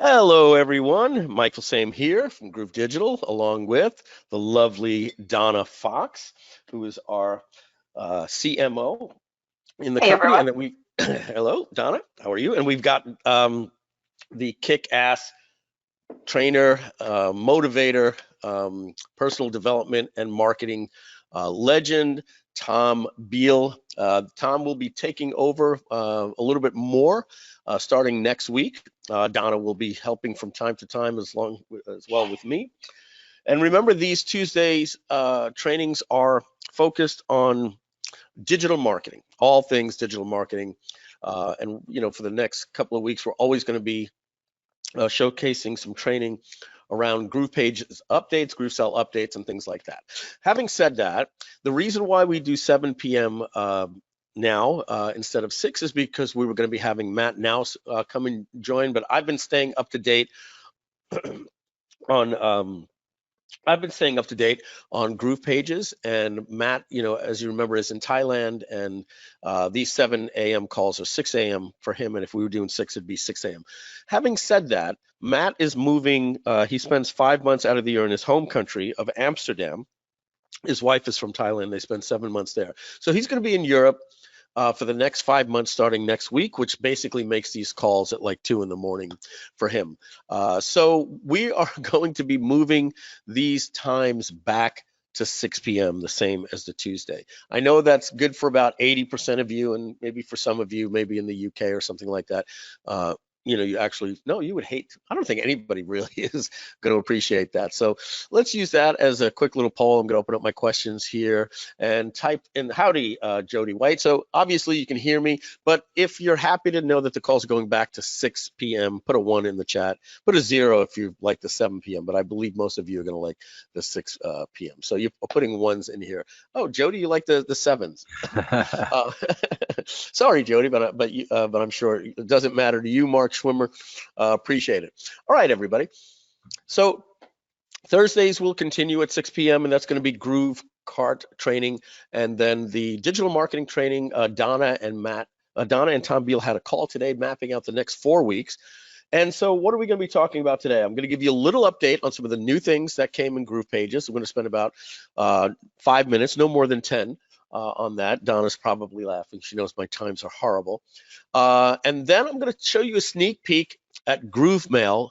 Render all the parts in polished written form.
Hello, everyone. Mike Filsaime here from Groove Digital, along with the lovely Donna Fox, who is our CMO in the Hey, company. everyone. And then we, hello, Donna, how are you? And we've got the kick-ass trainer, motivator, personal development and marketing legend, Tom Beal. Tom will be taking over a little bit more starting next week. Donna will be helping from time to time as well with me. And remember, these Tuesdays trainings are focused on digital marketing, all things digital marketing. And for the next couple of weeks, we're always going to be showcasing some training around GroovePages updates, GrooveCell updates, and things like that. Having said that, the reason why we do 7 p.m. Now instead of 6 is because we were going to be having Matt now come and join, but I've been staying up to date on GroovePages, and Matt, as you remember, is in Thailand, and these 7 a.m. calls are 6 a.m. for him, and if we were doing 6, it'd be 6 a.m. Having said that, Matt is moving, he spends 5 months out of the year in his home country of Amsterdam. His wife is from Thailand. They spend 7 months there. So he's going to be in Europe for the next 5 months starting next week, which basically makes these calls at like 2 in the morning for him. So we are going to be moving these times back to 6 p.m., the same as the Tuesday. I know that's good for about 80% of you, and maybe for some of you, maybe in the UK or something like that. You actually, no, you would hate, I don't think anybody really is going to appreciate that. So let's use that as a quick little poll. I'm going to open up my questions here and type in howdy, Jody White. So obviously you can hear me, but if you're happy to know that the call's going back to 6 p.m., put a 1 in the chat, put a 0 if you like the 7 p.m., but I believe most of you are going to like the 6 p.m. So you're putting 1s in here. Oh, Jody, you like the 7s. Sorry, Jody, but I'm sure it doesn't matter to you, Mark Schwimmer. Appreciate it. All right, everybody. So Thursdays will continue at 6 p.m. and that's going to be Groove Cart training, and then the digital marketing training. Donna and Tom Beal had a call today, mapping out the next 4 weeks. And so what are we going to be talking about today? I'm going to give you a little update on some of the new things that came in GroovePages. We're going to spend about 5 minutes, no more than 10. On that. Donna's probably laughing. She knows my times are horrible. And then I'm going to show you a sneak peek at GrooveMail.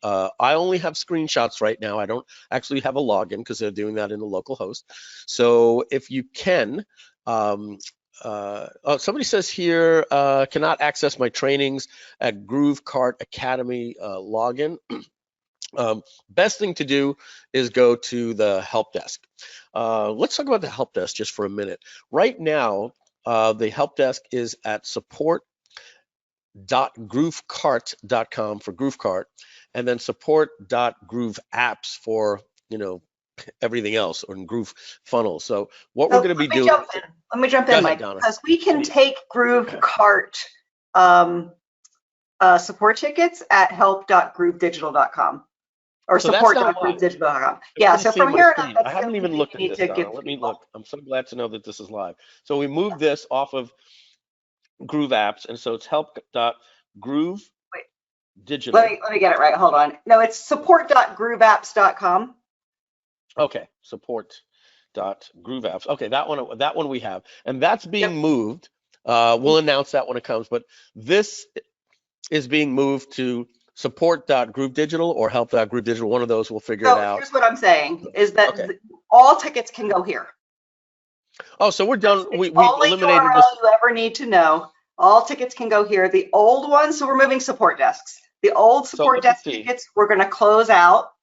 I only have screenshots right now. I don't actually have a login because they're doing that in the local host. So if you can, somebody says here, cannot access my trainings at GrooveCart Academy login. Best thing to do is go to the help desk. Let's talk about the help desk just for a minute. Right now, the help desk is at support.groovecart.com for GrooveCart, and then support.grooveapps for everything else, or in GrooveFunnels. So what we're going to be doing. Let me jump in, Mike, because we can take GrooveCart support tickets at help.groovedigital.com. Or support.groovedigital.com. Yeah, so from here on out, I haven't even looked at this, Donna. Let me look. I'm so glad to know that this is live. So we moved this off of Groove Apps, and so it's help.groovedigital. Let me get it right. Hold on. No, it's support.grooveapps.com. Okay, support.grooveapps. Okay, that one we have, and that's being moved. We'll announce that when it comes, but this is being moved to support.groovedigital or help.groovedigital. One of those, we'll figure it out. Here's what I'm saying is that all tickets can go here. Oh, so we're done. We eliminated URL this. You ever need to know. All tickets can go here. The old ones, so we're moving support desks. The old support desk tickets, we're going to close out.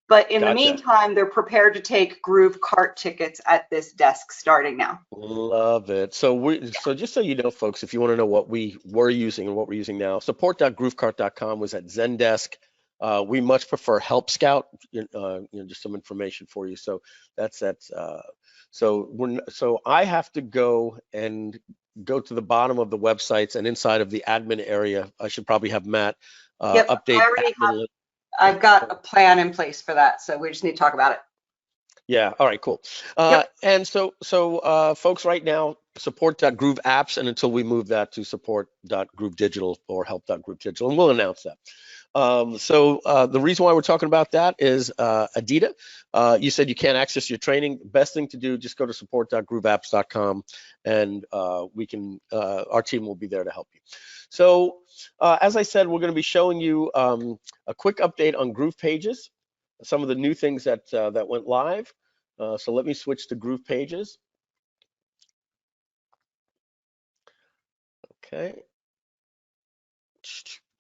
But in the meantime, they're prepared to take GrooveCart tickets at this desk starting now. Love it. So just so you know, folks, if you want to know what we were using and what we're using now, support.groovecart.com was at Zendesk. We much prefer Help Scout. Just some information for you. So that's that. So I have to go to the bottom of the websites, and inside of the admin area, I should probably have Matt update. I've got a plan in place for that, so we just need to talk about it. Yeah. All right. Cool. And so folks, right now, support.grooveapps, and until we move that to support.groovedigital or help.groovedigital, and we'll announce that. The reason why we're talking about that is Adita. You said you can't access your training. Best thing to do, just go to support.grooveapps.com, and our team will be there to help you. So as I said, we're going to be showing you a quick update on GroovePages, some of the new things that went live. So let me switch to GroovePages. Okay.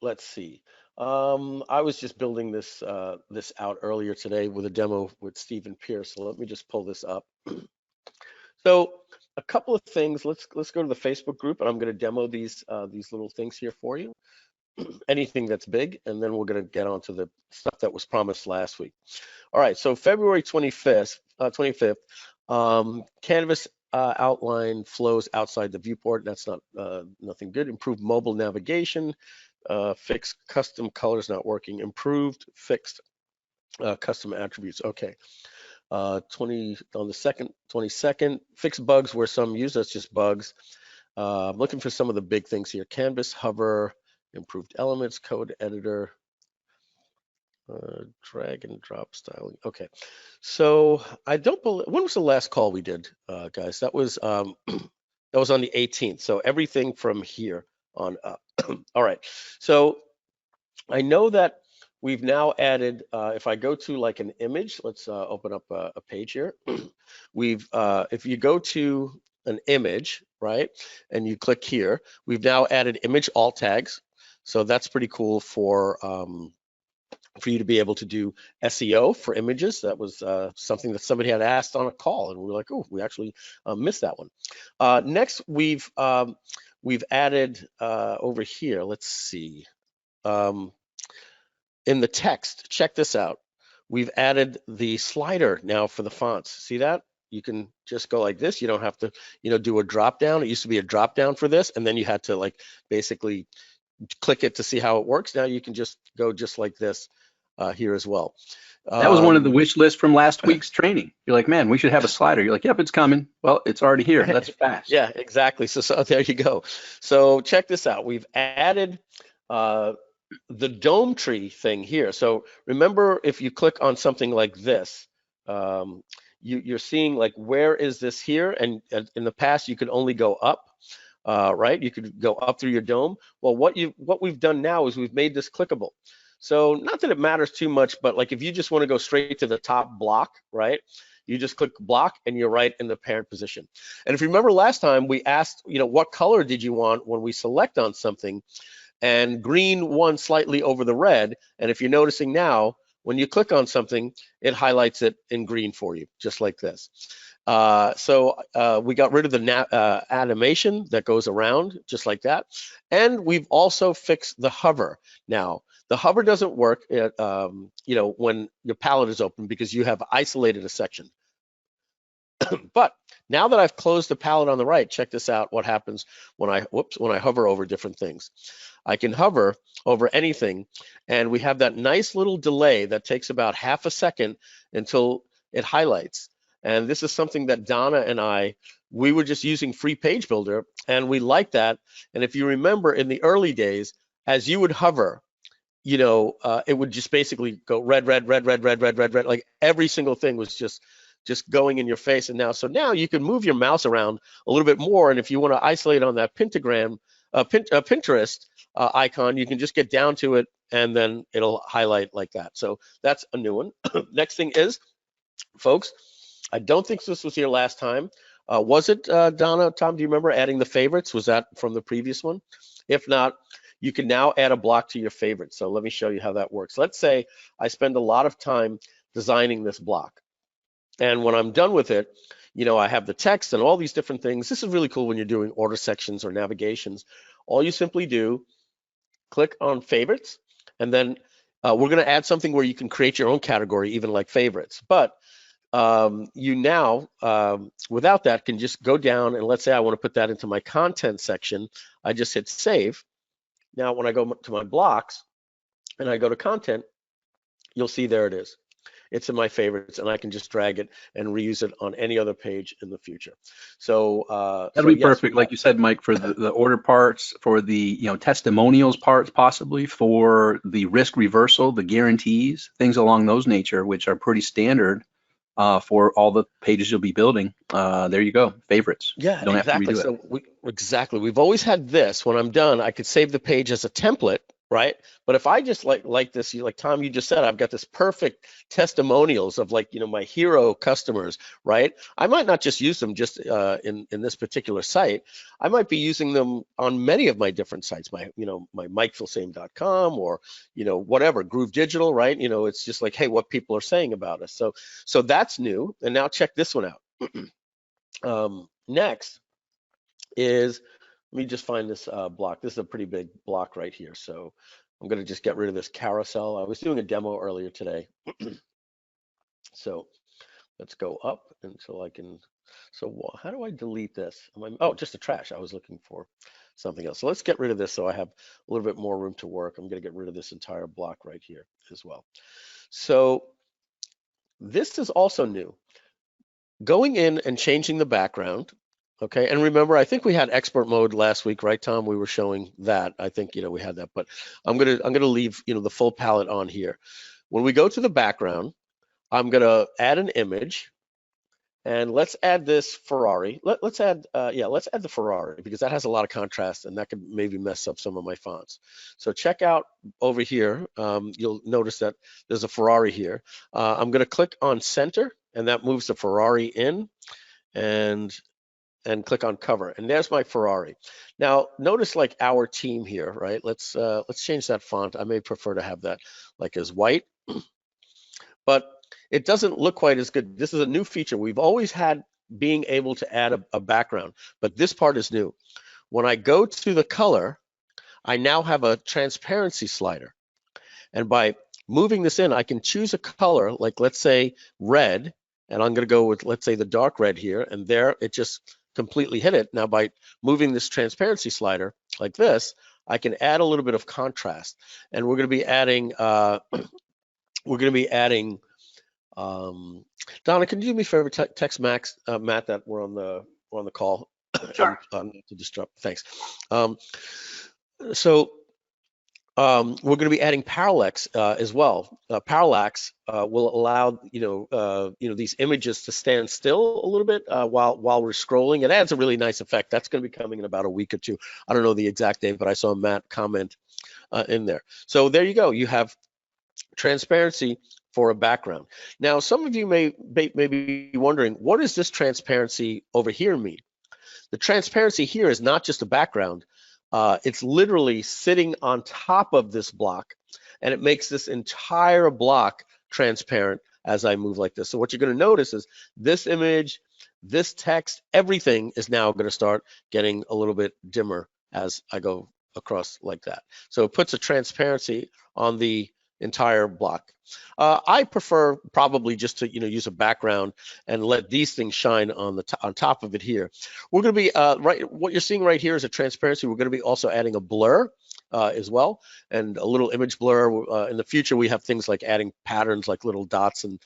Let's see. I was just building this out earlier today with a demo with Stephen Pierce. So let me just pull this up. So a couple of things. Let's go to the Facebook group, and I'm going to demo these little things here for you. Anything that's big, and then we're going to get on to the stuff that was promised last week. All right. So February 25th, Canvas outline flows outside the viewport. That's not nothing good. Improved mobile navigation. Fixed custom colors not working. Improved fixed custom attributes. Okay. 20 on the 22nd. Fixed bugs where some use. That's just bugs. I'm looking for some of the big things here. Canvas hover. Improved elements. Code editor. Drag and drop styling. Okay, so I don't believe. When was the last call we did, guys? That was that was on the 18th. So everything from here on up. All right. So I know that we've now added. If I go to like an image, let's open up a page here. If you go to an image, right, and you click here, we've now added image alt tags. So that's pretty cool for you to be able to do SEO for images. That was something that somebody had asked on a call, and we were like, oh, we actually missed that one. Next, we've added over here, let's see, in the text, check this out. We've added the slider now for the fonts. See that? You can just go like this. You don't have to, do a drop down. It used to be a drop down for this, and then you had to like basically click it to see how it works. Now you can just go just like this here as well. That was one of the wish lists from last week's training. You're like, man, we should have a slider. You're like, yep, it's coming. Well, it's already here. That's fast. Yeah, exactly. So there you go. So check this out. We've added the dome tree thing here. So remember, if you click on something like this, you're seeing like, where is this here? And in the past, you could only go up. Right? You could go up through your dome. Well, what we've done now is we've made this clickable. So not that it matters too much, but like if you just want to go straight to the top block, right? You just click block and you're right in the parent position. And if you remember last time, we asked, what color did you want when we select on something? And green won slightly over the red. And if you're noticing now, when you click on something, it highlights it in green for you, just like this. So we got rid of the animation that goes around just like that. And we've also fixed the hover. Now, the hover doesn't work when your palette is open because you have isolated a section. But now that I've closed the palette on the right, check this out, what happens when I hover over different things. I can hover over anything, and we have that nice little delay that takes about half a second until it highlights. And this is something that Donna and we were just using free page builder, and we like that. And if you remember in the early days, as you would hover, it would just basically go red, red, red, red, red, red, red, red. Like every single thing was just going in your face. And now you can move your mouse around a little bit more. And if you want to isolate on that pentagram, Pinterest icon, you can just get down to it and then it'll highlight like that. So that's a new one. Next thing is, folks, I don't think this was here last time. Was it, Donna, Tom, do you remember adding the favorites? Was that from the previous one? If not, you can now add a block to your favorites. So let me show you how that works. Let's say I spend a lot of time designing this block. And when I'm done with it, I have the text and all these different things. This is really cool when you're doing order sections or navigations. All you simply do, click on favorites, and then we're going to add something where you can create your own category, even like favorites. But you now, without that, can just go down and let's say I want to put that into my content section. I just hit save. Now, when I go to my blocks and I go to content, you'll see there it is. it's in my favorites, and I can just drag it and reuse it on any other page in the future. So that'll be yes, perfect, like you said, Mike, for the order parts, for the testimonials parts, possibly for the risk reversal, the guarantees, things along those nature, which are pretty standard for all the pages you'll be building. There you go, favorites. Yeah, You don't have to exactly. redo it. So exactly. We've always had this. When I'm done, I could save the page as a template, right? But if I just like this, like Tom, you just said, I've got this perfect testimonials of like, my hero customers, right? I might not just use them just in this particular site. I might be using them on many of my different sites, my MikeFilsaime.com or, whatever, GrooveDigital, right? It's just like, hey, what people are saying about us. So that's new. And now check this one out. Next is, let me just find this block. This is a pretty big block right here. So I'm going to just get rid of this carousel. I was doing a demo earlier today. So let's go up until I can. So how do I delete this? Oh, just the trash. I was looking for something else. So let's get rid of this so I have a little bit more room to work. I'm going to get rid of this entire block right here as well. So this is also new. Going in and changing the background, okay? And remember, I think we had expert mode last week, right, Tom? We were showing that. I think we had that, but I'm gonna leave the full palette on here. When we go to the background, I'm gonna add an image, and let's add this Ferrari. Let's add the Ferrari, because that has a lot of contrast, and that could maybe mess up some of my fonts. So check out over here. You'll notice that there's a Ferrari here. I'm gonna click on center, and that moves the Ferrari in, and click on cover, and there's my Ferrari. Now notice like our team here, right? Let's change that font. I may prefer to have that like as white, but it doesn't look quite as good. This is a new feature. We've always had being able to add a background, but this part is new. When I go to the color, I now have a transparency slider, and by moving this in, I can choose a color, like let's say red, and I'm going to go with, let's say, the dark red here, and there it just completely hit it. Now by moving this transparency slider like this, I can add a little bit of contrast, and we're going to be adding Donna, can you do me a favor, text Matt that we're on the call? Sure. Not to disrupt. Thanks. We're going to be adding parallax as well. Parallax will allow these images to stand still a little bit while we're scrolling. It adds a really nice effect. That's going to be coming in about a week or two. I don't know the exact date, but I saw Matt comment in there. So there you go. You have transparency for a background. Now, some of you may be wondering, what does this transparency over here mean? The transparency here is not just a background. It's literally sitting on top of this block, and it makes this entire block transparent as I move like this. So what you're going to notice is this image, this text, everything is now going to start getting a little bit dimmer as I go across like that. So it puts a transparency on the entire block. I prefer probably just to use a background and let these things shine on top of it here. We're going to be what you're seeing right here is a transparency. We're going to be also adding a blur as well, and a little image blur. In the future, we have things like adding patterns like little dots and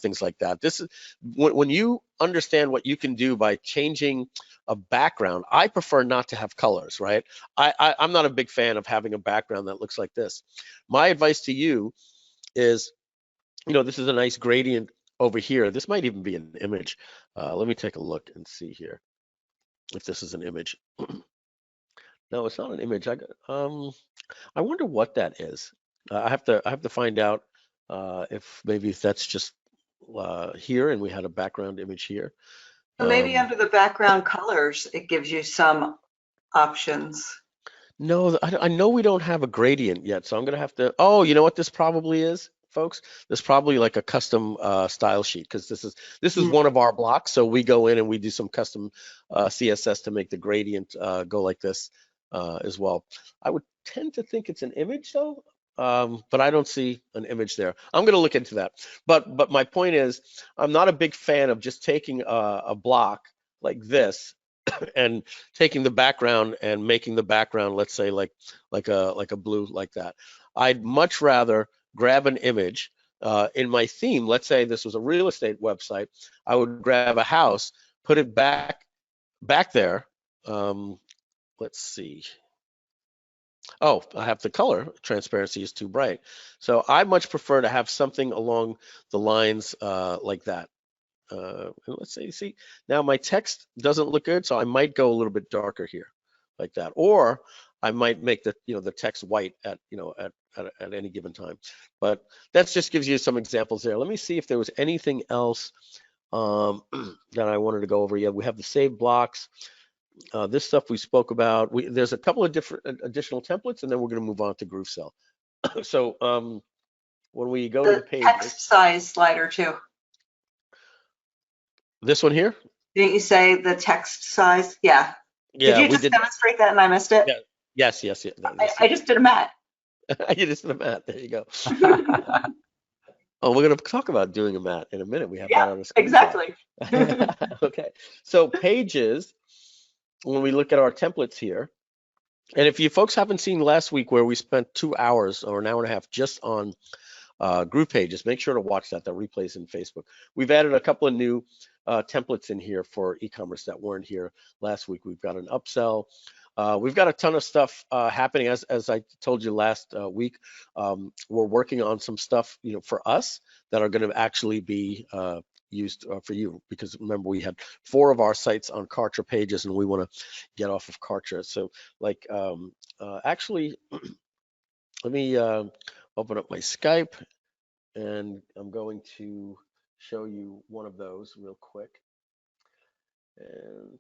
things like that. This is when you understand what you can do by changing a background. I prefer not to have colors, right? I'm not a big fan of having a background that looks like this. My advice to you is, this is a nice gradient over here. This might even be an image. Let me take a look and see here if this is an image. No, it's not an image. I wonder what that is. I have to find out if maybe that's just here, and we had a background image here. Maybe under the background colors, it gives you some options. No, I know we don't have a gradient yet, so I'm gonna have to. Oh, you know what this probably is, folks? This is probably like a custom style sheet, because this is one of our blocks. So we go in and we do some custom CSS to make the gradient go like this as well. I would tend to think it's an image though, but I don't see an image there. I'm gonna look into that. But my point is, I'm not a big fan of just taking a block like this and taking the background and making the background, let's say like a blue like that. I'd much rather grab an image in my theme, let's say this was a real estate website, I would grab a house, put it back there. Let's see. Oh, I have the color transparency is too bright. So I much prefer to have something along the lines like that. And let's see, now my text doesn't look good, so I might go a little bit darker here, like that. Or I might make the the text white at at any given time. But that just gives you some examples there. Let me see if there was anything else that I wanted to go over. Yeah, we have the save blocks. This stuff we spoke about. There's a couple of different additional templates, and then we're going to move on to GrooveCell. So when we go to the pages, text size slider too. This one here? Didn't you say the text size? Yeah. Yeah. Did you just demonstrate that and I missed it? Yeah. Yes. I just did a mat. You just did a mat. There you go. Oh, we're going to talk about doing a mat in a minute. We have that on the screen. Exactly. Okay. So pages, when we look at our templates here, and if you folks haven't seen last week where we spent 2 hours or an hour and a half just on GroovePages, make sure to watch that. That replays in Facebook. We've added a couple of new templates in here for e-commerce that weren't here last week. We've got an upsell. We've got a ton of stuff happening. As I told you last week, we're working on some stuff, for us that are going to actually be used for you, because remember we had 4 of our sites on Kartra pages and we want to get off of Kartra. So like actually let me open up my Skype, and I'm going to show you one of those real quick. And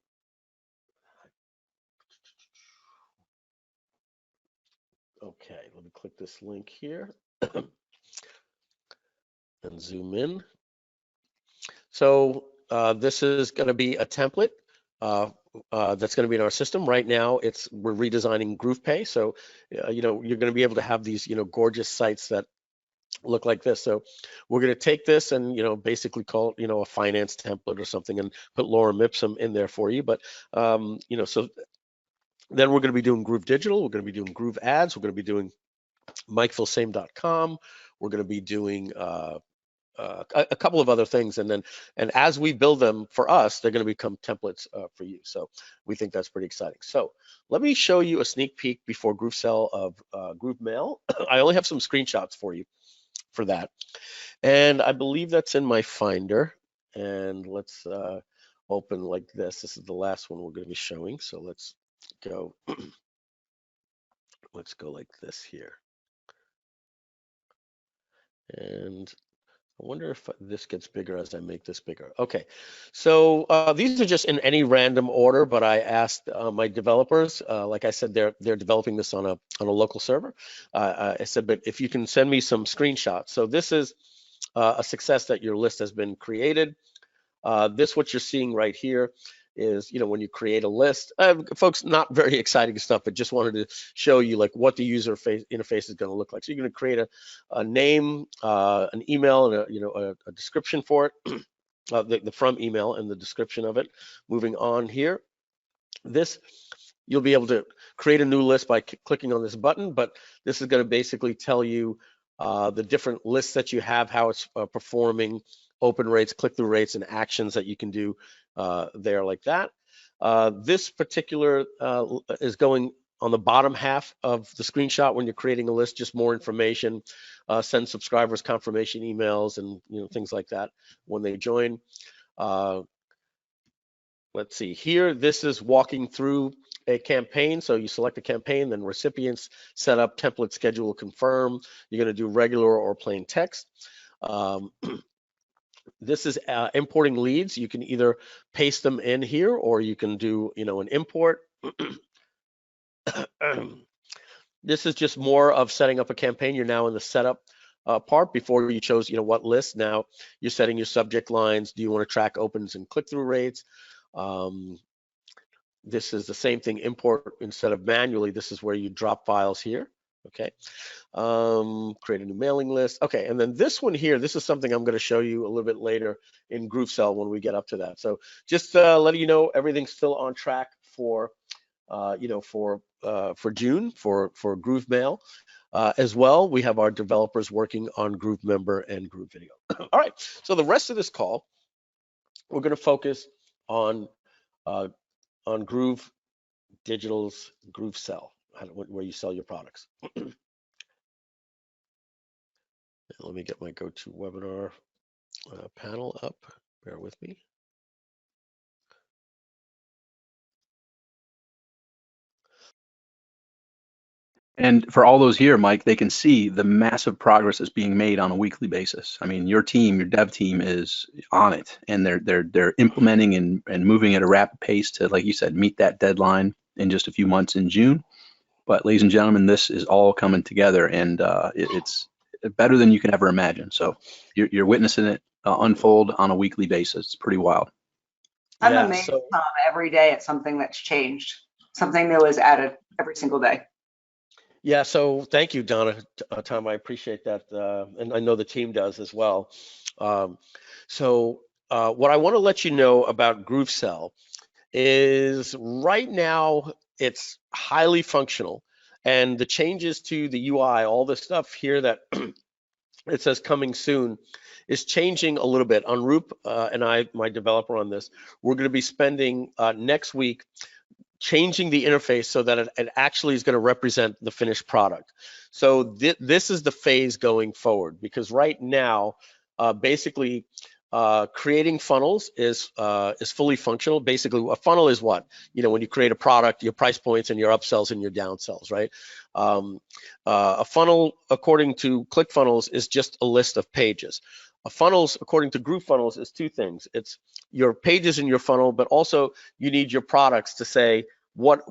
okay, let me click this link here and zoom in. So this is going to be a template that's going to be in our system right now. We're redesigning GroovePay, so you're going to be able to have these gorgeous sites that look like this. So we're going to take this and basically call it a finance template or something, and put lorem ipsum in there for you. But so then we're going to be doing GrooveDigital, we're going to be doing Groove Ads, we're going to be doing MikeFilsaime.com, we're going to be doing a couple of other things, and as we build them for us, they're going to become templates for you. So we think that's pretty exciting. So let me show you a sneak peek before GrooveCell of GrooveMail. I only have some screenshots for you for that, and I believe that's in my Finder. And let's open like this. This is the last one we're going to be showing. So let's go. Let's go like this here. And I wonder if this gets bigger as I make this bigger. Okay, so these are just in any random order, but I asked my developers, like I said, they're developing this on a local server. I said, but if you can send me some screenshots. So this is a success that your list has been created. What you're seeing right here is, when you create a list, folks, not very exciting stuff, but just wanted to show you like what the user interface is going to look like. So you're going to create a name, an email, and a description for it, the from email and the description of it. Moving on here, you'll be able to create a new list by clicking on this button, but this is going to basically tell you the different lists that you have, how it's performing, open rates, click-through rates, and actions that you can do there like that. This particular is going on the bottom half of the screenshot when you're creating a list, just more information, send subscribers confirmation emails, and things like that when they join. Let's see here, this is walking through a campaign. So you select a campaign, then recipients, set up, template, schedule, confirm. You're going to do regular or plain text. This is importing leads. You can either paste them in here, or you can do an import. This is just more of setting up a campaign. You're now in the setup part. Before you chose what list. Now you're setting your subject lines. Do you want to track opens and click-through rates? This is the same thing, import instead of manually. This is where you drop files here. Okay, create a new mailing list. Okay, and then this one here, this is something I'm going to show you a little bit later in GrooveCell when we get up to that. So just letting you know, everything's still on track for for June for GrooveMail. As well, we have our developers working on GrooveMember and GrooveVideo. All right, so the rest of this call, we're going to focus on Groove Digital's GrooveSell, where you sell your products. Let me get my GoToWebinar panel up. Bear with me. And for all those here, Mike, they can see the massive progress that's being made on a weekly basis. I mean, your team, your dev team is on it, and they're implementing and moving at a rapid pace to, like you said, meet that deadline in just a few months in June. But ladies and gentlemen, this is all coming together, and it's better than you can ever imagine. So you're witnessing it unfold on a weekly basis. It's pretty wild. I'm amazed, Tom, every day at something that's changed. Something new is added every single day. Yeah, so thank you, Donna, Tom, I appreciate that, and I know the team does as well. What I want to let you know about GrooveSell is right now it's highly functional, and the changes to the UI, all the stuff here that it says coming soon, is changing a little bit. Anurup and I, my developer on this, we're going to be spending next week changing the interface so that it actually is going to represent the finished product. So this is the phase going forward, because right now, basically, creating funnels is fully functional. Basically, a funnel is what? When you create a product, your price points and your upsells and your downsells, right? A funnel, according to ClickFunnels, is just a list of pages. A funnels, according to GrooveFunnels, is two things. It's your pages in your funnel, but also you need your products to say what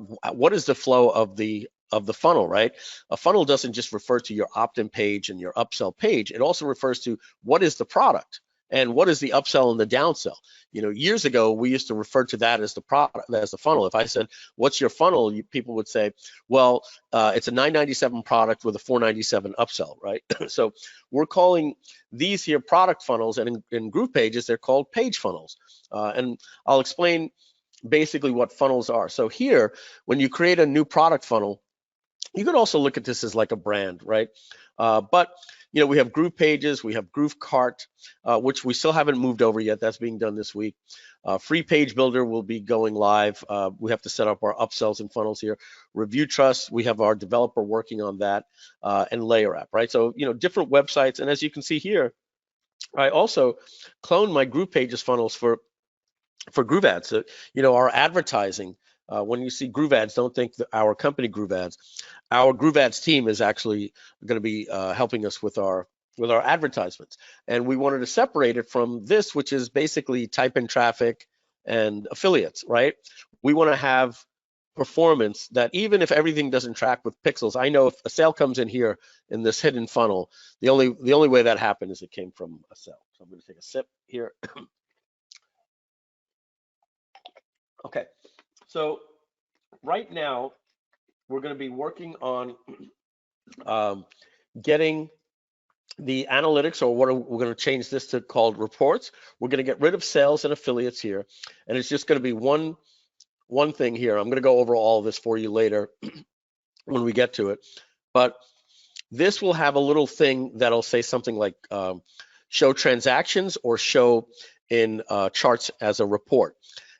is the flow of the funnel, right? A funnel doesn't just refer to your opt-in page and your upsell page. It also refers to what is the product and what is the upsell and the downsell. Years ago, we used to refer to that as the product, as the funnel. If I said, "What's your funnel?" people would say, "Well, it's a $997 product with a $497 upsell," right? So we're calling these here product funnels, and in GroovePages, they're called page funnels. And I'll explain basically what funnels are. So here, when you create a new product funnel, you could also look at this as like a brand, right? But we have GroovePages, we have GrooveCart, which we still haven't moved over yet. That's being done this week. Free Page Builder will be going live. We have to set up our upsells and funnels here. Review Trust, we have our developer working on that, and Layer App, right? So different websites, and as you can see here, I also cloned my GroovePages funnels for Groove Ads. So, our advertising, when you see Groove Ads, don't think that our company Groove Ads. Our Groove Ads team is actually going to be helping us with our advertisements. And we wanted to separate it from this, which is basically type-in traffic and affiliates, right? We want to have performance that even if everything doesn't track with pixels, I know if a sale comes in here in this hidden funnel, the only way that happened is it came from a sale. So I'm going to take a sip here. Okay, so right now we're going to be working on getting the analytics, or we're going to change this to called reports. We're going to get rid of sales and affiliates here, and it's just going to be one thing here. I'm going to go over all of this for you later when we get to it, but this will have a little thing that'll say something like show transactions or show in charts as a report.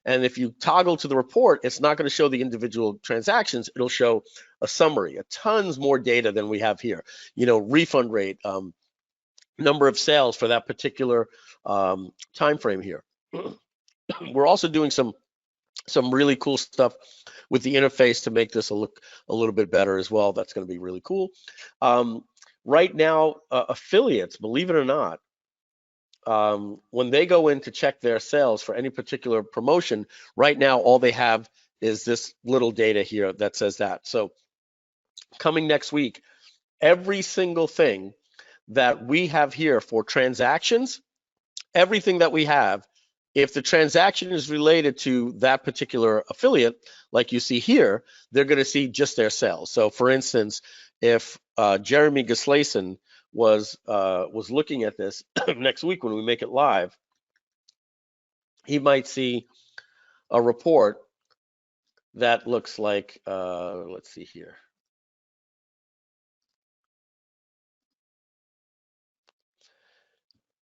And if you toggle to the report, it's not going to show the individual transactions. It'll show a summary, a tons more data than we have here. Refund rate, number of sales for that particular time frame here. We're also doing some really cool stuff with the interface to make this look a little bit better as well. That's going to be really cool. Right now, affiliates, believe it or not, when they go in to check their sales for any particular promotion, right now all they have is this little data here that says that. So coming next week, every single thing that we have here for transactions, everything that we have, if the transaction is related to that particular affiliate, like you see here, they're going to see just their sales. So for instance, if Jeremy Gislason was looking at this next week when we make it live, he might see a report that looks like, let's see here.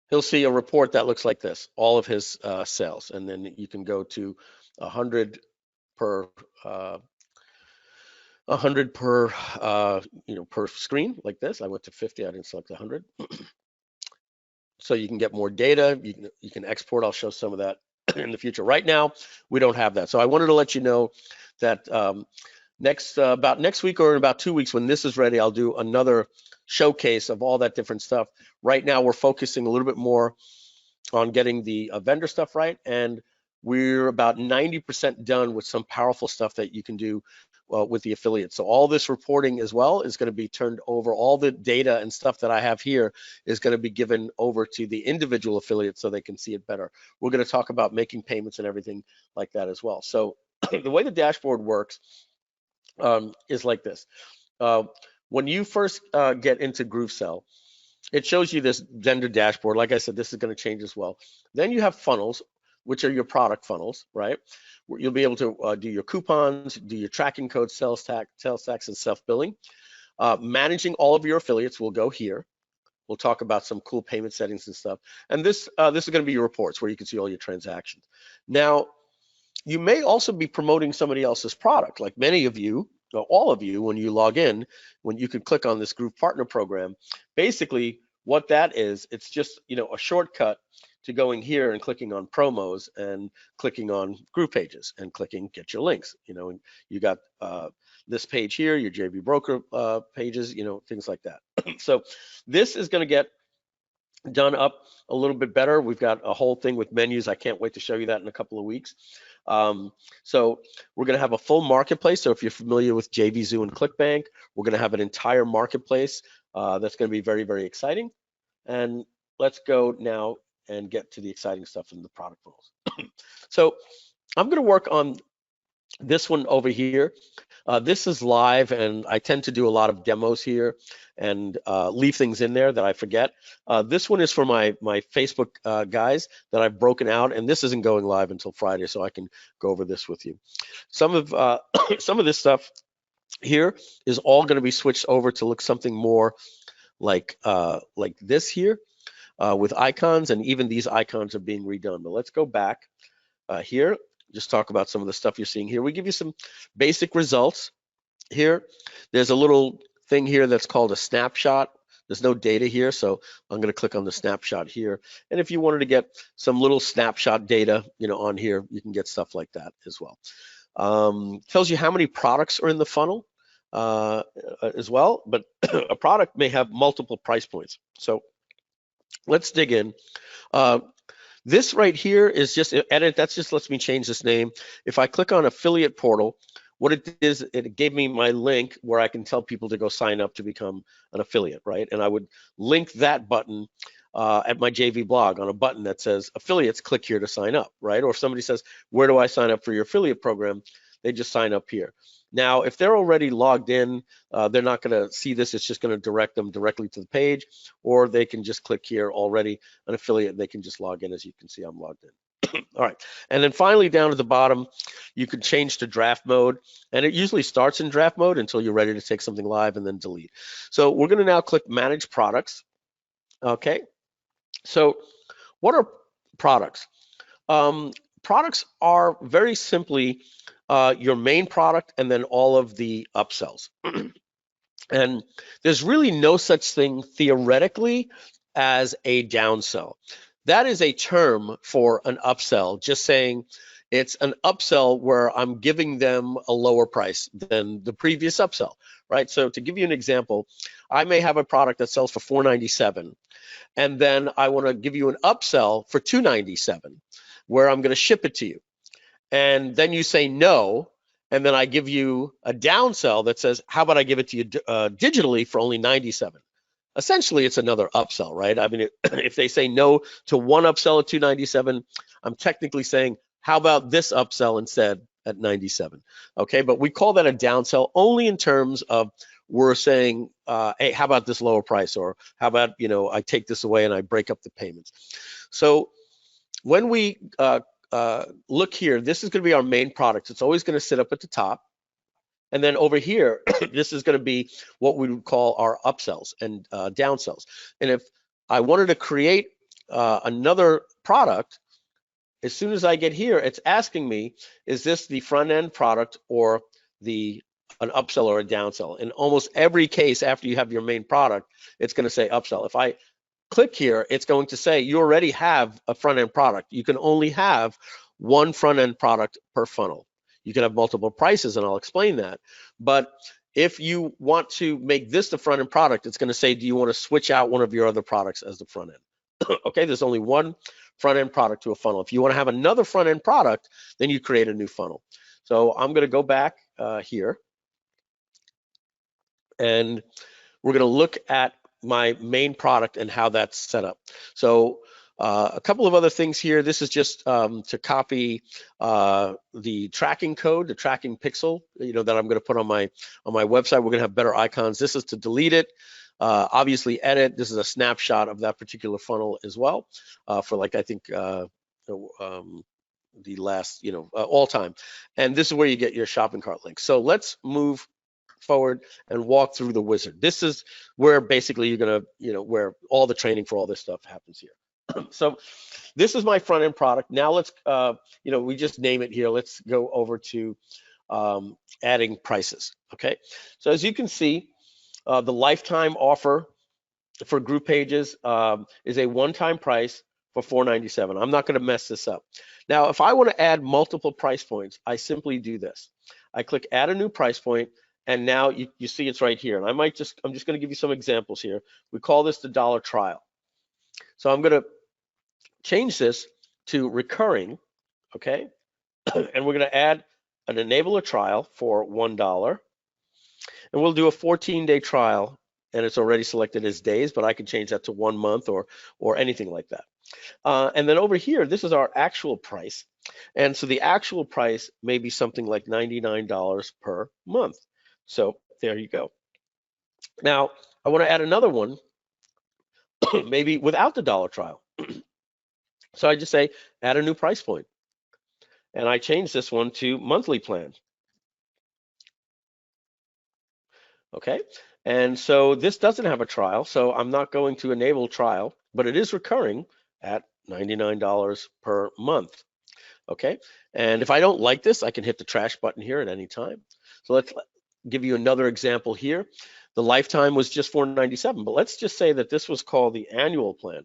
he'll see a report that looks like this, all of his sales, and then you can go to 100 per 100 per per screen like this. I went to 50. I didn't select 100. So you can get more data. You can export. I'll show some of that in the future. Right now, we don't have that. So I wanted to let you know that about next week or in about 2 weeks, when this is ready, I'll do another showcase of all that different stuff. Right now, we're focusing a little bit more on getting the vendor stuff right, and we're about 90% done with some powerful stuff that you can do with the affiliates. So all this reporting as well is going to be turned over. All the data and stuff that I have here is going to be given over to the individual affiliates so they can see it better. We're going to talk about making payments and everything like that as well. So the way the dashboard works is like this. When you first get into GrooveSell, it shows you this vendor dashboard. Like I said, this is going to change as well. Then you have funnels, which are your product funnels, right? Where you'll be able to do your coupons, do your tracking codes, sales tax, and self-billing. Managing all of your affiliates will go here. We'll talk about some cool payment settings and stuff. And this is going to be your reports where you can see all your transactions. Now, you may also be promoting somebody else's product, like many of you, or all of you, when you log in, when you can click on this Groove Partner Program. Basically, what that is, it's just a shortcut to going here and clicking on promos and clicking on GroovePages and clicking get your links. And you got this page here, your JV broker pages, things like that. So this is going to get done up a little bit better. We've got a whole thing with menus. I can't wait to show you that in a couple of weeks. So we're going to have a full marketplace. So if you're familiar with JVZoo and ClickBank, we're going to have an entire marketplace. That's going to be very, very exciting. And let's go now and get to the exciting stuff in the product funnels. So I'm going to work on this one over here. This is live, and I tend to do a lot of demos here and leave things in there that I forget. This one is for my Facebook guys that I've broken out, and this isn't going live until Friday, so I can go over this with you. Some of some of this stuff here is all going to be switched over to look something more like this here with icons, and even these icons are being redone. But let's go back here. Just talk about some of the stuff you're seeing here. We give you some basic results here. There's a little thing here that's called a snapshot. There's no data here, so I'm going to click on the snapshot here. And if you wanted to get some little snapshot data, on here, you can get stuff like that as well. Tells you how many products are in the funnel as well, but a product may have multiple price points. So let's dig in. This right here is just edit. That's just lets me change this name. If I click on affiliate portal, what it is, it gave me my link where I can tell people to go sign up to become an affiliate, right? And I would link that button at my JV blog on a button that says affiliates, click here to sign up, right? Or if somebody says, where do I sign up for your affiliate program? They just sign up here. Now, if they're already logged in, they're not going to see this. It's just going to direct them directly to the page, or they can just click here already, an affiliate, and they can just log in. As you can see, I'm logged in. All right. And then finally, down at the bottom, you can change to draft mode. And it usually starts in draft mode until you're ready to take something live and then delete. So we're going to now click Manage Products. Okay. So what are products? Products are very simply your main product and then all of the upsells. And there's really no such thing theoretically as a downsell. That is a term for an upsell, just saying it's an upsell where I'm giving them a lower price than the previous upsell, right? So to give you an example, I may have a product that sells for $4.97, and then I want to give you an upsell for $2.97, where I'm going to ship it to you. And then you say no, and then I give you a downsell that says, how about I give it to you digitally for only $97? Essentially, it's another upsell, right? I mean, if they say no to one upsell at $297, I'm technically saying, how about this upsell instead at $97? Okay, but we call that a downsell only in terms of we're saying, hey, how about this lower price? Or how about, I take this away and I break up the payments. So when we look here, this is going to be our main product. It's always going to sit up at the top. And then over here, this is going to be what we would call our upsells and downsells. And if I wanted to create another product, as soon as I get here, it's asking me, is this the front end product or an upsell or a downsell? In almost every case, after you have your main product, it's going to say upsell. If I click here, it's going to say you already have a front end product. You can only have one front end product per funnel. You can have multiple prices, and I'll explain that. But if you want to make this the front end product, it's going to say, do you want to switch out one of your other products as the front end? Okay, there's only one front end product to a funnel. If you want to have another front end product, then you create a new funnel. So I'm going to go back here, and we're going to look at my main product and how that's set up. So a couple of other things here. This is just to copy the tracking code, the tracking pixel, that I'm going to put on my website. We're going to have better icons. This is to delete it. Obviously edit. This is a snapshot of that particular funnel as well for, like, I think the last, all time. And this is where you get your shopping cart link. So let's move forward and walk through the wizard. This is where basically you're gonna, where all the training for all this stuff happens here. So this is my front end product. Now let's, we just name it here. Let's go over to adding prices. Okay. So as you can see, the lifetime offer for GroovePages is a one-time price for $4.97. I'm not going to mess this up. Now, if I want to add multiple price points, I simply do this. I click add a new price point. And now you see it's right here. And I'm just going to give you some examples here. We call this the dollar trial. So I'm going to change this to recurring, okay? And we're going to add an enabler trial for $1. And we'll do a 14-day trial, and it's already selected as days, but I can change that to 1 month or anything like that. And then over here, this is our actual price. And so the actual price may be something like $99 per month. So there you go. Now, I want to add another one, maybe without the dollar trial. So I just say, add a new price point. And I change this one to monthly plan. Okay, and so this doesn't have a trial, so I'm not going to enable trial, but it is recurring at $99 per month. Okay, and if I don't like this, I can hit the trash button here at any time. So let's give you another example here. The lifetime was just $4.97, but let's just say that this was called the annual plan.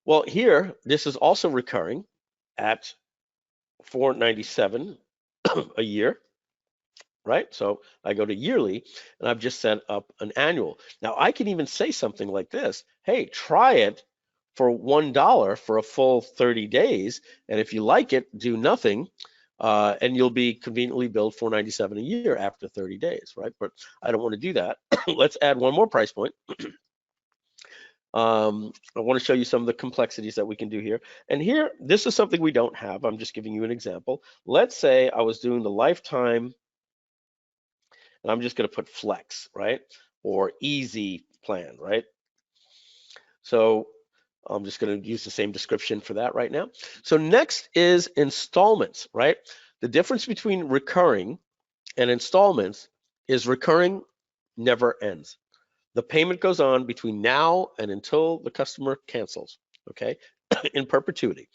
Well, here, this is also recurring at $4.97 a year, right? So I go to yearly, and I've just set up an annual. Now, I can even say something like this. Hey, try it for $1 for a full 30 days, and if you like it, do nothing. And you'll be conveniently billed $4.97 a year after 30 days, right? But I don't want to do that. Let's add one more price point. I want to show you some of the complexities that we can do here. And here, this is something we don't have. I'm just giving you an example. Let's say I was doing the lifetime, and I'm just going to put flex, right? Or easy plan, right? So I'm just going to use the same description for that right now. So next is installments, right? The difference between recurring and installments is recurring never ends. The payment goes on between now and until the customer cancels, okay, in perpetuity.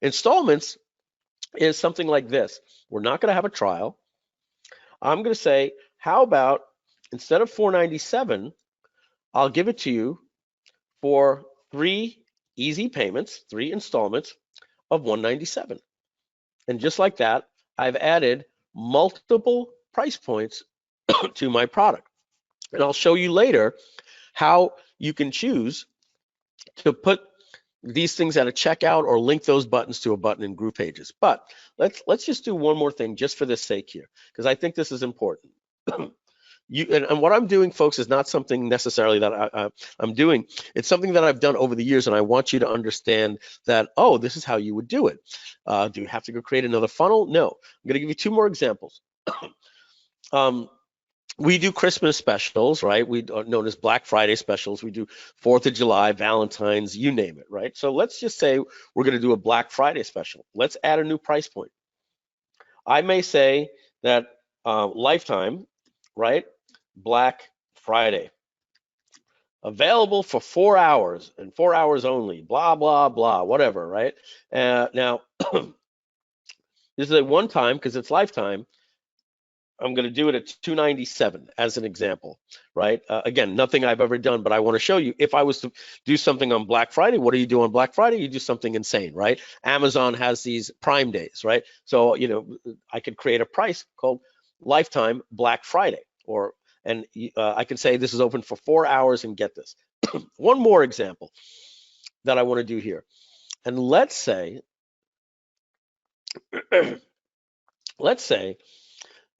Installments is something like this. We're not going to have a trial. I'm going to say, how about instead of $4.97, I'll give it to you for 3 easy payments, 3 installments of $197. And just like that, I've added multiple price points to my product. And I'll show you later how you can choose to put these things at a checkout or link those buttons to a button in GroovePages. But let's just do one more thing just for this sake here, because I think this is important. And what I'm doing, folks, is not something necessarily that I'm doing. It's something that I've done over the years, and I want you to understand that, oh, this is how you would do it. Do you have to go create another funnel? No. I'm going to give you 2 more examples. We do Christmas specials, right? We are known as Black Friday specials. We do 4th of July, Valentine's, you name it, right? So let's just say we're going to do a Black Friday special. Let's add a new price point. I may say that lifetime, right? Black Friday. available for 4 hours and 4 hours only, blah, blah, blah, whatever, right? Now, this is a one time because it's lifetime. I'm going to do it at $297 as an example, right? Again, nothing I've ever done, but I want to show you if I was to do something on Black Friday, what do you do on Black Friday? You do something insane, right? Amazon has these Prime days, right? So, you know, I could create a price called Lifetime Black Friday, and I can say this is open for 4 hours and get this. One more example that I want to do here. And let's say, let's say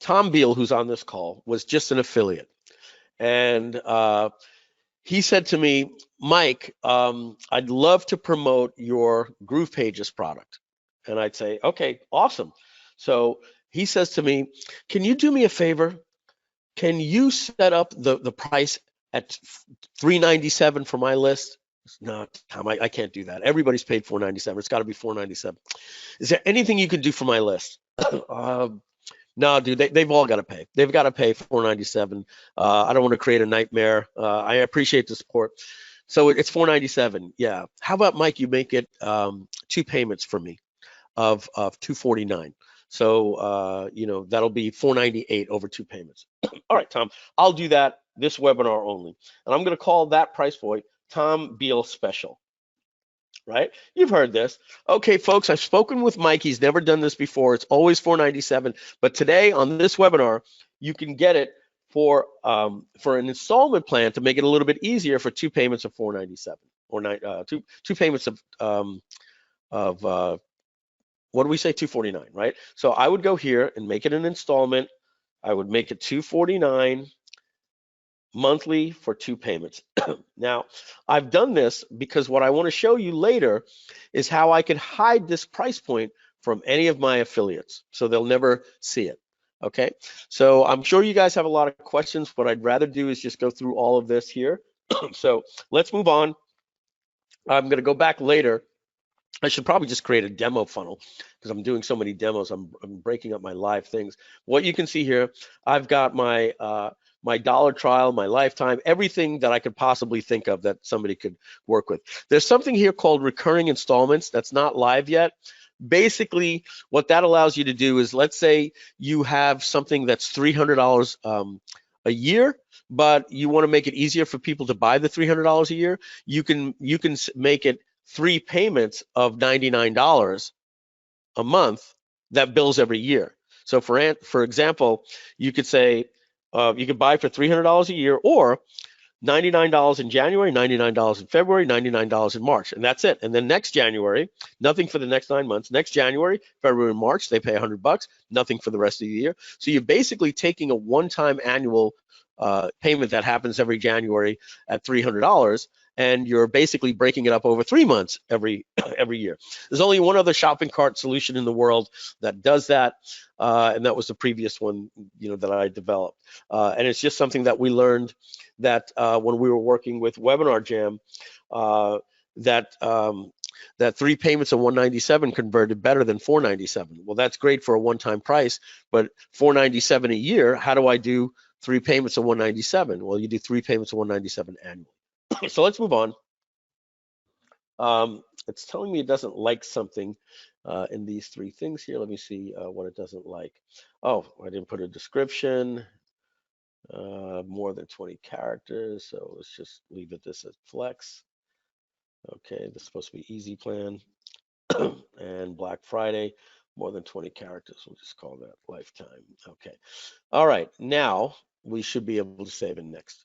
Tom Beal, who's on this call, was just an affiliate. And he said to me, Mike, I'd love to promote your GroovePages product. And I'd say, okay, awesome. So he says to me, can you do me a favor? Can you set up the price at $397 for my list? No, Tom, I can't do that. Everybody's paid $497. It's got to be $497. Is there anything you can do for my list? No, dude, they've all got to pay. They've got to pay $497. I don't want to create a nightmare. I appreciate the support. So it's $497. Yeah. How about, Mike, you make it 2 payments for me of $249. So, you know, that'll be $498 over 2 payments. All right, Tom, I'll do that this webinar only. And I'm going to call that price point Tom Beal Special. Right? You've heard this. Okay, folks, I've spoken with Mike. He's never done this before. It's always $497. But today on this webinar, you can get it for an installment plan to make it a little bit easier for 2 payments of $497 or two payments of what do we say, $249, right? So I would go here and make it an installment. I would make it $249 monthly for 2 payments. Now, I've done this because what I want to show you later is how I can hide this price point from any of my affiliates, so they'll never see it. Okay, so I'm sure you guys have a lot of questions. What I'd rather do is just go through all of this here. So let's move on. I'm going to go back later. I should probably just create a demo funnel because I'm doing so many demos. I'm breaking up my live things. What you can see here, I've got my my dollar trial, my lifetime, everything that I could possibly think of that somebody could work with. There's something here called recurring installments that's not live yet. Basically, what that allows you to do is, let's say you have something that's $300 a year, but you want to make it easier for people to buy the $300 a year. You can make it 3 payments of $99 a month that bills every year. So for example, you could say you could buy for $300 a year, or $99 in January, $99 in February, $99 in March, and that's it. And then next January, nothing for the next 9 months. Next January, February, and March, they pay $100, nothing for the rest of the year. So you're basically taking a one-time annual payment that happens every January at $300, and you're basically breaking it up over 3 months every year. There's only one other shopping cart solution in the world that does that, and that was the previous one, you know, that I developed. And it's just something that we learned that when we were working with Webinar Jam, that 3 payments of $197 converted better than $497. Well, that's great for a one-time price, but $497 a year, how do I do 3 payments of $197? Well, you do 3 payments of $197 annually. So let's move on. It's telling me it doesn't like something in these 3 things here. Let me see what it doesn't like. Oh, I didn't put a description. More than 20 characters, so let's just leave it this as flex. Okay, this is supposed to be easy plan. And Black Friday, more than 20 characters. We'll just call that lifetime. Okay. All right, now we should be able to save it next.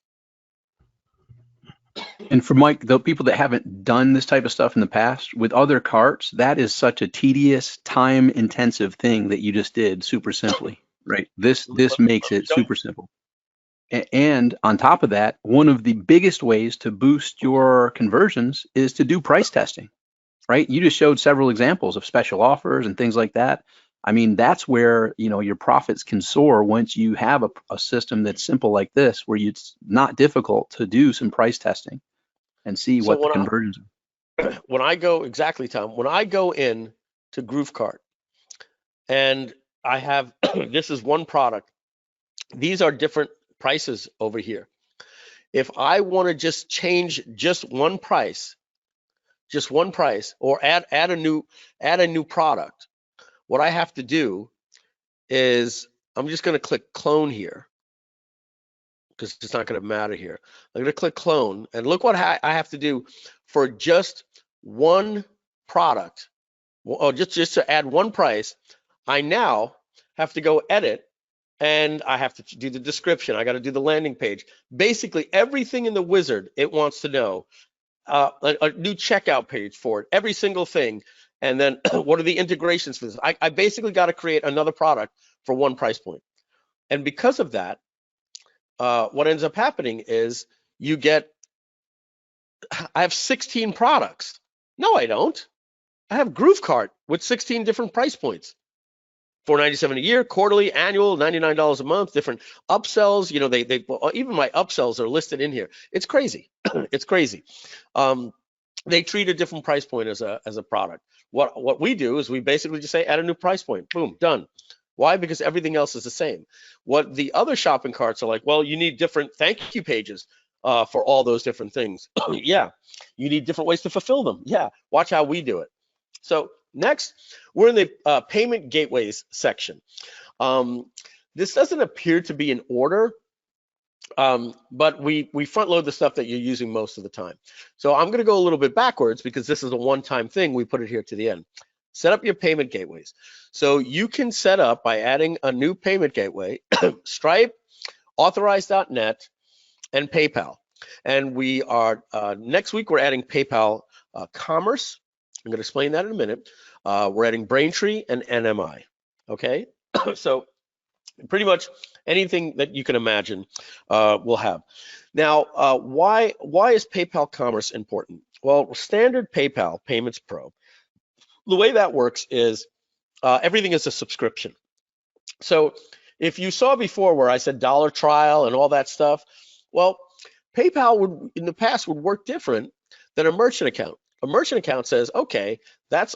And for Mike, the people that haven't done this type of stuff in the past with other carts, that is such a tedious, time-intensive thing that you just did super simply, right? This makes it super simple. And on top of that, one of the biggest ways to boost your conversions is to do price testing, right? You just showed several examples of special offers and things like that. I mean, that's where, you know, your profits can soar once you have a system that's simple like this, where it's not difficult to do some price testing and see what the conversions are. When I go, exactly, Tom, when I go in to GrooveCart and I have, this is one product, these are different prices over here. if I want to just change just one price, or add a new product, what I have to do is I'm just going to click clone here because it's not going to matter here. I'm going to click clone, and look what I have to do for just one product. Well, just to add one price, I now have to go edit, and I have to do the description. I got to do the landing page. Basically, everything in the wizard it wants to know. A new checkout page for it, every single thing, and then what are the integrations for this? I basically got to create another product for one price point. And because of that, what ends up happening is you get, I have 16 products. No, I don't. I have GrooveCart with 16 different price points. $4.97 a year, quarterly, annual, $99 a month, different upsells. You know, they even my upsells are listed in here. It's crazy. It's crazy. They treat a different price point as a product. What we do is we basically just say add a new price point. Boom, done. Why? Because everything else is the same. What the other shopping carts are like, well, you need different thank you pages for all those different things. Yeah. You need different ways to fulfill them. Yeah. Watch how we do it. So next, we're in the payment gateways section. This doesn't appear to be in order, but we front load the stuff that you're using most of the time. So I'm going to go a little bit backwards because this is a one-time thing. We put it here to the end. Set up your payment gateways. So you can set up by adding a new payment gateway, Stripe, Authorize.net, and PayPal. And we are, next week, we're adding PayPal Commerce. I'm going to explain that in a minute. We're adding Braintree and NMI, okay? So pretty much anything that you can imagine we'll have. Now, why is PayPal Commerce important? Well, standard PayPal Payments Pro, the way that works is everything is a subscription. So if you saw before where I said dollar trial and all that stuff, well, PayPal would in the past would work different than a merchant account. A merchant account says, okay, that's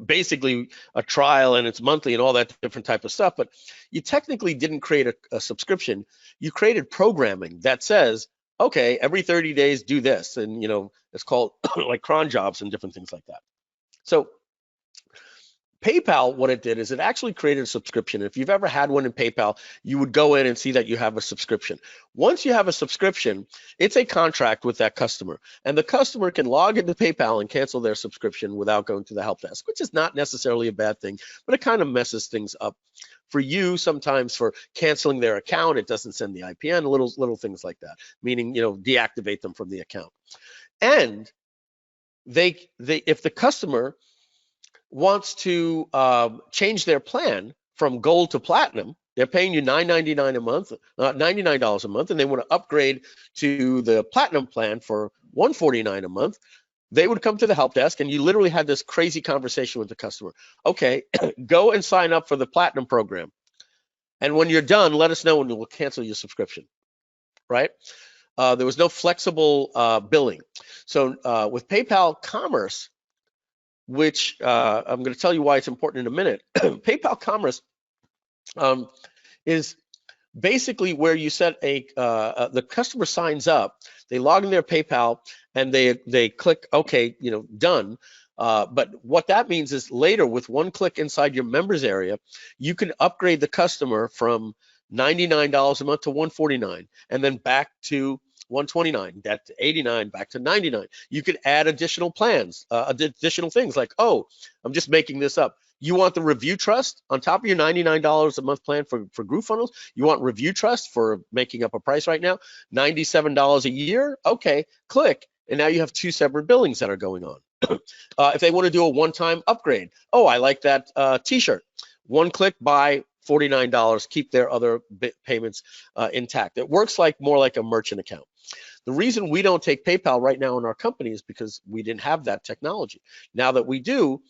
basically a trial and it's monthly and all that different type of stuff, but you technically didn't create a subscription. You created programming that says, okay, every 30 days do this, and you know it's called like cron jobs and different things like that. So PayPal, what it did is it actually created a subscription. If you've ever had one in PayPal, you would go in and see that you have a subscription. Once you have a subscription, it's a contract with that customer, and the customer can log into PayPal and cancel their subscription without going to the help desk, which is not necessarily a bad thing, but it kind of messes things up for you sometimes. For canceling their account, it doesn't send the IPN, little things like that, meaning, you know, deactivate them from the account. And if the customer wants to change their plan from gold to platinum, they're paying you $9.99 a month, $99 a month, and they want to upgrade to the platinum plan for $149 a month. They would come to the help desk, and you literally had this crazy conversation with the customer. Okay, go and sign up for the platinum program, and when you're done, let us know and we'll cancel your subscription. Right? There was no flexible billing. So with PayPal Commerce, which I'm going to tell you why it's important in a minute. PayPal Commerce is basically where you set the customer signs up, they log in their PayPal, and they click OK, you know, done. But what that means is later, with one click inside your members area, you can upgrade the customer from $99 a month to $149, and then back to $129, that to $89, back to $99. You could add additional plans, additional things like, oh, I'm just making this up. You want the Review Trust on top of your $99 a month plan for GrooveFunnels? You want Review Trust for making up a price right now, $97 a year? Okay, click, and now you have two separate billings that are going on. If they want to do a one-time upgrade, oh, I like that t-shirt. One click, buy $49, keep their other payments intact. It works more like a merchant account. The reason we don't take PayPal right now in our company is because we didn't have that technology. Now that we do,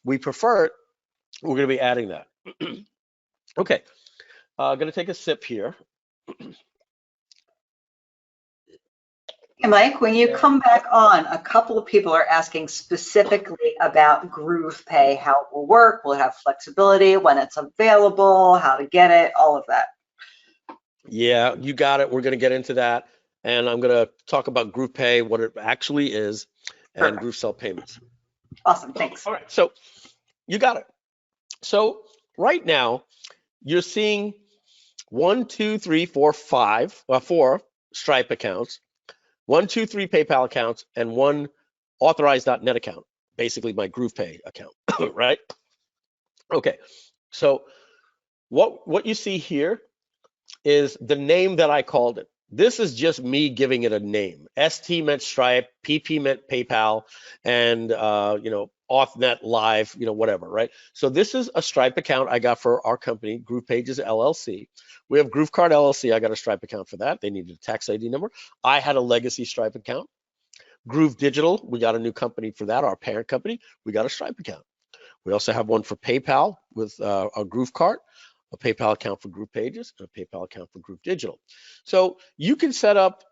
we prefer it. We're going to be adding that. Okay, going to take a sip here. Hey, Mike, when you come back on, a couple of people are asking specifically about GroovePay, how it will work, will it have flexibility, when it's available, how to get it, all of that. Yeah, you got it. We're going to get into that. and I'm going to talk about GroovePay, what it actually is, and GrooveSell payments. Awesome, thanks. All right, so you got it. So right now, you're seeing 4 Stripe accounts, 1, 2, 3 PayPal accounts, and 1 authorized.net account, basically my GroovePay account, right? Okay, so what you see here is the name that I called it. This is just me giving it a name. ST meant Stripe, PP meant PayPal, and AuthNet Live, whatever, right? So this is a Stripe account I got for our company, GroovePages LLC. We have GrooveCard LLC. I got a Stripe account for that. They needed a tax ID number. I had a legacy Stripe account. GrooveDigital, we got a new company for that, our parent company. We got a Stripe account. We also have one for PayPal with our GrooveCard, a PayPal account for GroovePages, and a PayPal account for GrooveDigital. So you can set up,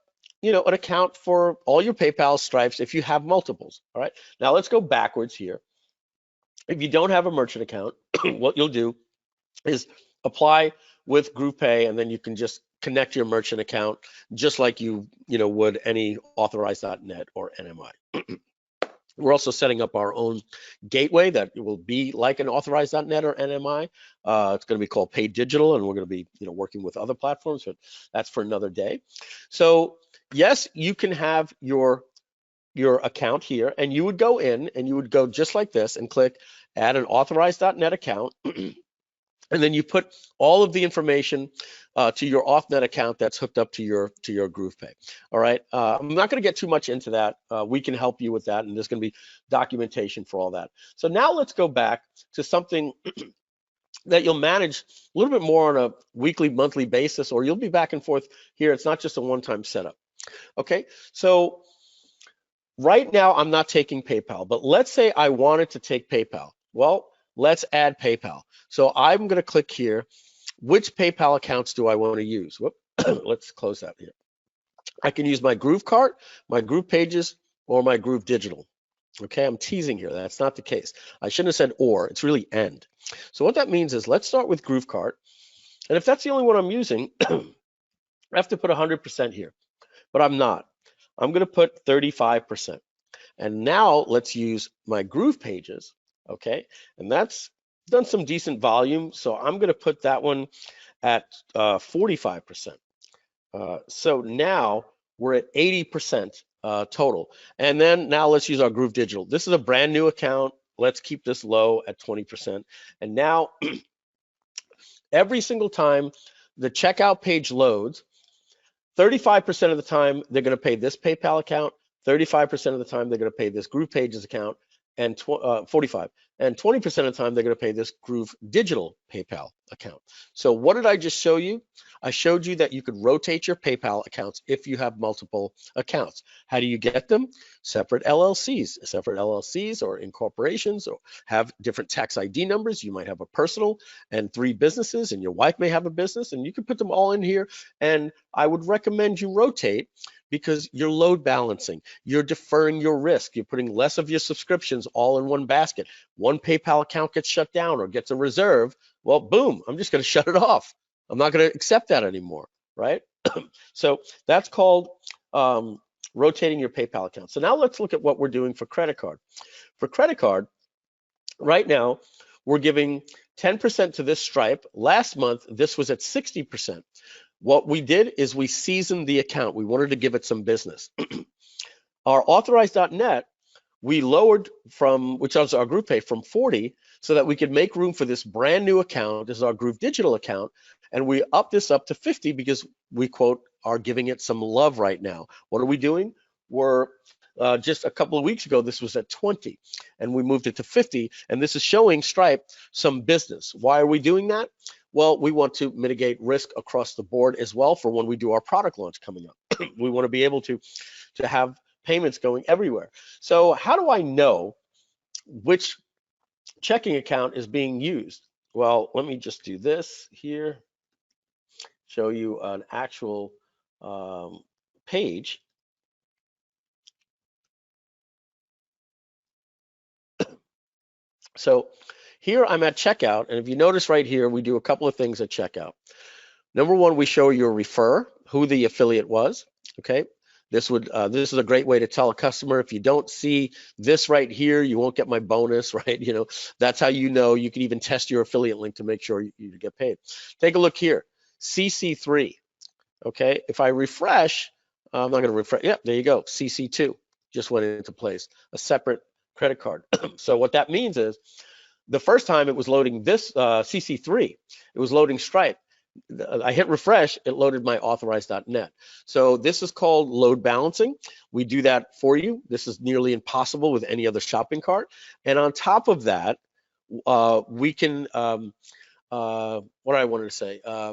an account for all your PayPal Stripes if you have multiples. All right. Now let's go backwards here. If you don't have a merchant account, what you'll do is apply with GroovePay, and then you can just connect your merchant account just like you would any authorized.net or NMI. We're also setting up our own gateway that will be like an authorized.net or NMI. It's going to be called Paid Digital, and we're going to be working with other platforms, but that's for another day. So yes, you can have your account here, and you would go in and you would go just like this and click add an authorized.net account. And then you put all of the information to your AuthNet account that's hooked up to your GroovePay. All right. I'm not going to get too much into that. We can help you with that, and there's going to be documentation for all that. So now let's go back to something that you'll manage a little bit more on a weekly, monthly basis, or you'll be back and forth here. It's not just a one-time setup. Okay. So right now I'm not taking PayPal, but let's say I wanted to take PayPal. Well, let's add PayPal. So I'm going to click here. Which PayPal accounts do I want to use? Whoop. Let's close that here. I can use my GrooveCart, my GroovePages, or my GrooveDigital. Okay, I'm teasing here. That's not the case. I shouldn't have said or. It's really and. So what that means is let's start with GrooveCart. And if that's the only one I'm using, I have to put 100% here. But I'm not. I'm going to put 35%. And now let's use my GroovePages. Okay, and that's done some decent volume, so I'm going to put that one at 45%. So now we're at 80% total. And then now let's use our GrooveDigital. This is a brand new account. Let's keep this low at 20%. And now every single time the checkout page loads, 35% of the time they're going to pay this PayPal account, 35% of the time they're going to pay this GroovePages account, and 45. And 20% of the time they're going to pay this GrooveDigital PayPal account. So what did I just show you? I showed you that you could rotate your PayPal accounts if you have multiple accounts. How do you get them? Separate LLCs or incorporations, or have different tax ID numbers. You might have a personal and 3 businesses, and your wife may have a business, and you can put them all in here. And I would recommend you rotate, because you're load balancing, you're deferring your risk, you're putting less of your subscriptions all in one basket. One PayPal account gets shut down or gets a reserve, well, boom, I'm just going to shut it off. I'm not going to accept that anymore, right? So that's called rotating your PayPal account. So now let's look at what we're doing for credit card. For credit card, right now, we're giving 10% to this Stripe. Last month, this was at 60%. What we did is we seasoned the account. We wanted to give it some business. Our authorized.net, we lowered from, which was our GroovePay, from 40 so that we could make room for this brand new account. This is our GrooveDigital account. And we upped this up to 50 because we, quote, are giving it some love right now. What are we doing? We're just a couple of weeks ago, this was at 20, and we moved it to 50. And this is showing Stripe some business. Why are we doing that? Well, we want to mitigate risk across the board as well for when we do our product launch coming up. We want to be able to have payments going everywhere. So how do I know which checking account is being used? Well, let me just do this here, show you an actual page. So here I'm at checkout, and if you notice right here, we do a couple of things at checkout. Number one, we show your refer, who the affiliate was. Okay, this is a great way to tell a customer, if you don't see this right here, you won't get my bonus, right? You know, that's how you know. You can even test your affiliate link to make sure you get paid. Take a look here, CC3. Okay, if I refresh, I'm not going to refresh. Yeah, there you go. CC2 just went into place, a separate credit card. So what that means is, the first time it was loading this CC3, it was loading Stripe. I hit refresh, it loaded my authorized.net. So this is called load balancing. We do that for you. This is nearly impossible with any other shopping cart. And on top of that, we can, what I wanted to say, I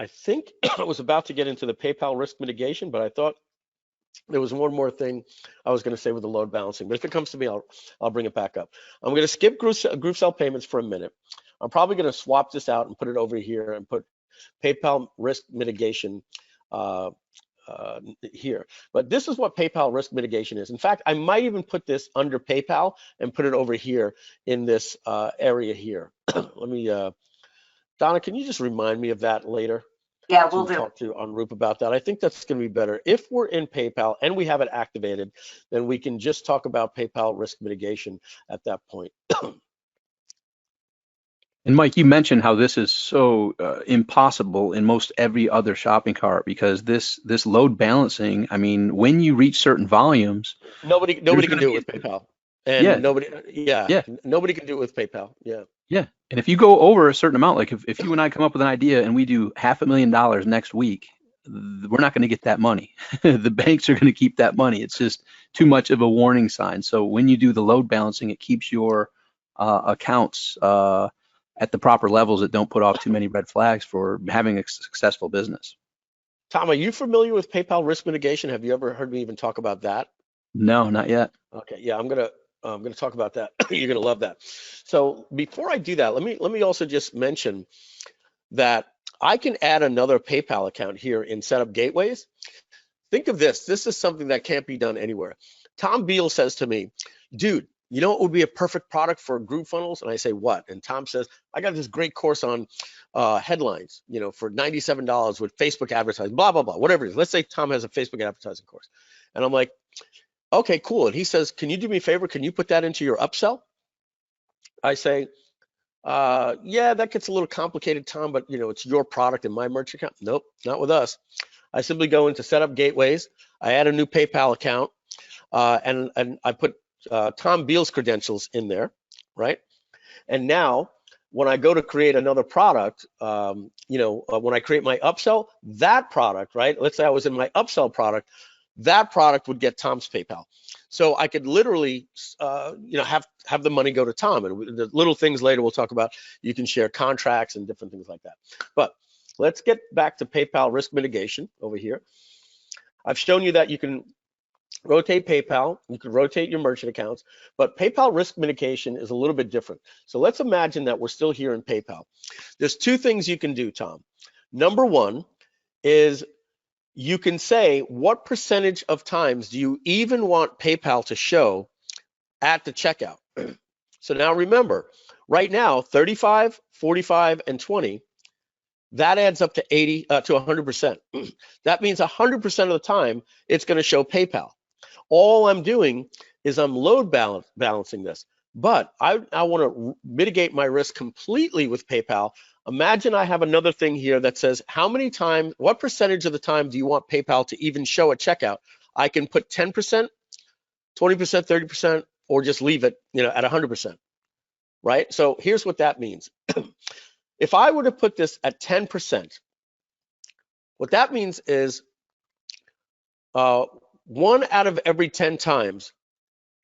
think I was about to get into the PayPal risk mitigation, but I thought there was one more thing I was going to say with the load balancing, but if it comes to me, I'll bring it back up. I'm going to skip GrooveSell payments for a minute. I'm probably going to swap this out and put it over here and put PayPal risk mitigation here. But this is what PayPal risk mitigation is. In fact, I might even put this under PayPal and put it over here in this area here. Let me, Donna, can you just remind me of that later? Yeah, we'll do. Talk to en route about that. I think that's going to be better. If we're in PayPal and we have it activated, then we can just talk about PayPal risk mitigation at that point. And Mike, you mentioned how this is so impossible in most every other shopping cart, because this load balancing, I mean, when you reach certain volumes, nobody can do it with PayPal. And yeah, nobody can do it with PayPal. Yeah. Yeah. And if you go over a certain amount, like if you and I come up with an idea and we do $500,000 next week, we're not going to get that money. The banks are going to keep that money. It's just too much of a warning sign. So when you do the load balancing, it keeps your accounts at the proper levels that don't put off too many red flags for having a successful business. Tom, are you familiar with PayPal risk mitigation? Have you ever heard me even talk about that? No, not yet. Okay, yeah, I'm gonna talk about that. You're gonna love that. So before I do that, let me also just mention that I can add another PayPal account here in Setup Gateways. Think of this. This is something that can't be done anywhere. Tom Beal says to me, dude, you know what would be a perfect product for GrooveFunnels? And I say, what? And Tom says, I got this great course on headlines, you know, for $97 with Facebook advertising, blah, blah, blah, whatever it is. Let's say Tom has a Facebook advertising course. And I'm like, okay, cool. And he says, can you do me a favor? Can you put that into your upsell? I say, yeah, that gets a little complicated, Tom, but you know, it's your product in my merch account. Nope, not with us. I simply go into Setup Gateways. I add a new PayPal account, and I put Tom Beal's credentials in there, right? And now, when I go to create another product, you know, when I create my upsell, that product, right? Let's say I was in my upsell product, that product would get Tom's PayPal. So I could literally, you know, have the money go to Tom. And the little things later we'll talk about, you can share contracts and different things like that. But let's get back to PayPal risk mitigation over here. I've shown you that you can rotate PayPal, you can rotate your merchant accounts, but PayPal risk mitigation is a little bit different. So let's imagine that we're still here in PayPal. There's two things you can do, Tom. Number one is you can say, what percentage of times do you even want PayPal to show at the checkout? So now remember, right now, 35, 45, and 20, that adds up to 80 to 100%. That means 100% of the time, it's going to show PayPal. All I'm doing is I'm load balancing this, but I want to mitigate my risk completely with PayPal. Imagine I have another thing here that says, how many times, what percentage of the time do you want PayPal to even show at checkout? I can put 10%, 20%, 30%, or just leave it, you know, at 100%, right? So here's what that means. If I were to put this at 10%, what that means is 1 out of every 10 times,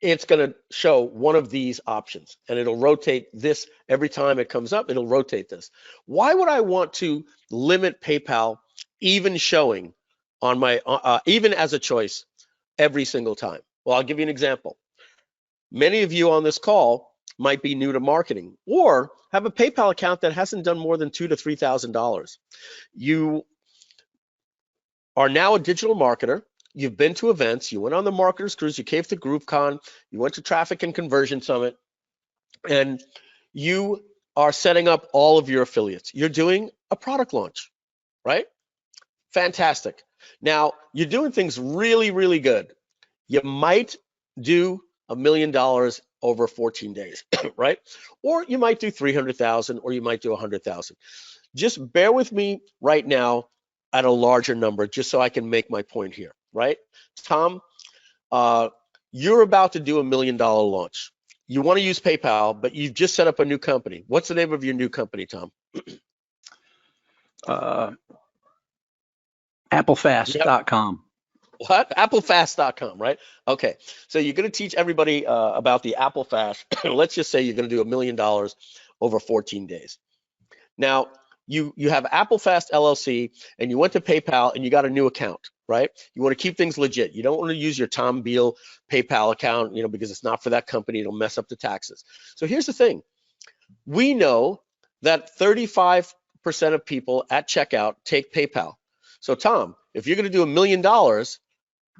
it's going to show one of these options, and it'll rotate this every time it comes up. It'll rotate this. Why would I want to limit PayPal even showing on my even as a choice every single time? Well, I'll give you an example. Many of you on this call might be new to marketing or have a PayPal account that hasn't done more than $2,000 to $3,000. You are now a digital marketer. You've been to events, you went on the Marketers Cruise, you came to GrooveCon, you went to Traffic and Conversion Summit, and you are setting up all of your affiliates. You're doing a product launch, right? Fantastic. Now, you're doing things really, really good. You might do $1 million over 14 days, right? Or you might do 300,000, or you might do 100,000. Just bear with me right now at a larger number, just so I can make my point here, right? Tom, you're about to do $1 million launch. You want to use PayPal, but you've just set up a new company. What's the name of your new company, Tom? Applefast.com. What? Applefast.com, right? Okay, so you're going to teach everybody about the Applefast. Let's just say you're going to do $1 million over 14 days. Now, you have Applefast LLC, and you went to PayPal, and you got a new account, right? You want to keep things legit. You don't want to use your Tom Beal PayPal account, because it's not for that company. It'll mess up the taxes. So here's the thing. We know that 35% of people at checkout take PayPal. So Tom, if you're going to do $1 million,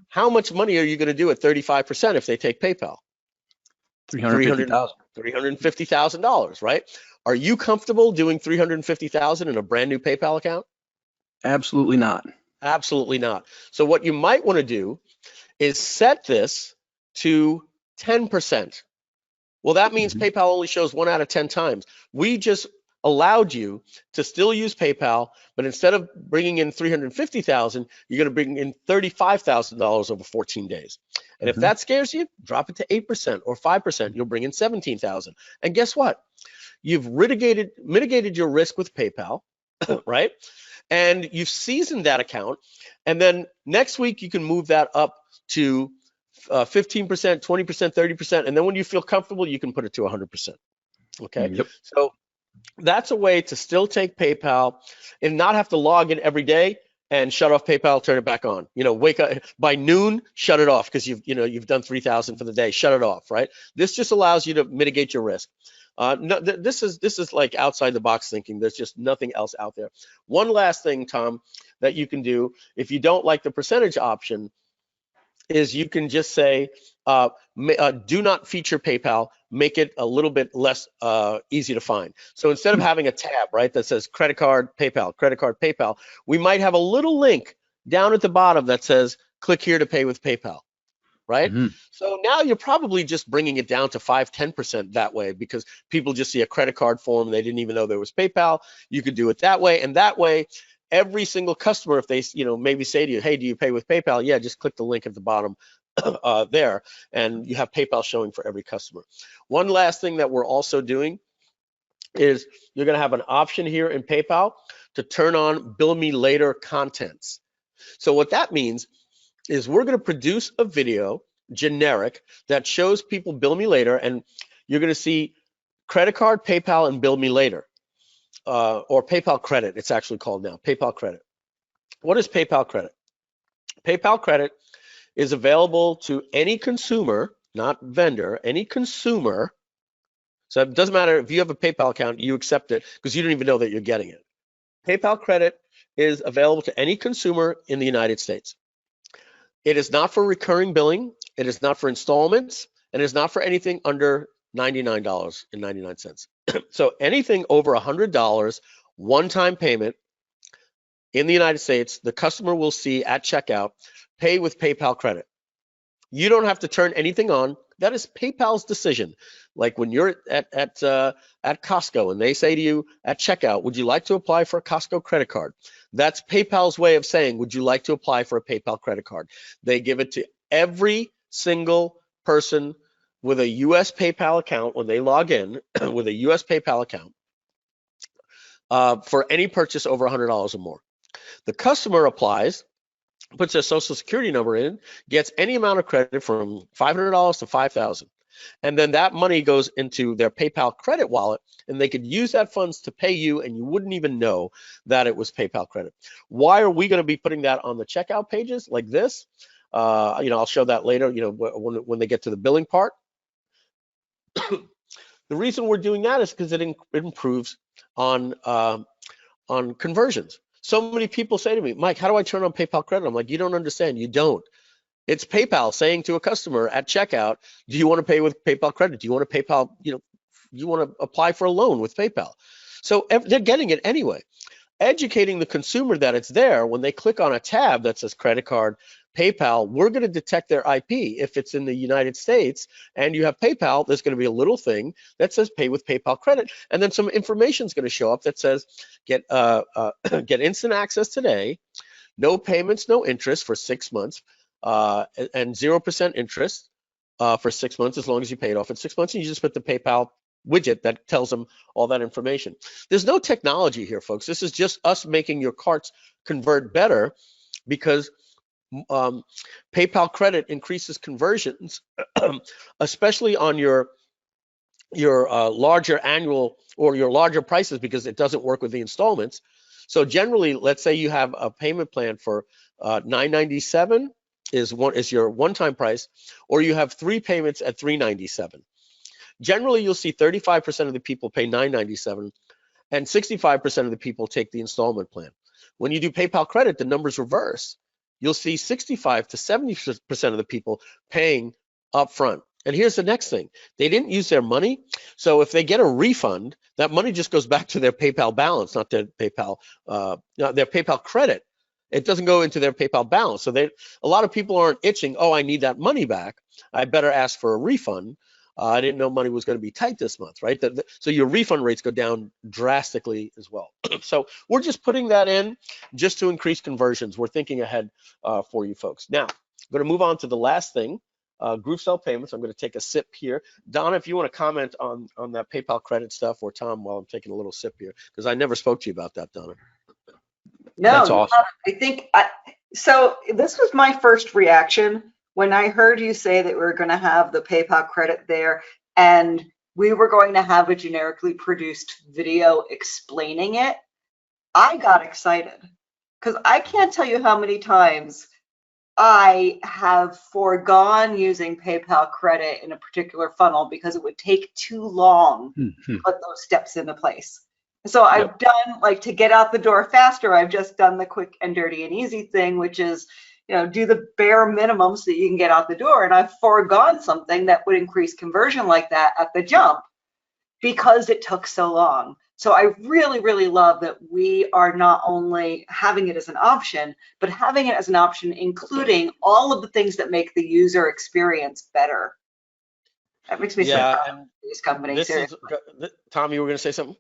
how much money are you going to do at 35% if they take PayPal? $350,000, right? Are you comfortable doing $350,000 in a brand new PayPal account? Absolutely not. Absolutely not. So what you might want to do is set this to 10%. Well, that means PayPal only shows 1 out of 10 times. We just allowed you to still use PayPal, but instead of bringing in $350,000, you're going to bring in $35,000 over 14 days. And if that scares you, drop it to 8% or 5%. You'll bring in $17,000. And guess what? You've mitigated your risk with PayPal, right? And you've seasoned that account. And then next week, you can move that up to 15%, 20%, 30%. And then when you feel comfortable, you can put it to 100%. Okay. Yep. So that's a way to still take PayPal and not have to log in every day and shut off PayPal, turn it back on. Wake up by noon, shut it off because you've done 3,000 for the day. Shut it off, right? This just allows you to mitigate your risk. No, this is like outside the box thinking. There's just nothing else out there. One last thing, Tom, that you can do if you don't like the percentage option is you can just say do not feature PayPal, make it a little bit less easy to find. So instead of having a tab, right, that says credit card, PayPal, we might have a little link down at the bottom that says click here to pay with PayPal, right? So now you're probably just bringing it down to 5-10% that way because people just see a credit card form and they didn't even know there was PayPal. You could do it that way, and that way every single customer, if they maybe say to you, hey, do you pay with PayPal? Yeah, just click the link at the bottom there, and you have PayPal showing for every customer. One last thing that we're also doing is you're going to have an option here in PayPal to turn on bill me later contents. So what that means is we're going to produce a video generic that shows people bill me later, and you're going to see credit card, PayPal, and bill me later. Or PayPal credit, it's actually called now, PayPal credit. What is PayPal credit? PayPal credit is available to any consumer, not vendor, any consumer. So it doesn't matter if you have a PayPal account, you accept it because you don't even know that you're getting it. PayPal credit is available to any consumer in the United States. It is not for recurring billing, it is not for installments, and it is not for anything under $99.99. So anything over $100 one-time payment in the United States, the customer will see at checkout, pay with PayPal credit. You don't have to turn anything on. That is PayPal's decision. Like when you're at Costco and they say to you at checkout, would you like to apply for a Costco credit card? That's PayPal's way of saying, would you like to apply for a PayPal credit card? They give it to every single person with a US PayPal account when they log in with a US PayPal account for any purchase over $100 or more. The customer applies, puts their social security number in, gets any amount of credit from $500 to $5,000. And then that money goes into their PayPal credit wallet, and they could use that funds to pay you, and you wouldn't even know that it was PayPal credit. Why are we going to be putting that on the checkout pages like this? I'll show that later, when they get to the billing part. The reason we're doing that is because it improves on conversions. So many people say to me, Mike, how do I turn on PayPal credit? I'm like, you don't understand. You don't. It's PayPal saying to a customer at checkout, do you want to pay with PayPal credit? Do you want to PayPal, you want to apply for a loan with PayPal. So they're getting it anyway. Educating the consumer that it's there, when they click on a tab that says credit card, PayPal, we're going to detect their IP. If it's in the United States and you have PayPal, there's going to be a little thing that says pay with PayPal credit, and then some information is going to show up that says get instant access today, no payments, no interest for 6 months, and 0% interest for 6 months as long as you pay it off in 6 months, and you just put the PayPal widget that tells them all that information. There's no technology here, folks. This is just us making your carts convert better, because PayPal credit increases conversions, especially on your larger annual or your larger prices, because it doesn't work with the installments. So generally, let's say you have a payment plan for $997 is your one-time price, or you have 3 payments at $397. Generally, you'll see 35% of the people pay $997, and 65% of the people take the installment plan. When you do PayPal credit, the numbers reverse. You'll see 65 to 70% of the people paying upfront. And here's the next thing. They didn't use their money, so if they get a refund, that money just goes back to their PayPal balance, not their PayPal credit. It doesn't go into their PayPal balance. So a lot of people aren't itching, oh, I need that money back, I better ask for a refund. I didn't know money was going to be tight this month, right? So your refund rates go down drastically as well. So we're just putting that in just to increase conversions. We're thinking ahead for you folks. Now, I'm going to move on to the last thing, GrooveSell payments. I'm going to take a sip here. Donna, if you want to comment on that PayPal credit stuff, or Tom, while I'm taking a little sip here, because I never spoke to you about that, Donna. No, that's awesome. I think, so this was my first reaction when I heard you say that we were going to have the PayPal credit there, and we were going to have a generically produced video explaining it. I got excited, because I can't tell you how many times I have foregone using PayPal credit in a particular funnel because it would take too long to put those steps into place. So I've done, like, to get out the door faster, I've just done the quick and dirty and easy thing, which is, do the bare minimum so that you can get out the door. And I've foregone something that would increase conversion like that at the jump because it took so long. So I really, really love that we are not only having it as an option, but having it as an option, including all of the things that make the user experience better. That makes me so proud of these companies. Tom, you were going to say something?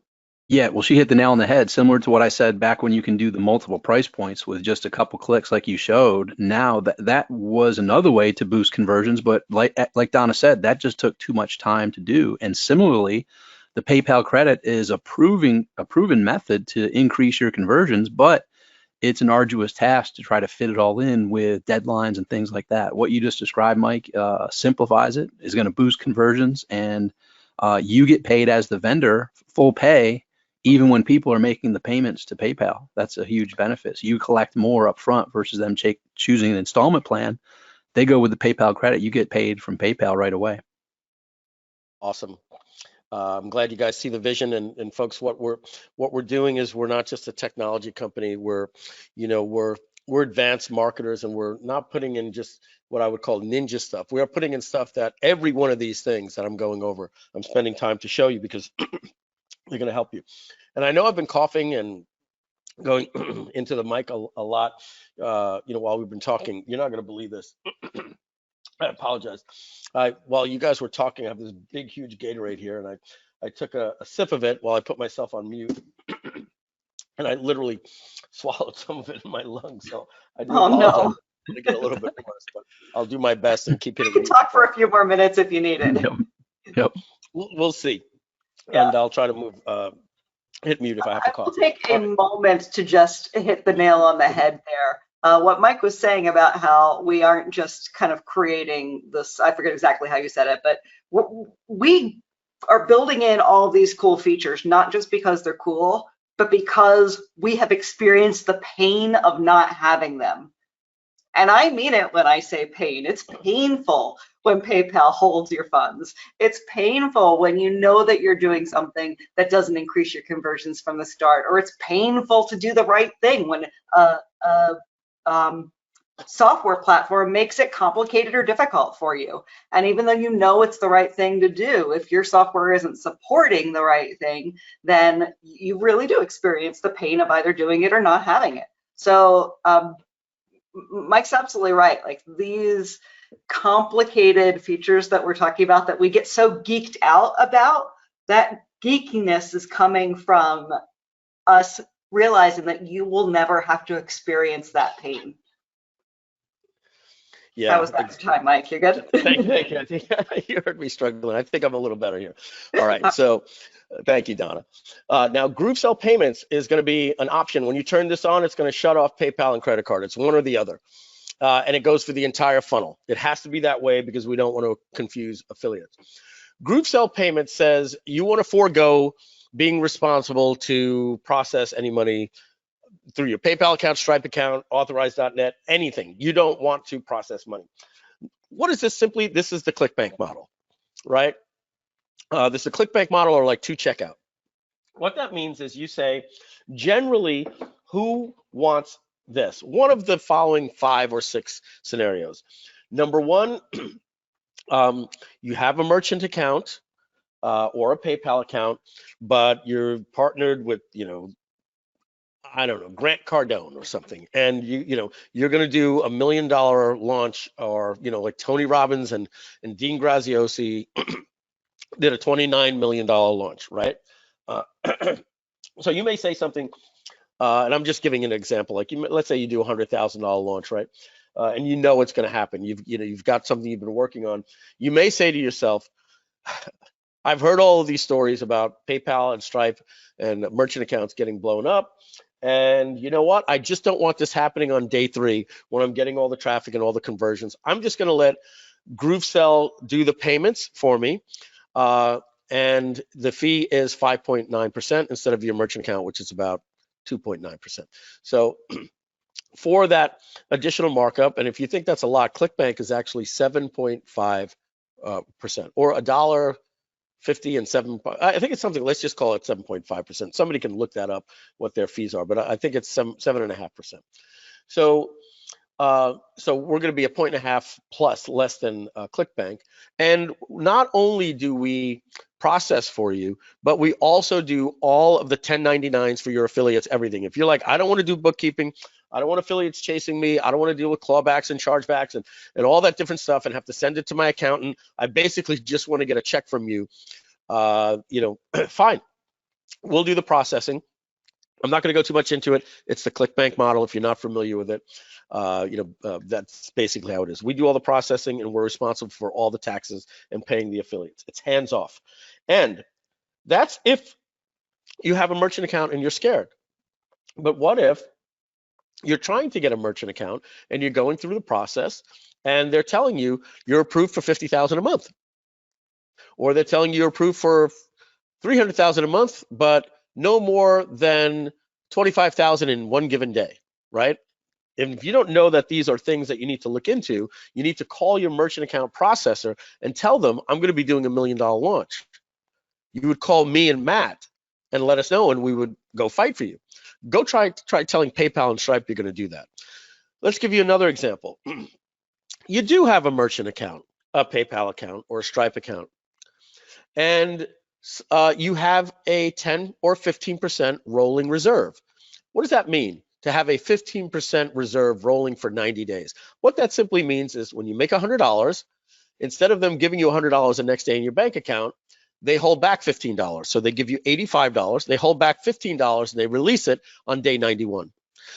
Yeah, well, she hit the nail on the head, similar to what I said back when you can do the multiple price points with just a couple clicks like you showed. Now that was another way to boost conversions, but like Donna said, that just took too much time to do. And similarly, the PayPal credit is a proven method to increase your conversions, but it's an arduous task to try to fit it all in with deadlines and things like that. What you just described, Mike, simplifies it, is going to boost conversions, and you get paid as the vendor, full pay, even when people are making the payments to PayPal. That's a huge benefit. So you collect more up front versus them choosing an installment plan. They go with the PayPal credit. You get paid from PayPal right away. Awesome. I'm glad you guys see the vision, and folks, what we're doing is we're not just a technology company. We're advanced marketers, and we're not putting in just what I would call ninja stuff. We are putting in stuff that every one of these things that I'm going over, I'm spending time to show you, because they're going to help you. And I know I've been coughing and going into the mic a lot, while we've been talking. You're not going to believe this. I apologize. While you guys were talking, I have this big, huge Gatorade here, and I took a sip of it while I put myself on mute, and I literally swallowed some of it in my lungs. So I do apologize. No. I'm going to get a little bit worse, but I'll do my best and keep it. You can talk for a few more minutes if you need it. Yep. We'll see. Yeah. And I'll try to hit mute if I have to cough. I'll take a moment to just hit the nail on the head there. What Mike was saying about how we aren't just kind of creating this, I forget exactly how you said it, but we are building in all these cool features, not just because they're cool, but because we have experienced the pain of not having them. And I mean it when I say pain. It's painful when PayPal holds your funds. It's painful when you know that you're doing something that doesn't increase your conversions from the start, or it's painful to do the right thing when software platform makes it complicated or difficult for you. And even though you know it's the right thing to do, if your software isn't supporting the right thing, then you really do experience the pain of either doing it or not having it. So Mike's absolutely right. Like these complicated features that we're talking about that we get so geeked out about, that geekiness is coming from us realizing that you will never have to experience that pain. Yeah. That was that time, Mike. You're good? Thank you. I think you heard me struggling. I think I'm a little better here. All right. So thank you, Donna. Now, GrooveCell Payments is going to be an option. When you turn this on, it's going to shut off PayPal and credit card. It's one or the other. And it goes for the entire funnel. It has to be that way because we don't want to confuse affiliates. GrooveCell Payments says you want to forego being responsible to process any money through your PayPal account, Stripe account, Authorize.net, anything. You don't want to process money. What is this simply? This is the ClickBank model, right? This is a ClickBank model or like 2Checkout. What that means is you say, generally, who wants this? One of the following 5 or 6 scenarios. Number one, you have a merchant account or a PayPal account, but you're partnered with, I don't know, Grant Cardone or something, and you're going to do $1 million launch, or like Tony Robbins and Dean Graziosi did a $29 million launch, right? So you may say something, and I'm just giving an example. Like let's say you do a $100,000 launch, right? And you know it's going to happen. You've got something you've been working on. You may say to yourself, I've heard all of these stories about PayPal and Stripe and merchant accounts getting blown up. And you know what? I just don't want this happening on day 3 when I'm getting all the traffic and all the conversions. I'm just going to let GrooveCell do the payments for me. And the fee is 5.9% instead of your merchant account, which is about 2.9%. So for that additional markup, and if you think that's a lot, ClickBank is actually 7.5%, or $1.50 and 7. I think it's something. Let's just call it 7.5%. Somebody can look that up what their fees are, but I think it's 7.5%. So we're going to be a 1.5 plus less than ClickBank. And not only do we process for you, but we also do all of the 1099s for your affiliates, everything. If you're like, I don't want to do bookkeeping, I don't want affiliates chasing me, I don't want to deal with clawbacks and chargebacks and all that different stuff and have to send it to my accountant, I basically just want to get a check from you, fine, we'll do the processing. I'm not going to go too much into it. It's the ClickBank model. If you're not familiar with it, that's basically how it is. We do all the processing and we're responsible for all the taxes and paying the affiliates. It's hands off. And that's if you have a merchant account and you're scared. But what if you're trying to get a merchant account and you're going through the process and they're telling you you're approved for $50,000 a month, or they're telling you you're approved for $300,000 a month, but no more than $25,000 in one given day, right? And if you don't know that these are things that you need to look into, you need to call your merchant account processor and tell them, I'm going to be doing $1 million launch. You would call me and Matt and let us know, and we would go fight for you. Go try telling PayPal and Stripe you're going to do that. Let's give you another example. You do have a merchant account, a PayPal account, or a Stripe account, and you have a 10 or 15% rolling reserve. What does that mean? To have a 15% reserve rolling for 90 days. What that simply means is when you make $100, instead of them giving you $100 the next day in your bank account, they hold back $15. So they give you $85, they hold back $15, and they release it on day 91.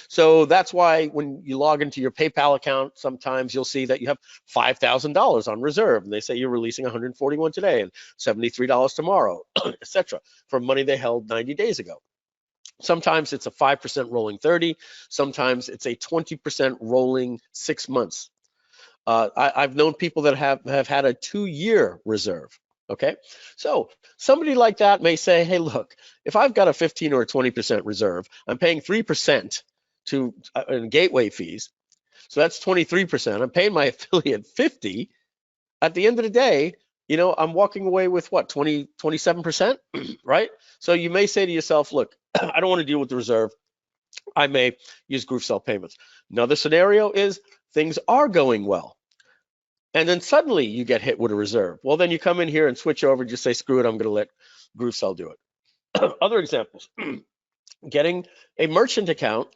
So that's why when you log into your PayPal account, sometimes you'll see that you have $5,000 on reserve, and they say you're releasing $141 today and $73 tomorrow, etc., for money they held 90 days ago. Sometimes it's a 5% rolling 30. Sometimes it's a 20% rolling 6 months. I've known people that have had a 2-year reserve. Okay, so somebody like that may say, hey, look, if I've got a 15 or a 20% reserve, I'm paying 3% to gateway fees. So that's 23%. I'm paying my affiliate 50. At the end of the day, I'm walking away with what, 27%, right? So you may say to yourself, look, I don't want to deal with the reserve. I may use GrooveCell Payments. Another scenario is things are going well. And then suddenly you get hit with a reserve. Well, then you come in here and switch over and just say, screw it, I'm going to let GrooveCell do it. Other examples, getting a merchant account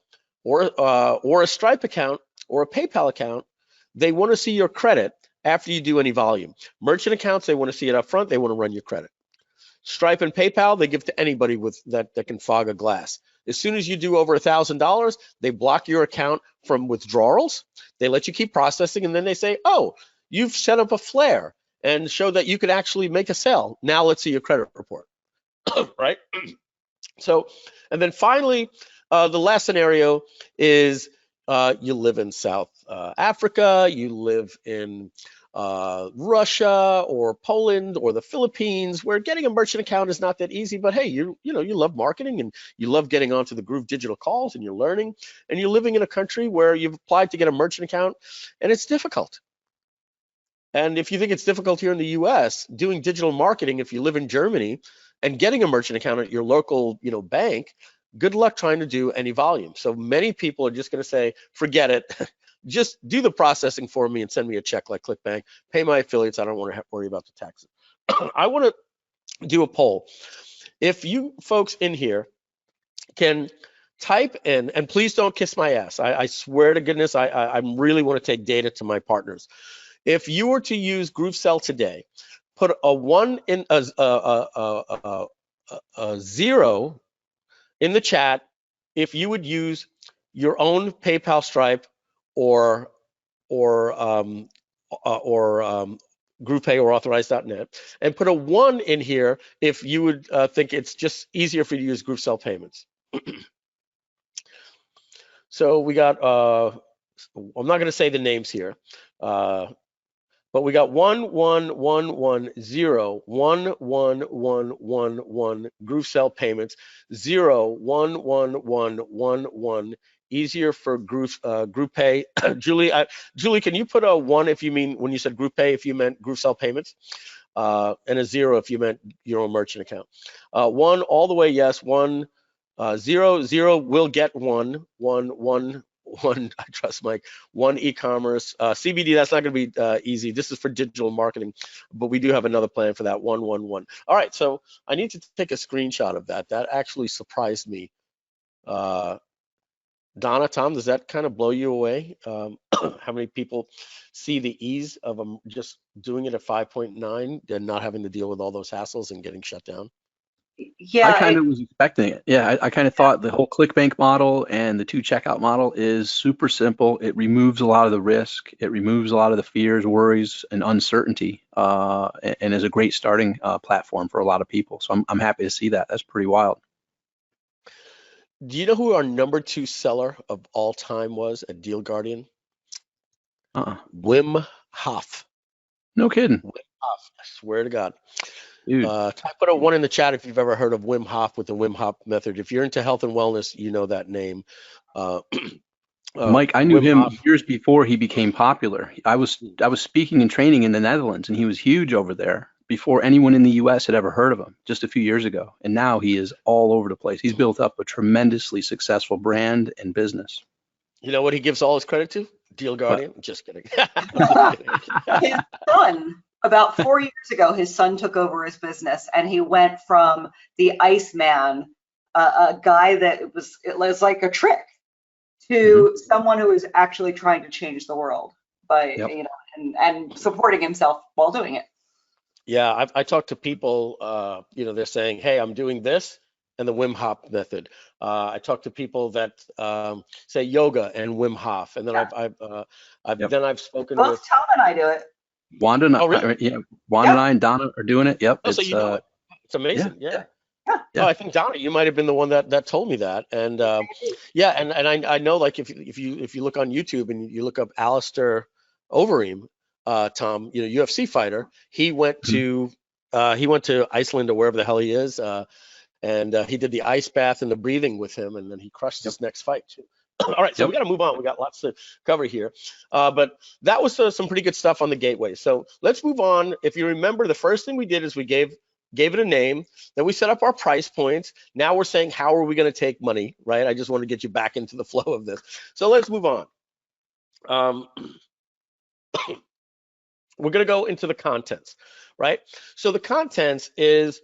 or a Stripe account or a PayPal account, they want to see your credit after you do any volume. Merchant accounts, they want to see it up front, they want to run your credit. Stripe and PayPal, they give to anybody with that can fog a glass. As soon as you do over $1,000, they block your account from withdrawals. They let you keep processing, and then they say, oh, you've set up a flare and show that you could actually make a sale. Now let's see your credit report, right? So, and then finally, the last scenario is you live in South Africa, you live in Russia or Poland or the Philippines, where getting a merchant account is not that easy. But hey, you love marketing and you love getting onto the Groove Digital calls and you're learning, and you're living in a country where you've applied to get a merchant account and it's difficult. And if you think it's difficult here in the US, doing digital marketing, if you live in Germany and getting a merchant account at your local, bank, good luck trying to do any volume. So many people are just going to say, forget it. Just do the processing for me and send me a check like ClickBank. Pay my affiliates. I don't want to worry about the taxes. I want to do a poll. If you folks in here can type in, and please don't kiss my ass. I swear to goodness, I really want to take data to my partners. If you were to use GrooveCell today, put a 1 in a 0 in the chat if you would use your own PayPal, Stripe, or GroovePay or Authorize.net, and put a 1 in here if you would think it's just easier for you to use GrooveCell payments. So we got, I'm not going to say the names here, but we got 11110 11111 GrooveCell payments, 11111 easier for GroovePay. Julie, can you put a 1 if you mean when you said GroovePay if you meant GrooveCell payments, and a 0 if you meant your own merchant account. 1 all the way yes, 1 0 will get 1 I trust Mike. 1 e-commerce, CBD. That's not going to be easy. This is for digital marketing, but we do have another plan for that. 111. All right, so I need to take a screenshot of that. That actually surprised me. Donna, Tom, does that kind of blow you away? How many people see the ease of just doing it at 5.9 and not having to deal with all those hassles and getting shut down? Yeah, I kind of was expecting it. Yeah, I kind of thought the whole ClickBank model and the 2 checkout model is super simple. It removes a lot of the risk. It removes a lot of the fears, worries, and uncertainty, and is a great starting platform for a lot of people. So I'm happy to see that. That's pretty wild. Do you know who our #2 seller of all time was at Deal Guardian? Wim Hof. No kidding. Wim Hof, I swear to God. Dude. Put a 1 in the chat if you've ever heard of Wim Hof with the Wim Hof method. If you're into health and wellness, you know that name. Mike, I knew Wim him Hof. years before he became popular. I was speaking and training in the Netherlands, and he was huge over there before anyone in the U.S. had ever heard of him, just a few years ago. And now he is all over the place. He's built up a tremendously successful brand and business. You know what he gives all his credit to? Deal Guardian. What? Just kidding. His son, about 4 years ago, his son took over his business, and he went from the Iceman, a guy that it was like a trick, to someone who is actually trying to change the world by and supporting himself while doing it. Yeah, I talked to people, they're saying, hey, I'm doing this and the Wim Hof method. I talk to people that say yoga and Wim Hof, and then I've spoken both with Tom and I do it. Wanda and Wanda and I and Donna are doing it. Yep. So you know it. It's amazing. Yeah. Yeah. Oh, I think Donna, you might have been the one that told me that, and and I know, like, if you look on YouTube and you look up Alistair Overeem, Tom, UFC fighter, he went to Iceland or wherever the hell he is, and he did the ice bath and the breathing with him, and then he crushed his next fight too. All right, so we got to move on. We got lots to cover here, but that was some pretty good stuff on the gateway. So let's move on. If you remember, the first thing we did is we gave it a name, then we set up our price points. Now we're saying, how are we going to take money, right? I just want to get you back into the flow of this. So let's move on. we're going to go into the contents, right? So the contents is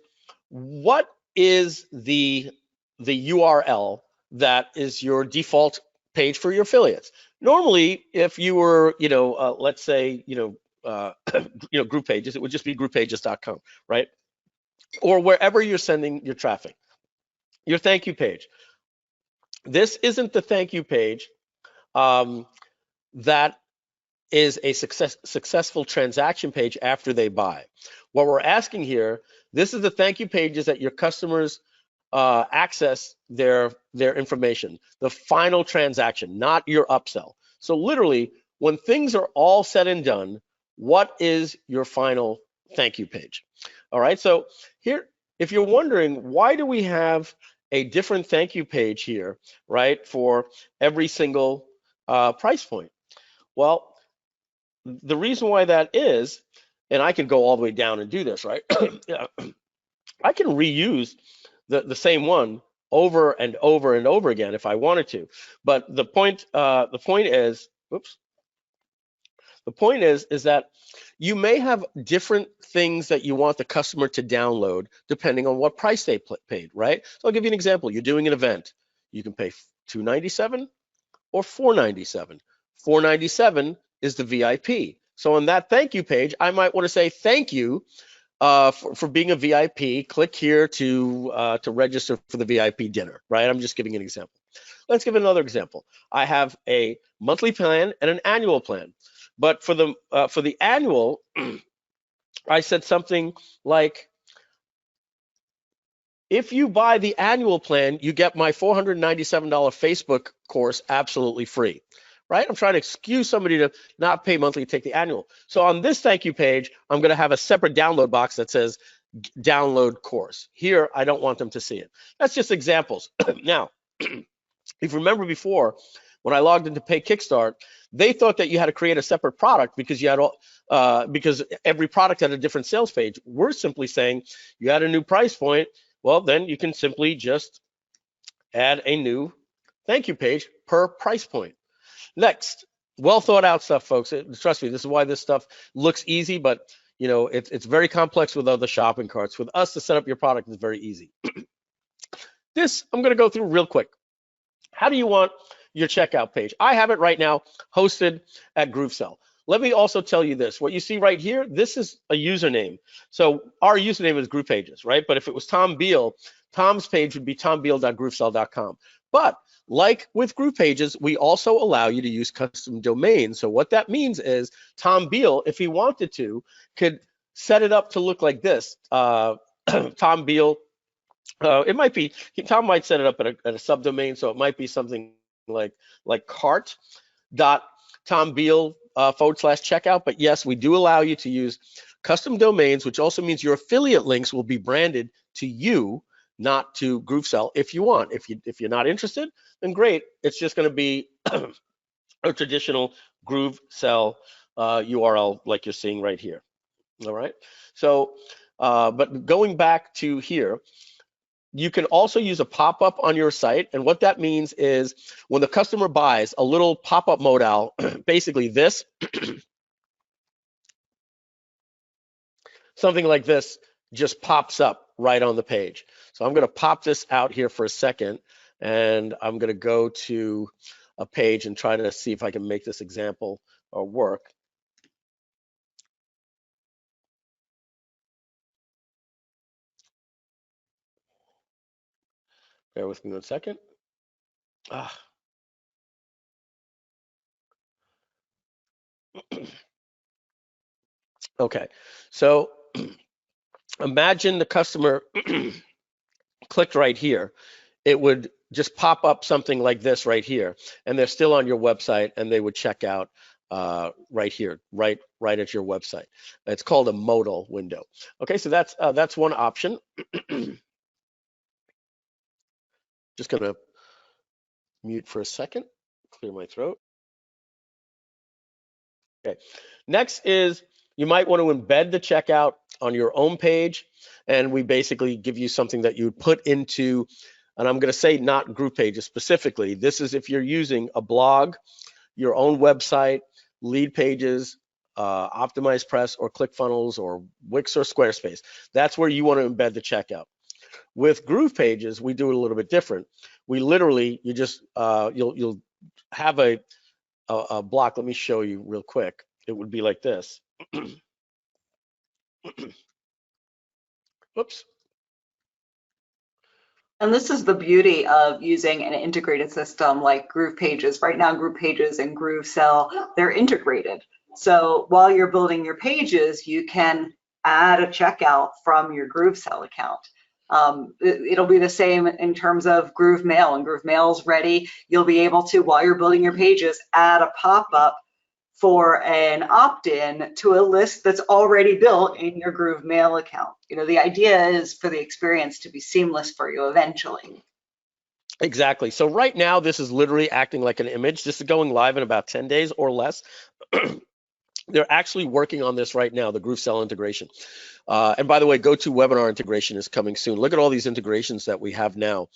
what is the URL that is your default page for your affiliates. Normally, if you were, let's say, GroovePages, it would just be groovepages.com, right? Or wherever you're sending your traffic. Your thank you page. This isn't the thank you page that is a successful transaction page after they buy. What we're asking here, this is the thank you pages that your customers access their information, the final transaction, not your upsell. So literally, when things are all said and done, what is your final thank you page? All right, so here, if you're wondering, why do we have a different thank you page here, right, for every single price point? Well, the reason why that is, and I can go all the way down and do this, right? I can reuse the same one over and over and over again if I wanted to. But the point is, the point is that you may have different things that you want the customer to download depending on what price they paid, right? So I'll give you an example. You're doing an event. You can pay $297 or $497. $497 is the VIP. So on that thank you page, I might want to say thank you for being a VIP. Click here to register for the VIP dinner, right? I'm just giving an example. Let's give another example. I have a monthly plan and an annual plan, but for the annual, I said something like, if you buy the annual plan, you get my $497 Facebook course absolutely free, right? I'm trying to excuse somebody to not pay monthly to take the annual. So on this thank you page, I'm going to have a separate download box that says download course. Here, I don't want them to see it. That's just examples. Now, if you remember before, when I logged into Pay Kickstart, they thought that you had to create a separate product because you had because every product had a different sales page. We're simply saying you had a new price point. Well, then you can simply just add a new thank you page per price point. Next, well thought out stuff, folks. Trust me, this is why this stuff looks easy, but it's very complex with other shopping carts. With us, to set up your product is very easy. This I'm going to go through real quick. How do you want your checkout page? I have it right now hosted at GrooveSell. Let me also tell you this. What you see right here, this is a username. So our username is GroovePages, right? But if it was Tom Beal, Tom's page would be tombeal.groovesell.com. But like with GroovePages, we also allow you to use custom domains. So what that means is Tom Beal, if he wanted to, could set it up to look like this. Tom Beal. It might be, Tom might set it up at a subdomain, so it might be something like cart.tombeal /checkout. But yes, we do allow you to use custom domains, which also means your affiliate links will be branded to you, not to GrooveSell if you want. If you're not interested, then great. It's just going to be a traditional GrooveSell URL like you're seeing right here. All right. So, but going back to here, you can also use a pop-up on your site, and what that means is when the customer buys, a little pop-up modal, basically this, something like this just pops up right on the page. So I'm going to pop this out here for a second, and I'm going to go to a page and try to see if I can make this example work. Bear with me 1 second. Okay, so imagine the customer clicked right here. It would just pop up something like this right here, and they're still on your website, and they would check out right here, right at your website. It's called a modal window. Okay, so that's one option. Just gonna mute for a second, clear my throat. Okay, next is you might want to embed the checkout on your own page, and we basically give you something that you would put into, and I'm going to say not GroovePages specifically. This is if you're using a blog, your own website, lead pages, optimized press or ClickFunnels or Wix or Squarespace. That's where you want to embed the checkout. With GroovePages, we do it a little bit different. We literally, you just, you'll have a block. Let me show you real quick. It would be like this. Oops. And this is the beauty of using an integrated system like GroovePages. Right now, GroovePages and GrooveSell, they're integrated. So while you're building your pages, you can add a checkout from your GrooveSell account. It'll be the same in terms of GrooveMail. When GrooveMail's ready, you'll be able to, while you're building your pages, add a pop-up for an opt-in to a list that's already built in your GrooveMail account. You know, the idea is for the experience to be seamless for you eventually. Exactly. So right now, this is literally acting like an image. This is going live in about 10 days or less. They're actually working on this right now, the GrooveSell integration. And by the way, GoToWebinar integration is coming soon. Look at all these integrations that we have now.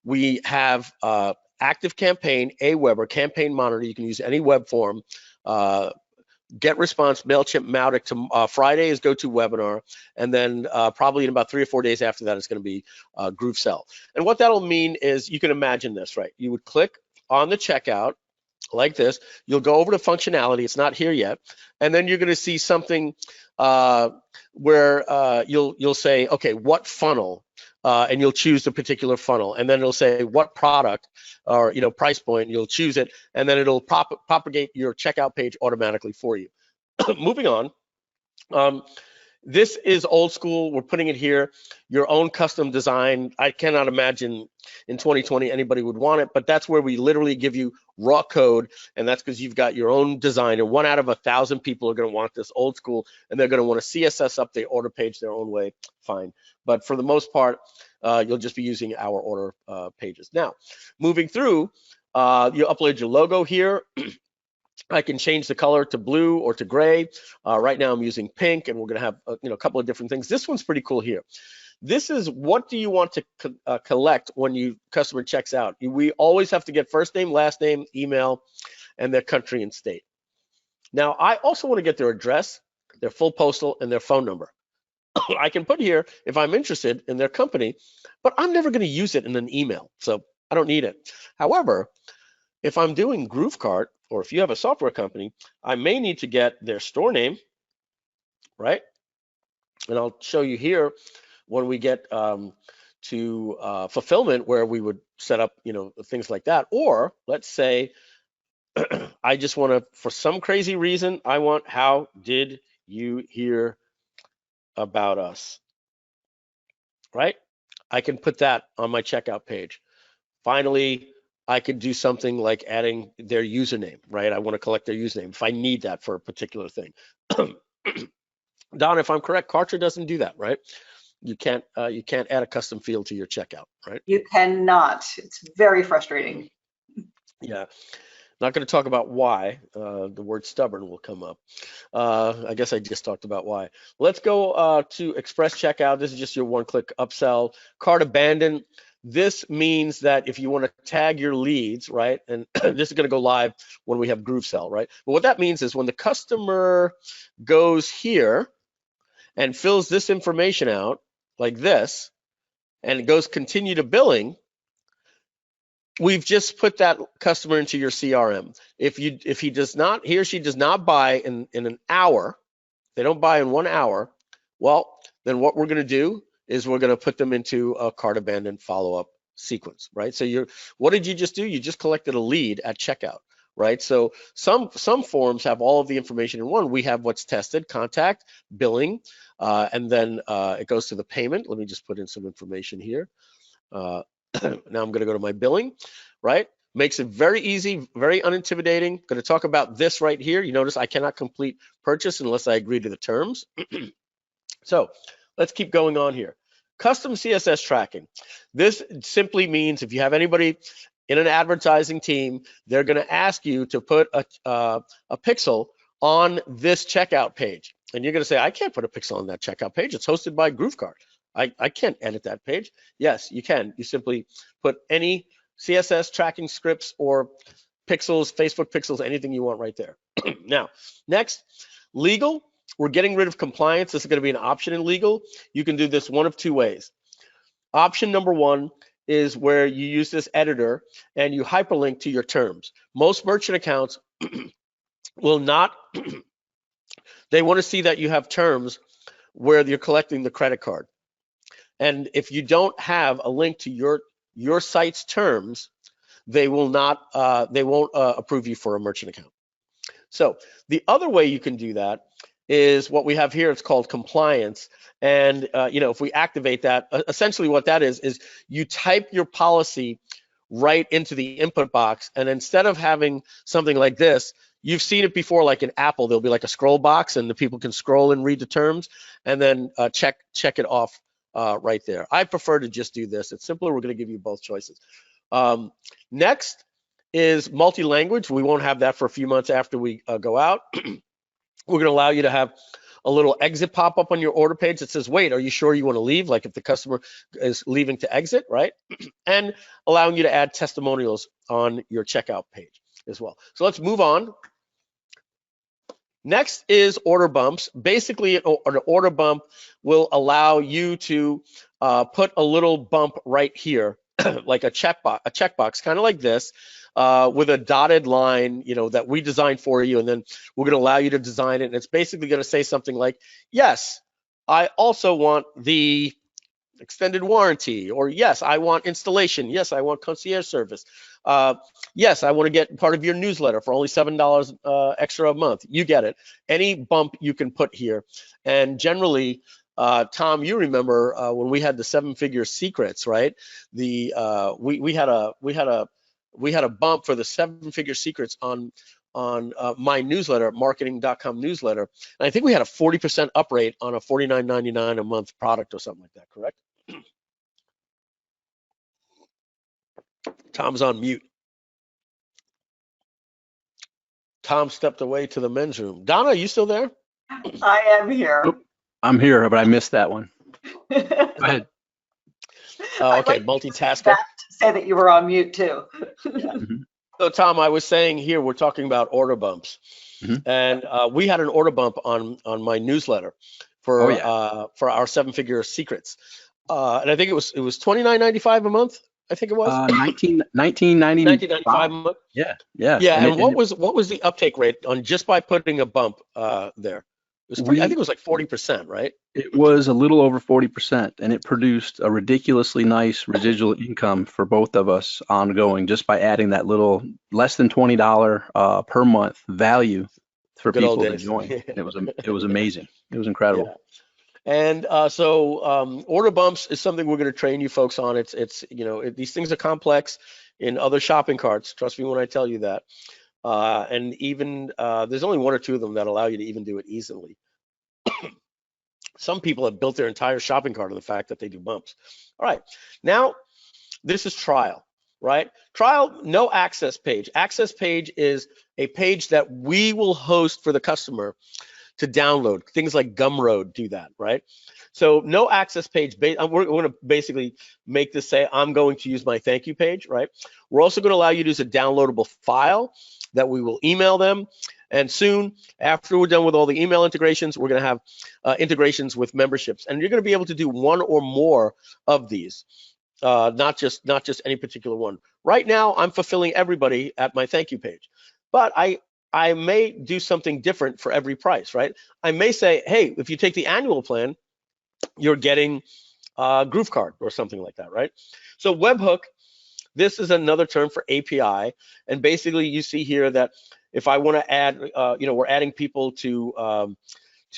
We have ActiveCampaign, Aweber, Campaign Monitor. You can use any web form. GetResponse, MailChimp, Mautic. Friday is GoToWebinar, and then probably in about 3 or 4 days after that, it's going to be GrooveSell. And what that'll mean is, you can imagine this, right? You would click on the checkout like this. You'll go over to functionality. It's not here yet, and then you're going to see something where you'll say, okay, what funnel? And you'll choose the particular funnel, and then it'll say what product or price point. You'll choose it, and then it'll propagate your checkout page automatically for you. Moving on. This is old school. We're putting it here. Your own custom design. I cannot imagine in 2020 anybody would want it, but that's where we literally give you raw code, and that's because you've got your own design. And 1 out of 1,000 people are going to want this old school, and they're going to want to CSS up the order page their own way. Fine, but for the most part, you'll just be using our order pages. Now, moving through, you upload your logo here. I can change the color to blue or to gray. Right now I'm using pink, and we're going to have a couple of different things. This one's pretty cool here. This is, what do you want to collect when you customer checks out? We always have to get first name, last name, email, and their country and state. Now, I also want to get their address, their full postal, and their phone number. I can put here if I'm interested in their company, but I'm never going to use it in an email, so I don't need it. However, if I'm doing GrooveCart, or if you have a software company, I may need to get their store name, right? And I'll show you here when we get to fulfillment, where we would set up, things like that. Or let's say I just want to, for some crazy reason, I want, how did you hear about us, right? I can put that on my checkout page. Finally, I could do something like adding their username, right? I want to collect their username if I need that for a particular thing. Donna, if I'm correct, Kartra doesn't do that, right? You can't add a custom field to your checkout, right? You cannot. It's very frustrating. Yeah. Not going to talk about why. The word stubborn will come up. I guess I just talked about why. Let's go to Express Checkout. This is just your one-click upsell. Cart abandon. This means that if you want to tag your leads, right, and this is going to go live when we have GrooveSell, right? But what that means is when the customer goes here and fills this information out like this, and it goes continue to billing, we've just put that customer into your CRM. If he or she does not buy in an hour, they don't buy in 1 hour, well, then what we're going to do is we're going to put them into a cart abandon follow-up sequence, right? So what did you just do? You just collected a lead at checkout, right? So some forms have all of the information in one. We have what's tested, contact, billing, and then it goes to the payment. Let me just put in some information here. Now I'm going to go to my billing, right? Makes it very easy, very unintimidating. Going to talk about this right here. You notice I cannot complete purchase unless I agree to the terms. So let's keep going on here. Custom CSS tracking. This simply means if you have anybody in an advertising team, they're going to ask you to put a pixel on this checkout page. And you're going to say, I can't put a pixel on that checkout page. It's hosted by GrooveCart. I can't edit that page. Yes, you can. You simply put any CSS tracking scripts or pixels, Facebook pixels, anything you want right there. Now, next, legal. We're getting rid of compliance. This is going to be an option in legal. You can do this one of two ways. Option number one is where you use this editor and you hyperlink to your terms. Most merchant accounts will not, they want to see that you have terms where you're collecting the credit card. And if you don't have a link to your site's terms, they will not, they won't approve you for a merchant account. So the other way you can do that is what we have here. It's called compliance. And if we activate that, essentially what that is you type your policy right into the input box. And instead of having something like this, you've seen it before, like in Apple, there'll be like a scroll box and the people can scroll and read the terms and then check it off right there. I prefer to just do this. It's simpler. We're going to give you both choices. Next is multi-language. We won't have that for a few months after we go out. We're going to allow you to have a little exit pop up on your order page that says, wait, are you sure you want to leave? Like if the customer is leaving to exit, right? And allowing you to add testimonials on your checkout page as well. So let's move on. Next is order bumps. Basically, an order bump will allow you to put a little bump right here, like a checkbox, kind of like this, with a dotted line, that we designed for you, and then we're going to allow you to design it. And it's basically going to say something like, yes, I also want the extended warranty, or yes, I want installation. Yes, I want concierge service. Yes, I want to get part of your newsletter for only $7 extra a month. You get it. Any bump you can put here. And generally, Tom, you remember when we had the 7-figure secrets, right? We had a bump for the 7-figure secrets on my newsletter, marketing.com newsletter. And I think we had a 40% up rate on a $49.99 a month product or something like that, correct? Tom's on mute. Tom stepped away to the men's room. Donna, are you still there? I am here. Oop, I'm here, but I missed that one. Go ahead. Oh, okay, multitasker. Say that you were on mute too. So Tom, I was saying here, we're talking about order bumps. And we had an order bump on my newsletter for our 7-figure secrets. And I think it was $29.95 a month. I think it was $19.95 a month. Yeah. And what was the uptake rate on just by putting a bump there? It was I think it was like 40%, right? It was a little over 40%, and it produced a ridiculously nice residual income for both of us ongoing just by adding that little less than $20 per month value for people to join. It was amazing. It was incredible. Yeah. And so order bumps is something we're going to train you folks on. These things are complex in other shopping carts. Trust me when I tell you that. And even there's only one or two of them that allow you to even do it easily. Some people have built their entire shopping cart on the fact that they do bumps. All right, now this is trial, right? Trial, no access page. Access page is a page that we will host for the customer to download. Things like Gumroad do that, right? So no access page. We're going to basically make this say, I'm going to use my thank you page, right? We're also going to allow you to use a downloadable file that we will email them. And soon, after we're done with all the email integrations, we're going to have integrations with memberships. And you're going to be able to do one or more of these, not just any particular one. Right now, I'm fulfilling everybody at my thank you page. But I may do something different for every price, right? I may say, hey, if you take the annual plan, you're getting Groove Card or something like that, right? So webhook, this is another term for API. And basically you see here that if I want to add, we're adding people to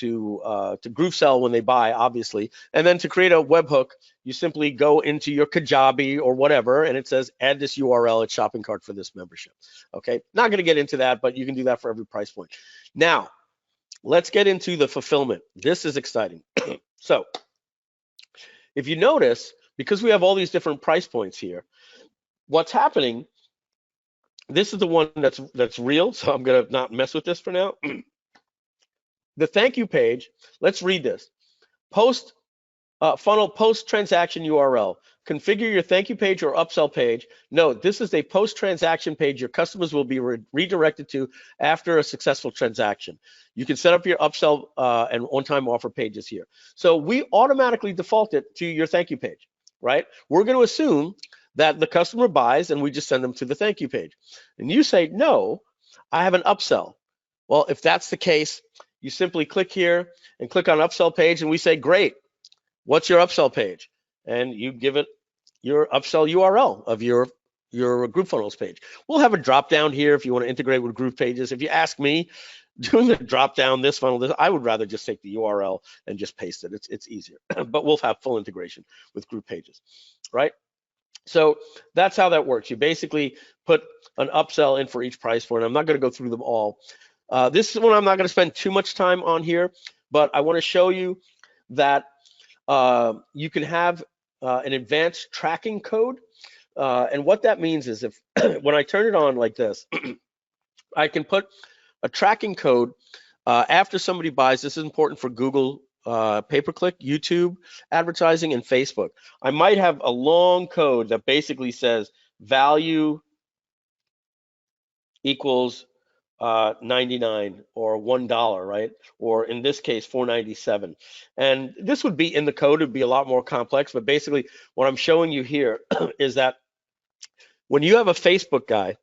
GrooveSell when they buy, obviously. And then to create a webhook, you simply go into your Kajabi or whatever, and it says add this URL at shopping cart for this membership. Okay, not going to get into that, but you can do that for every price point. Now, let's get into the fulfillment. This is exciting. So, if you notice, because we have all these different price points here, what's happening? This is the one that's real, so I'm going to not mess with this for now. The thank you page, let's read this. Post Funnel post-transaction URL. Configure your thank you page or upsell page. Note, this is a post-transaction page your customers will be redirected to after a successful transaction. You can set up your upsell and on-time offer pages here. So we automatically default it to your thank you page, right? We're going to assume that the customer buys and we just send them to the thank you page. And you say, no, I have an upsell. Well, if that's the case, you simply click here and click on upsell page and we say, great. What's your upsell page? And you give it your upsell URL of your GrooveFunnels page. We'll have a drop down here if you want to integrate with GroovePages. If you ask me, doing the drop down, this funnel, I would rather just take the URL and just paste it. It's easier, but we'll have full integration with GroovePages, right? So that's how that works. You basically put an upsell in for each price point. I'm not going to go through them all. This is one I'm not going to spend too much time on here, but I want to show you that you can have an advanced tracking code. And what that means is if when I turn it on like this, I can put a tracking code after somebody buys. This is important for Google pay-per-click, YouTube advertising, and Facebook. I might have a long code that basically says value equals 99 or $1, right? Or in this case, 497. And this would be in the code, it'd be a lot more complex, but basically what I'm showing you here is that when you have a Facebook guy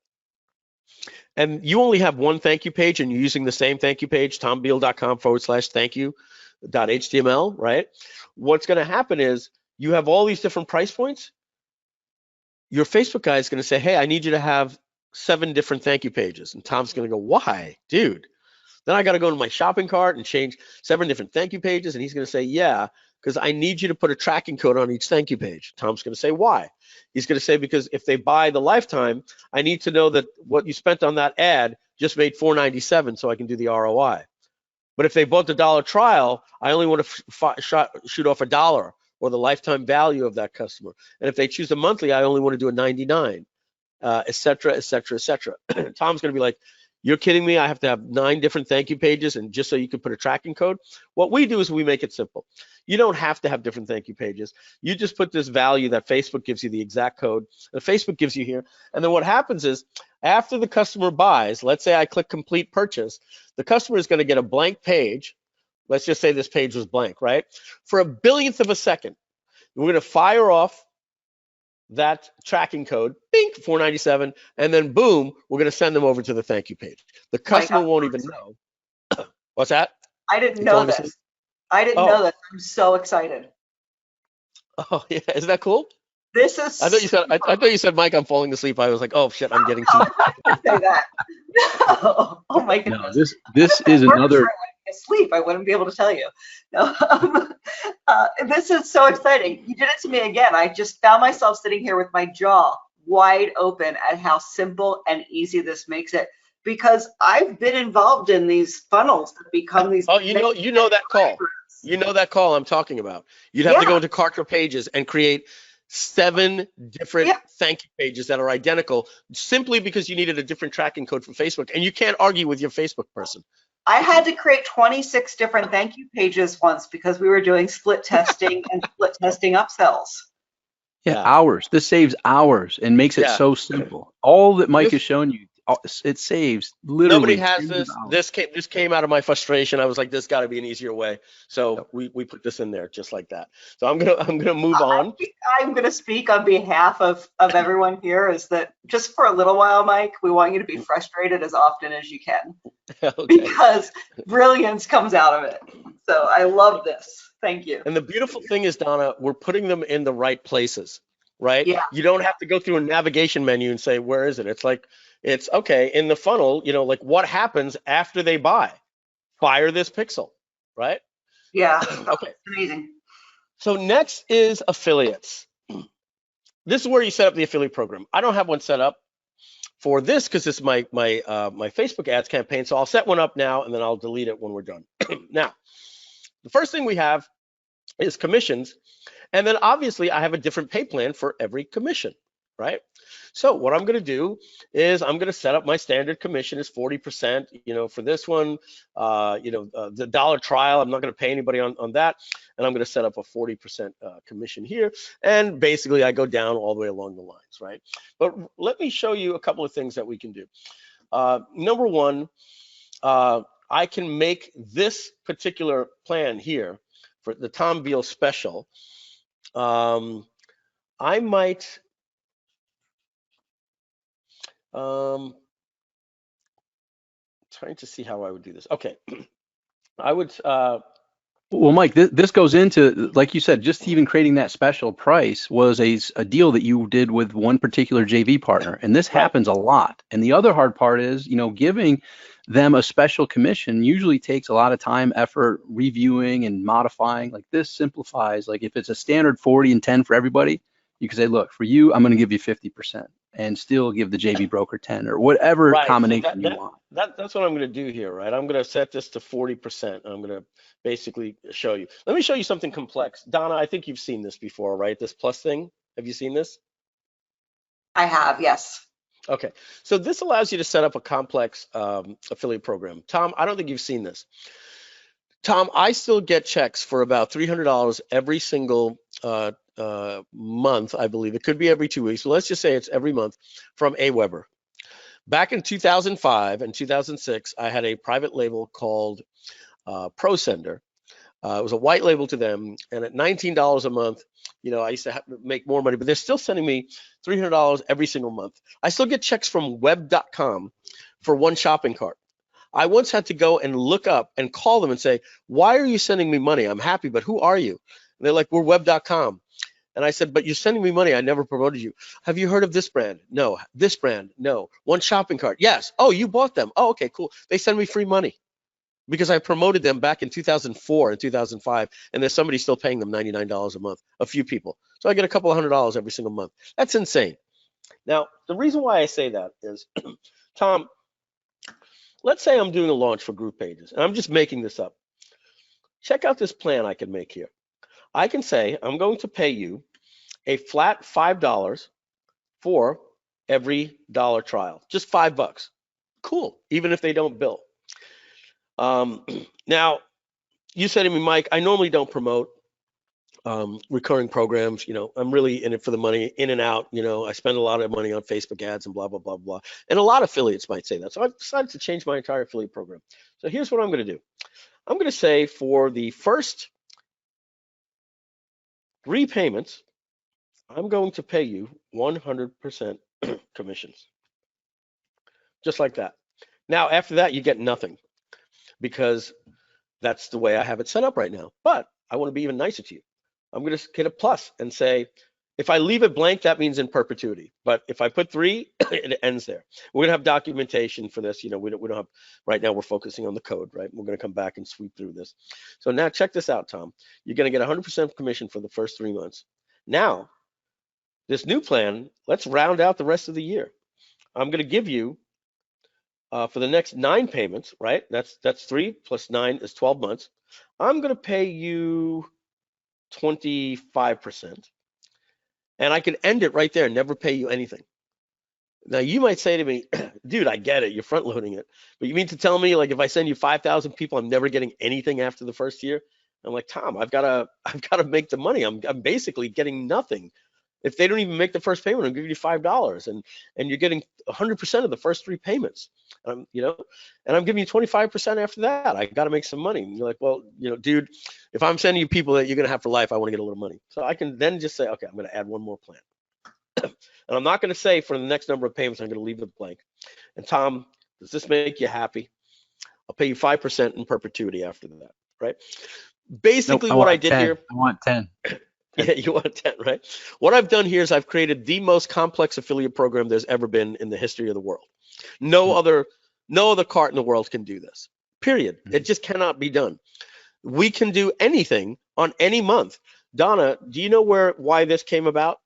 and you only have one thank you page and you're using the same thank you page, tombeal.com/thankyou.html, right? What's going to happen is you have all these different price points. Your Facebook guy is going to say, hey, I need you to have 7 different thank you pages. And Tom's going to go, why, dude? Then I got to go to my shopping cart and change 7 different thank you pages. And he's going to say, yeah, because I need you to put a tracking code on each thank you page. Tom's going to say, why? He's going to say, because if they buy the lifetime, I need to know that what you spent on that ad just made $4.97 so I can do the ROI. But if they bought the $1 trial, I only want to shoot off $1 or the lifetime value of that customer. And if they choose a monthly, I only want to do a 99. Et cetera, et cetera, et cetera. Tom's going to be like, you're kidding me? I have to have 9 different thank you pages and just so you can put a tracking code? What we do is we make it simple. You don't have to have different thank you pages. You just put this value that Facebook gives you the exact code that Facebook gives you here. And then what happens is after the customer buys, let's say I click complete purchase, the customer is going to get a blank page. Let's just say this page was blank, right? For a billionth of a second, we're going to fire off that tracking code, bink, 497, and then boom, we're going to send them over to the thank you page. The customer won't even know. What's that? I didn't know this. I didn't know this. I'm so excited. Oh yeah, isn't that cool? This is. I thought you said, Mike, I'm falling asleep. I was like, oh shit, I'm getting too. Say that. No. Oh my goodness. No, this is another. Asleep, I wouldn't be able to tell you. No, this is so exciting. You did it to me again. I just found myself sitting here with my jaw wide open at how simple and easy this makes it. Because I've been involved in these funnels that become these. Oh, you know that call. You know that call I'm talking about. You'd have to go into GroovePages and create 7 different thank you pages that are identical simply because you needed a different tracking code from Facebook, and you can't argue with your Facebook person. I had to create 26 different thank you pages once because we were doing split testing and split testing upsells. Yeah, hours. This saves hours and makes it so simple. All that Mike has shown you, it saves literally. Nobody has this. This came out of my frustration. I was like, there's got to be an easier way. So we put this in there just like that. So I'm gonna move on. I'm gonna speak on behalf of everyone here. Is that just for a little while, Mike? We want you to be frustrated as often as you can, because brilliance comes out of it. So I love this. Thank you. And the beautiful thing is, Donna, we're putting them in the right places, right? Yeah. You don't have to go through a navigation menu and say, where is it? It's like, it's okay in the funnel, like what happens after they buy? Fire this pixel, right? Yeah. Okay. Amazing. So next is affiliates. This is where you set up the affiliate program. I don't have one set up for this because it's my Facebook ads campaign. So I'll set one up now and then I'll delete it when we're done. Now, the first thing we have is commissions. And then obviously I have a different pay plan for every commission, right? So what I'm going to do is I'm going to set up my standard commission is 40%, for this one, the dollar trial, I'm not going to pay anybody on that. And I'm going to set up a 40% commission here. And basically I go down all the way along the lines, right? But let me show you a couple of things that we can do. Number one, I can make this particular plan here for the Tom Beal special. I might, trying to see how I would do this. Okay, I would. Well, Mike, this goes into, like you said, just even creating that special price was a deal that you did with one particular JV partner, and this happens a lot. And the other hard part is, giving them a special commission usually takes a lot of time, effort, reviewing and modifying. Like this simplifies. Like if it's a standard 40 and 10 for everybody, you can say, look, for you, I'm going to give you 50%. And still give the JV broker 10 or whatever combination you want. That's what I'm going to do here, right? I'm going to set this to 40%. I'm going to basically show you. Let me show you something complex. Donna, I think you've seen this before, right? This plus thing. Have you seen this? I have, yes. Okay. So this allows you to set up a complex affiliate program. Tom, I don't think you've seen this. Tom, I still get checks for about $300 every single month, I believe. It could be every 2 weeks. So let's just say it's every month from AWeber. Back in 2005 and 2006, I had a private label called ProSender. It was a white label to them, and at $19 a month, I used to make more money, but they're still sending me $300 every single month. I still get checks from web.com for one shopping cart. I once had to go and look up and call them and say, why are you sending me money? I'm happy, but who are you? And they're like, we're web.com. And I said, but you're sending me money. I never promoted you. Have you heard of this brand? No. This brand? No. One shopping cart? Yes. Oh, you bought them. Oh, okay, cool. They send me free money because I promoted them back in 2004 and 2005, and there's somebody still paying them $99 a month, a few people. So I get a couple of $100 every single month. That's insane. Now, the reason why I say that is, Tom, let's say I'm doing a launch for GroovePages, and I'm just making this up. Check out this plan I can make here. I can say I'm going to pay you a flat $5 for every dollar trial, just $5. Cool, even if they don't bill. Now, you said to me, Mike, I normally don't promote recurring programs. I'm really in it for the money, in and out. I spend a lot of money on Facebook ads and blah, blah, blah, blah. And a lot of affiliates might say that. So I've decided to change my entire affiliate program. So here's what I'm going to do. I'm going to say for the first 3 payments, I'm going to pay you 100% commissions. Just like that. Now, after that, you get nothing because that's the way I have it set up right now. But I want to be even nicer to you. I'm going to get a plus and say, if I leave it blank, that means in perpetuity. But if I put 3, it ends there. We're going to have documentation for this. We don't have, right now we're focusing on the code, right? We're going to come back and sweep through this. So now check this out, Tom. You're going to get 100% commission for the first 3 months. Now, this new plan, let's round out the rest of the year. I'm going to give you, for the next 9 payments, right? That's 3 plus 9 is 12 months. I'm going to pay you 25%. And I can end it right there and never pay you anything. Now, you might say to me, dude, I get it. You're front loading it. But you mean to tell me, like, if I send you 5,000 people, I'm never getting anything after the first year? I'm like, Tom, I've got to make the money. I'm basically getting nothing. If they don't even make the first payment, I'm giving you $5, and you're getting 100% of the first 3 payments. And I'm giving you 25% after that. I got to make some money. And you're like, well, dude, if I'm sending you people that you're going to have for life, I want to get a little money. So I can then just say, okay, I'm going to add one more plan. And I'm not going to say for the next number of payments, I'm going to leave it blank. And Tom, does this make you happy? I'll pay you 5% in perpetuity after that, right? Basically, nope, what I did 10. here. I want 10. Yeah, you want 10, right? What I've done here is I've created the most complex affiliate program there's ever been in the history of the world. No other cart in the world can do this, period. It just cannot be done. We can do anything on any month. Donna, do you know why this came about?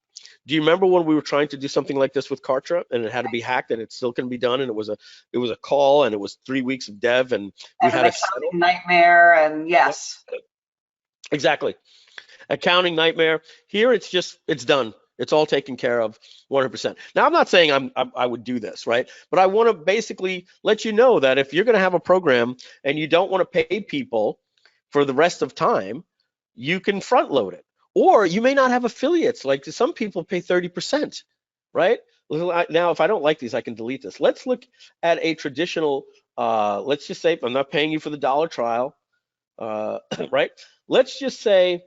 Do you remember when we were trying to do something like this with Kartra and it had to be hacked and it still can be done, and it was a call and it was 3 weeks of dev and we had a nightmare, and yes. Exactly. Accounting nightmare. Here it's done. It's all taken care of 100%. Now, I'm not saying I would do this, right? But I want to basically let you know that if you're going to have a program and you don't want to pay people for the rest of time, you can front load it. Or you may not have affiliates. Like some people pay 30%, right? Now, if I don't like these, I can delete this. Let's look at a traditional, let's just say I'm not paying you for the $1 trial, right? Let's just say,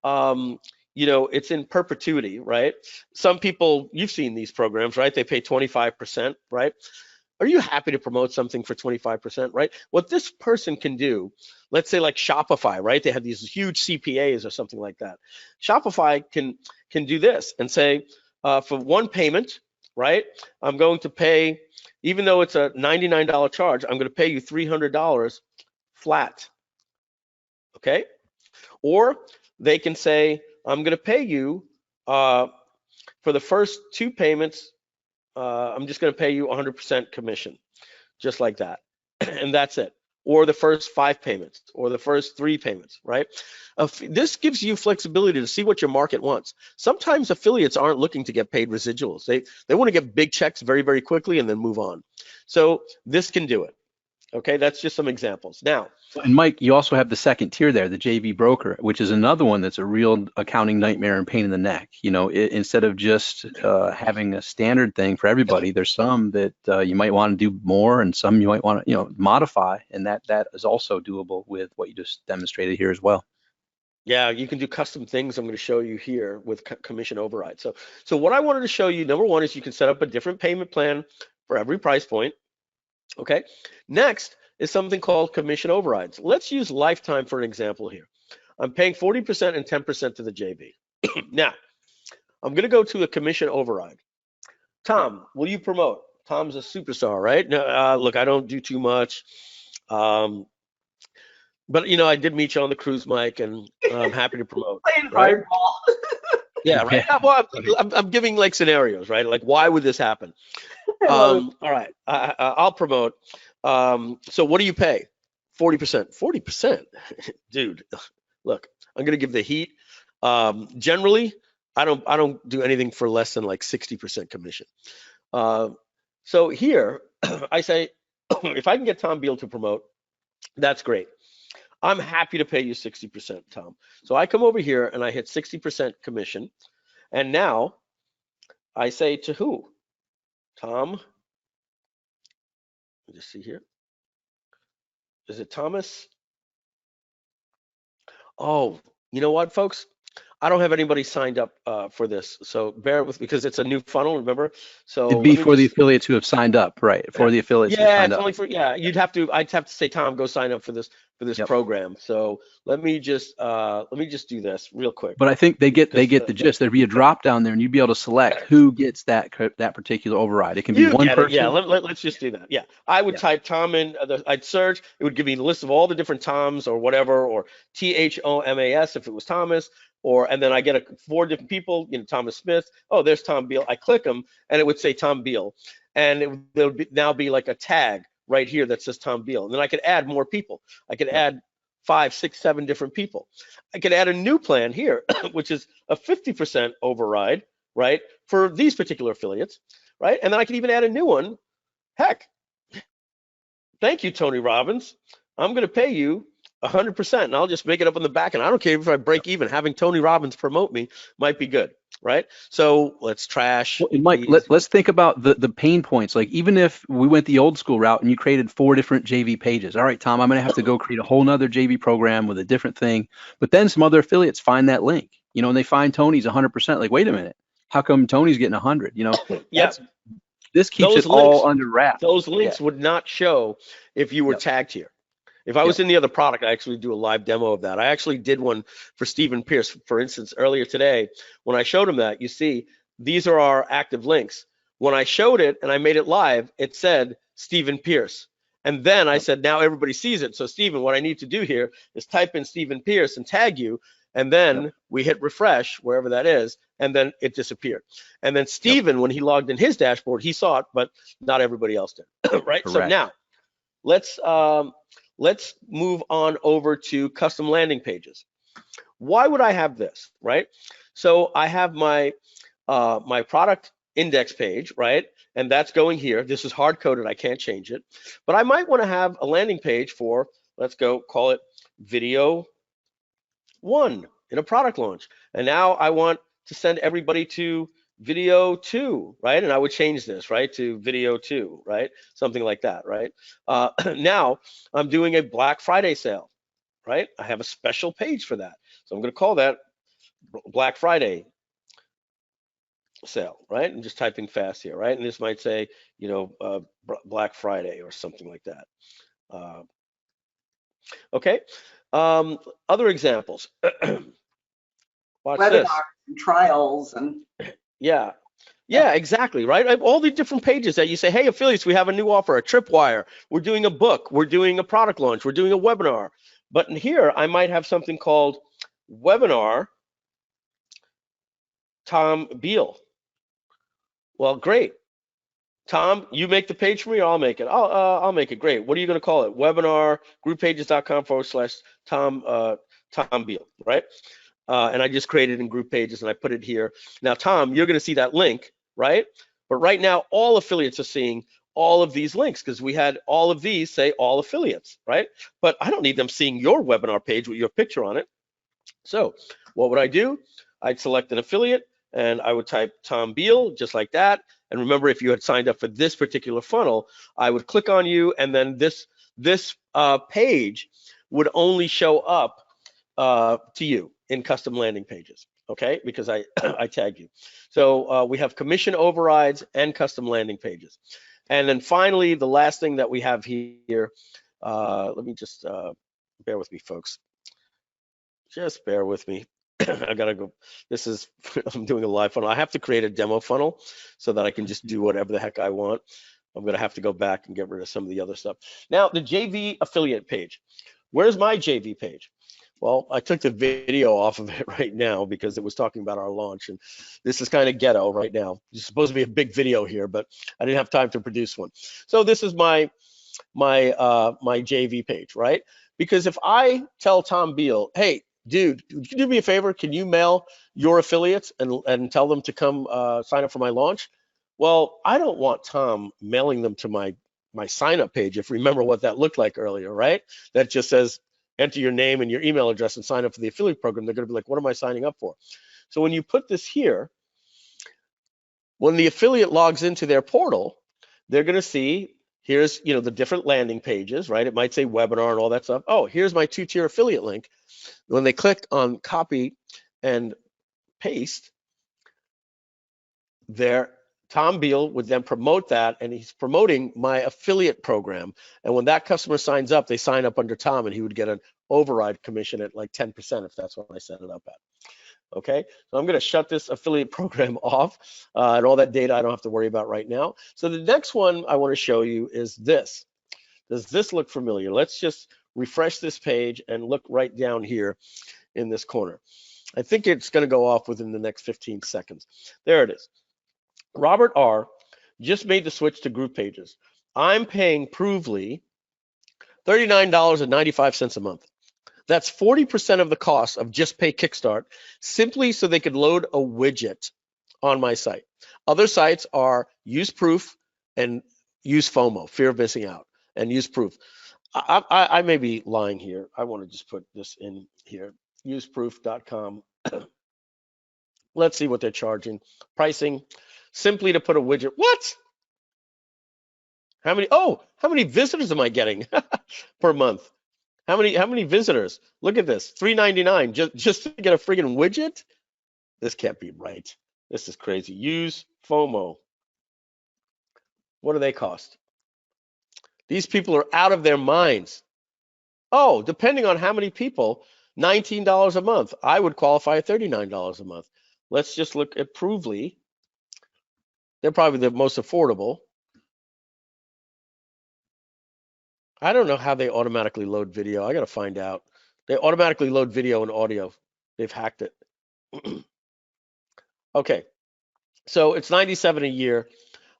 you know, it's in perpetuity, right? Some people, you've seen these programs, right? They pay 25%, right? Are you happy to promote something for 25%, right? What this person can do, let's say like Shopify, right? They have these huge CPAs or something like that. Shopify can do this and say, for one payment, right? I'm going to pay, even though it's a $99 charge, I'm going to pay you $300 flat, okay? Or they can say, I'm going to pay you for the first 2 payments, I'm just going to pay you 100% commission, just like that. And that's it. Or the first 5 payments, or the first 3 payments, right? This gives you flexibility to see what your market wants. Sometimes affiliates aren't looking to get paid residuals. They want to get big checks very, very quickly and then move on. So this can do it. Okay, that's just some examples. Now, and Mike, you also have the second tier there, the JV broker, which is another one that's a real accounting nightmare and pain in the neck. You know, instead of just having a standard thing for everybody, there's some that you might want to do more, and some you might want to, you know, modify, and that is also doable with what you just demonstrated here as well. Yeah, you can do custom things I'm going to show you here with commission override. So what I wanted to show you, number one, is you can set up a different payment plan for every price point. Okay, next is something called commission overrides. Let's use lifetime for an example here. I'm paying 40% and 10% to the JV. Now, I'm going to go to a commission override. Tom, will you promote? Tom's a superstar, right? No, look, I don't do too much. But, you know, I did meet you on the cruise, Mike, and I'm happy to promote. Playing hardball. Yeah, right. Well, I'm giving like scenarios, right? Like, why would this happen? All right, I'll promote. So what do you pay? 40%. 40%, dude. Look, I'm gonna give the heat. Generally, I don't do anything for less than like 60% commission. So here, I say, if I can get Tom Beal to promote, that's great. I'm happy to pay you 60%, Tom. So I come over here and I hit 60% commission, and now I say to who? Tom, let me just see here. Is it Thomas? Oh, you know what, folks? I don't have anybody signed up for this, so bear with, because it's a new funnel, remember? So it'd be for the affiliates who have signed up, right? For the affiliates who signed up. Only for, I'd have to say, Tom, go sign up for this program. So let me just do this real quick. But I think they get the gist. There'd be a drop down there, and you'd be able to select who gets that particular override. It can be one person. Yeah, let's just do that. Yeah, I would type Tom in. I'd search. It would give me a list of all the different Toms or whatever, or THOMAS if it was Thomas. And then I get 4 different people, you know, Thomas Smith. Oh, there's Tom Beal. I click them, and it would say Tom Beal, and there would now be like a tag right here that says Tom Beal. And then I could add more people. I could add 5, 6, 7 different people. I could add a new plan here, which is a 50% override, right, for these particular affiliates, right? And then I could even add a new one. Heck, thank you, Tony Robbins. I'm going to pay you 100%, and I'll just make it up on the back, and I don't care if I break even. Having Tony Robbins promote me might be good, right? So let's trash. Well, Mike, let's think about the pain points. Like, even if we went the old school route and you created 4 different JV pages, all right, Tom, I'm going to have to go create a whole nother JV program with a different thing. But then some other affiliates find that link, you know, and they find Tony's 100%. Like, wait a minute, how come Tony's getting 100? You know, this keeps it all under wraps. Those links would not show if you were tagged here. If I was in the other product, I actually do a live demo of that. I actually did one for Stephen Pierce, for instance, earlier today. When I showed him that, you see, these are our active links. When I showed it and I made it live, it said Stephen Pierce. And then I said, now everybody sees it. So Stephen, what I need to do here is type in Stephen Pierce and tag you. And then we hit refresh, wherever that is, and then it disappeared. And then Stephen, when he logged in his dashboard, he saw it, but not everybody else did, right? Correct. So now let's move on over to custom landing pages. Why would I have this, right? So I have my my product index page, right? And that's going here. This is hard coded, I can't change it. But I might want to have a landing page for, let's go call it video 1 in a product launch. And now I want to send everybody to video 2, right? And I would change this, right, to video 2, right? Something like that, right? Now I'm doing a Black Friday sale, right? I have a special page for that. So I'm going to call that Black Friday sale, right? I'm just typing fast here, right? And this might say, you know, Black Friday or something like that. Okay. Other examples. Watch webinars this. and trials and Yeah, exactly, right? I have all the different pages that you say, hey, affiliates, we have a new offer, a tripwire. We're doing a book. We're doing a product launch. We're doing a webinar. But in here, I might have something called webinar Tom Beal. Well, great. Tom, you make the page for me, or I'll make it. I'll make it. Great. What are you going to call it? Webinar, groovepages.com/Tom Beal, right? And I just created in GroovePages and I put it here. Now, Tom, you're going to see that link, right? But right now, all affiliates are seeing all of these links because we had all of these say all affiliates, right? But I don't need them seeing your webinar page with your picture on it. So what would I do? I'd select an affiliate and I would type Tom Beal just like that. And remember, if you had signed up for this particular funnel, I would click on you, and then this page would only show up to you in custom landing pages, okay? Because I tag you. So we have commission overrides and custom landing pages. And then finally, the last thing that we have here, let me just bear with me, folks. Just bear with me. I gotta go. This is, I'm doing a live funnel. I have to create a demo funnel so that I can just do whatever the heck I want. I'm gonna have to go back and get rid of some of the other stuff. Now, the JV affiliate page. Where's my JV page? Well, I took the video off of it right now because it was talking about our launch, and this is kind of ghetto right now. It's supposed to be a big video here, but I didn't have time to produce one. So this is my JV page, right? Because if I tell Tom Beal, hey, dude, could you do me a favor? Can you mail your affiliates and tell them to come sign up for my launch? Well, I don't want Tom mailing them to my sign up page. If you remember what that looked like earlier, right? That just says enter your name and your email address and sign up for the affiliate program. They're going to be like, what am I signing up for? So when you put this here, when the affiliate logs into their portal, they're going to see here's, you know, the different landing pages, right? It might say webinar and all that stuff. Oh, here's my 2-tier affiliate link. When they click on copy and paste, there, Tom Beal would then promote that, and he's promoting my affiliate program. And when that customer signs up, they sign up under Tom, and he would get an override commission at like 10% if that's what I set it up at. Okay, so I'm going to shut this affiliate program off, and all that data I don't have to worry about right now. So the next one I want to show you is this. Does this look familiar? Let's just refresh this page and look right down here in this corner. I think it's going to go off within the next 15 seconds. There it is. Robert R. just made the switch to GroovePages. I'm paying Provely $39.95 a month. That's 40% of the cost of Just Pay Kickstart, simply so they could load a widget on my site. Other sites are UseProof and UseFOMO, fear of missing out, and UseProof. I may be lying here. I want to just put this in here, useproof.com. Let's see what they're charging. Pricing, simply to put a widget. What? How many visitors am I getting per month? How many visitors? Look at this, $3.99 just to get a friggin' widget? This can't be right. This is crazy. Use FOMO. What do they cost? These people are out of their minds. Oh, depending on how many people, $19 a month. I would qualify at $39 a month. Let's just look at Provely. They're probably the most affordable. I don't know how they automatically load video. I got to find out. They automatically load video and audio. They've hacked it. Okay, so it's $97 a year.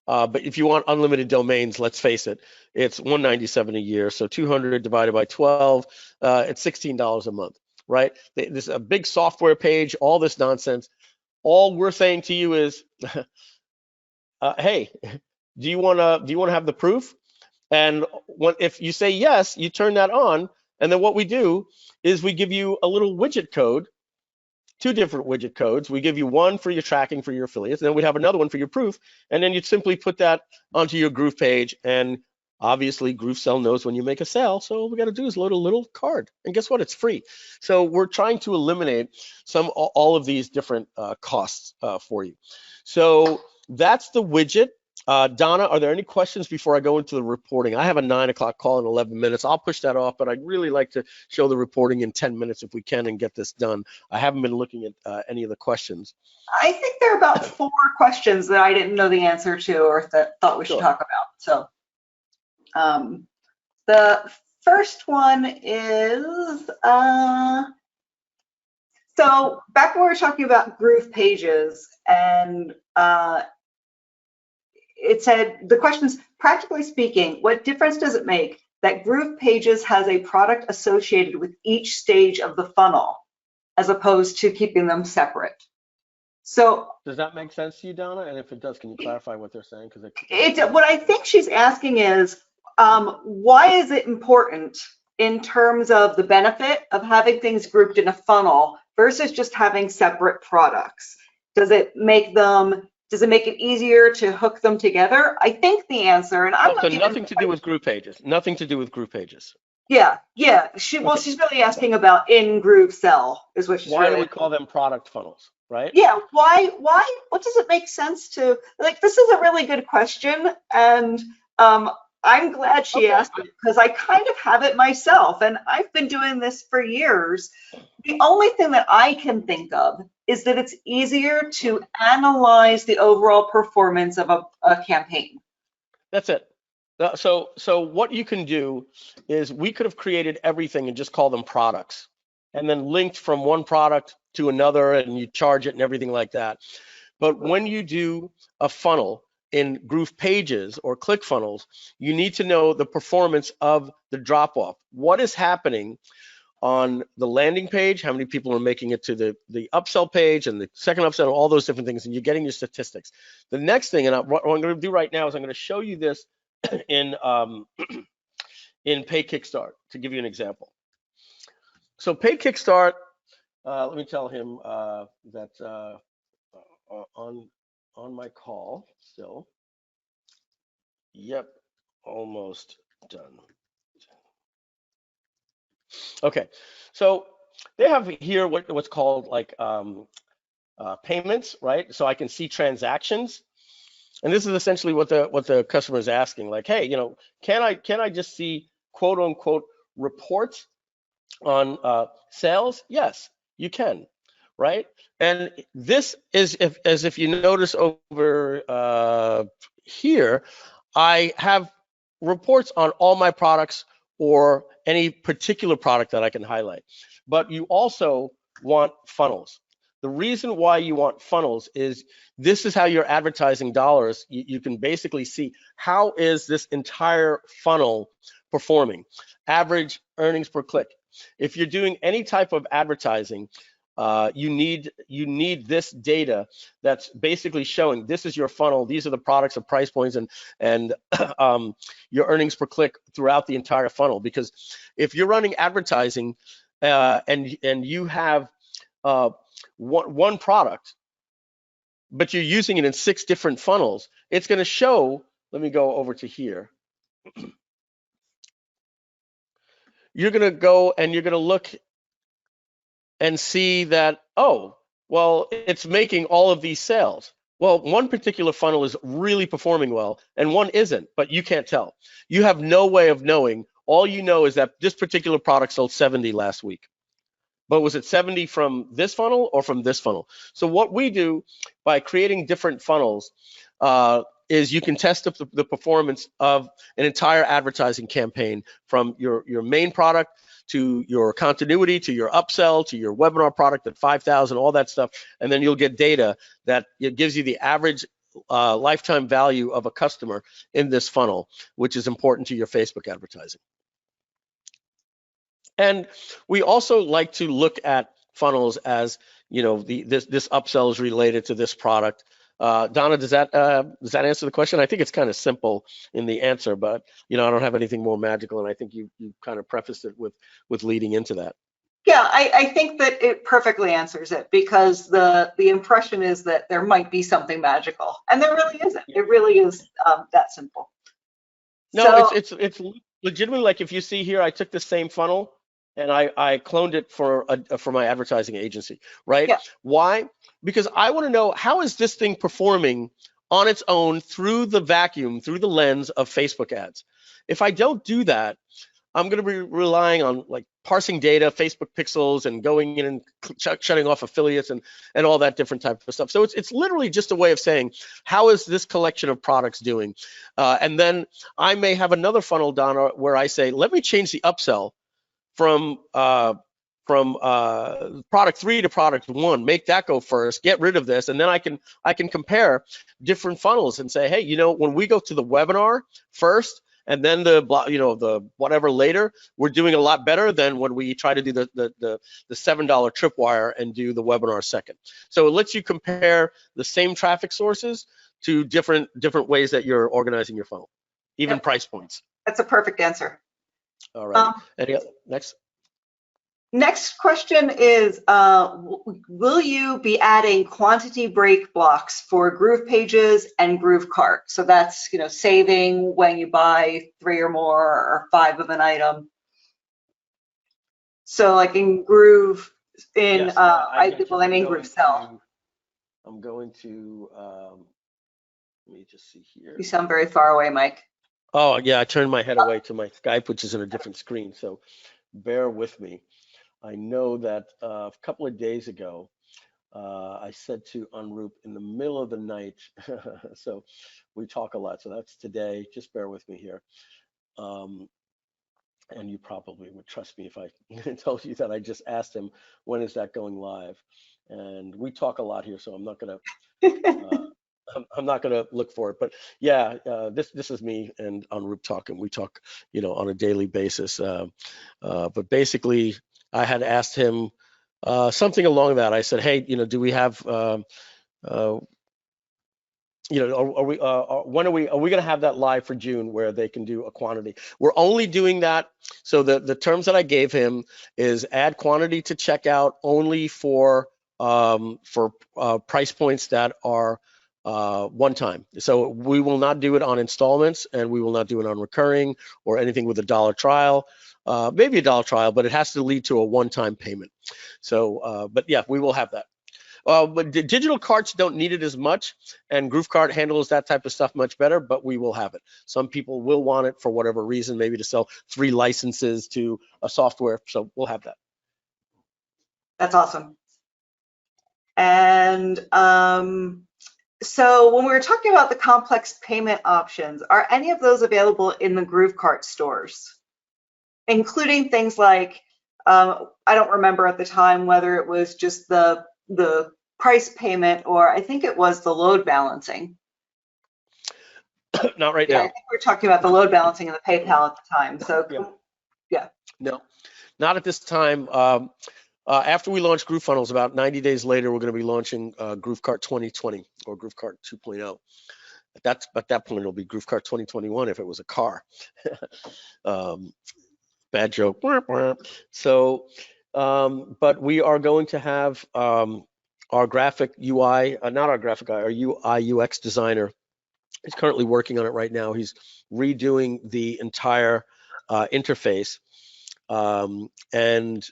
But if you want unlimited domains, let's face it, it's $197 a year. So 200 divided by 12, it's $16 a month, right? This is a big software page, all this nonsense. all we're saying to you is, hey, do you want to have the proof? And if you say yes, you turn that on, and then what we do is we give you a little widget code, 2 different widget codes. We give you one for your tracking for your affiliates, and then we'd have another one for your proof, and then you'd simply put that onto your Groove page, and obviously GrooveSell knows when you make a sale, so all we got to do is load a little card, and guess what? It's free. So we're trying to eliminate all of these different costs for you. So that's the widget. Donna, are there any questions before I go into the reporting? I have a 9 o'clock call in 11 minutes. I'll push that off, but I'd really like to show the reporting in 10 minutes if we can and get this done. I haven't been looking at any of the questions. I think there are about 4 questions that I didn't know the answer to or thought we should talk about. So the first one is, so back when we were talking about GroovePages, and it said, the question's, practically speaking, what difference does it make that GroovePages has a product associated with each stage of the funnel as opposed to keeping them separate? So does that make sense to you, Donna? And if it does, can you clarify what they're saying? Because what I think she's asking is, why is it important in terms of the benefit of having things grouped in a funnel versus just having separate products? Does it make it easier to hook them together? I think the answer, and I'm so nothing to do with GroovePages. Nothing to do with GroovePages. Yeah. She's really asking about in GrooveSell is what she's Why do we call them product funnels, right? Yeah. Why? What does it make sense to, like, this is a really good question, and I'm glad she asked it because I kind of have it myself, and I've been doing this for years. The only thing that I can think of is that it's easier to analyze the overall performance of a campaign. That's it. So what you can do is we could have created everything and just call them products and then linked from one product to another and you charge it and everything like that. But when you do a funnel in GroovePages or ClickFunnels, you need to know the performance of the drop-off. What is happening on the landing page, how many people are making it to the upsell page and the second upsell, all those different things, and you're getting your statistics. The next thing, and what I'm going to do right now is I'm going to show you this in Paid Kickstart to give you an example. So Paid Kickstart, let me tell him that on my call still. Yep, almost done. Okay, so they have here what's called like payments, right? So I can see transactions, and this is essentially what the customer is asking, like, hey, can I just see quote unquote reports on sales? Yes, you can, right? And this is as if you notice over here, I have reports on all my products or any particular product that I can highlight. But you also want funnels. The reason why you want funnels is this is how your advertising dollars, you can basically see how is this entire funnel performing. Average earnings per click. If you're doing any type of advertising, you need this data that's basically showing this is your funnel, these are the products of price points and your earnings per click throughout the entire funnel. Because if you're running advertising and you have one product, but you're using it in 6 different funnels, it's going to show, let me go over to here. You're going to go and you're going to look and see that, oh, well, it's making all of these sales. Well, one particular funnel is really performing well and one isn't, but you can't tell. You have no way of knowing. All you know is that this particular product sold 70 last week. But was it 70 from this funnel or from this funnel? So what we do by creating different funnels is you can test the performance of an entire advertising campaign from your main product to your continuity, to your upsell, to your webinar product at 5,000, all that stuff. And then you'll get data that it gives you the average lifetime value of a customer in this funnel, which is important to your Facebook advertising. And we also like to look at funnels as this upsell is related to this product. Donna, does that answer the question? I think it's kind of simple in the answer, but I don't have anything more magical, and I think you kind of prefaced it with leading into that. Yeah, I think that it perfectly answers it, because the impression is that there might be something magical, and there really isn't. It really is that simple. No, it's legitimately, like, if you see here, I took the same funnel and I cloned it for my advertising agency, right? Yeah. Why? Because I want to know, how is this thing performing on its own through the vacuum, through the lens of Facebook ads? If I don't do that, I'm going to be relying on, like, parsing data, Facebook pixels, and going in and shutting off affiliates and all that different type of stuff. So it's literally just a way of saying, how is this collection of products doing? And then I may have another funnel, Donna, where I say, let me change the upsell from product 3 to product 1, make that go first, get rid of this, and then I can compare different funnels and say, hey, when we go to the webinar first, and then the whatever later, we're doing a lot better than when we try to do the $7 tripwire and do the webinar second. So it lets you compare the same traffic sources to different ways that you're organizing your funnel, even Yep. price points. That's a perfect answer. All right. Any other, next? Next question is, will you be adding quantity break blocks for GroovePages and GrooveCart? So that's, saving when you buy 3 or more or 5 of an item. So like in Groove, Yes, GrooveSell. I'm going to, let me just see here. You sound very far away, Mike. Oh, yeah, I turned my head away to my Skype, which is in a different screen, so bear with me. I know that a couple of days ago, I said to Unroop in the middle of the night, so we talk a lot, so that's today, just bear with me here. And you probably would trust me if I told you that I just asked him, when is that going live? And we talk a lot here, so I'm not gonna I'm not gonna look for it. But yeah, this is me and Unroop talking. We talk, on a daily basis. But basically, I had asked him something along that. I said, hey, do we have are we going to have that live for June where they can do a quantity? We're only doing that. So the terms that I gave him is add quantity to checkout only for price points that are one time. So we will not do it on installments, and we will not do it on recurring or anything with a $1 trial. Maybe a $1 trial, but it has to lead to a one-time payment. So, but yeah, we will have that. But the digital carts don't need it as much, and GrooveCart handles that type of stuff much better, but we will have it. Some people will want it for whatever reason, maybe to sell 3 licenses to a software, so we'll have that. That's awesome. And so when we were talking about the complex payment options, are any of those available in the GrooveCart stores? Including things like, I don't remember at the time whether it was just the price payment, or I think it was the load balancing. Not right now. I think we're talking about the load balancing and the PayPal at the time. So yeah. No, not at this time. After we launch GrooveFunnels, about 90 days later, we're going to be launching GrooveCart 2020 or GrooveCart 2.0. At that point, it'll be GrooveCart 2021 if it was a car. Bad joke. So, but we are going to have our graphic UI, not our graphic guy, our UI UX designer. He's currently working on it right now. He's redoing the entire interface. And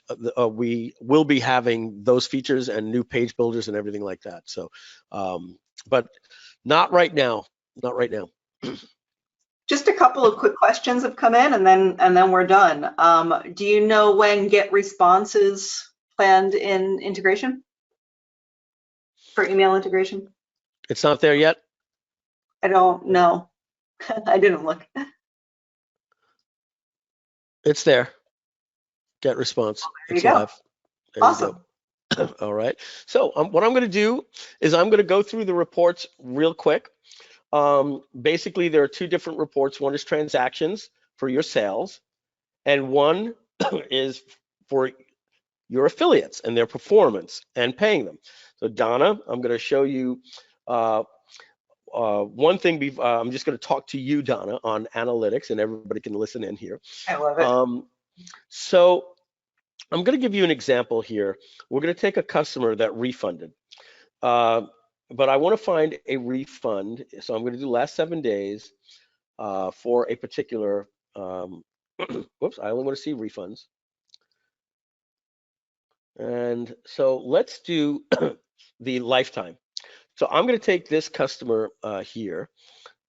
we will be having those features and new page builders and everything like that. So, but not right now, not right now. Just a couple of quick questions have come in, and then we're done. Do you know when Get Response is planned in integration? For email integration? It's not there yet? I don't know. I didn't look. It's there. Get Response. There it's you go. live. There Awesome. You go. All right. So what I'm going to do is I'm going to go through the reports real quick. Basically, there are 2 different reports. One is transactions for your sales, and one is for your affiliates and their performance and paying them. So Donna, I'm going to show you one thing. I'm just going to talk to you, Donna, on analytics, and everybody can listen in here. I love it. So I'm going to give you an example here. We're going to take a customer that refunded, but I want to find a refund. So I'm going to do last 7 days for a particular, whoops, I only want to see refunds. And so let's do the lifetime. So I'm going to take this customer here.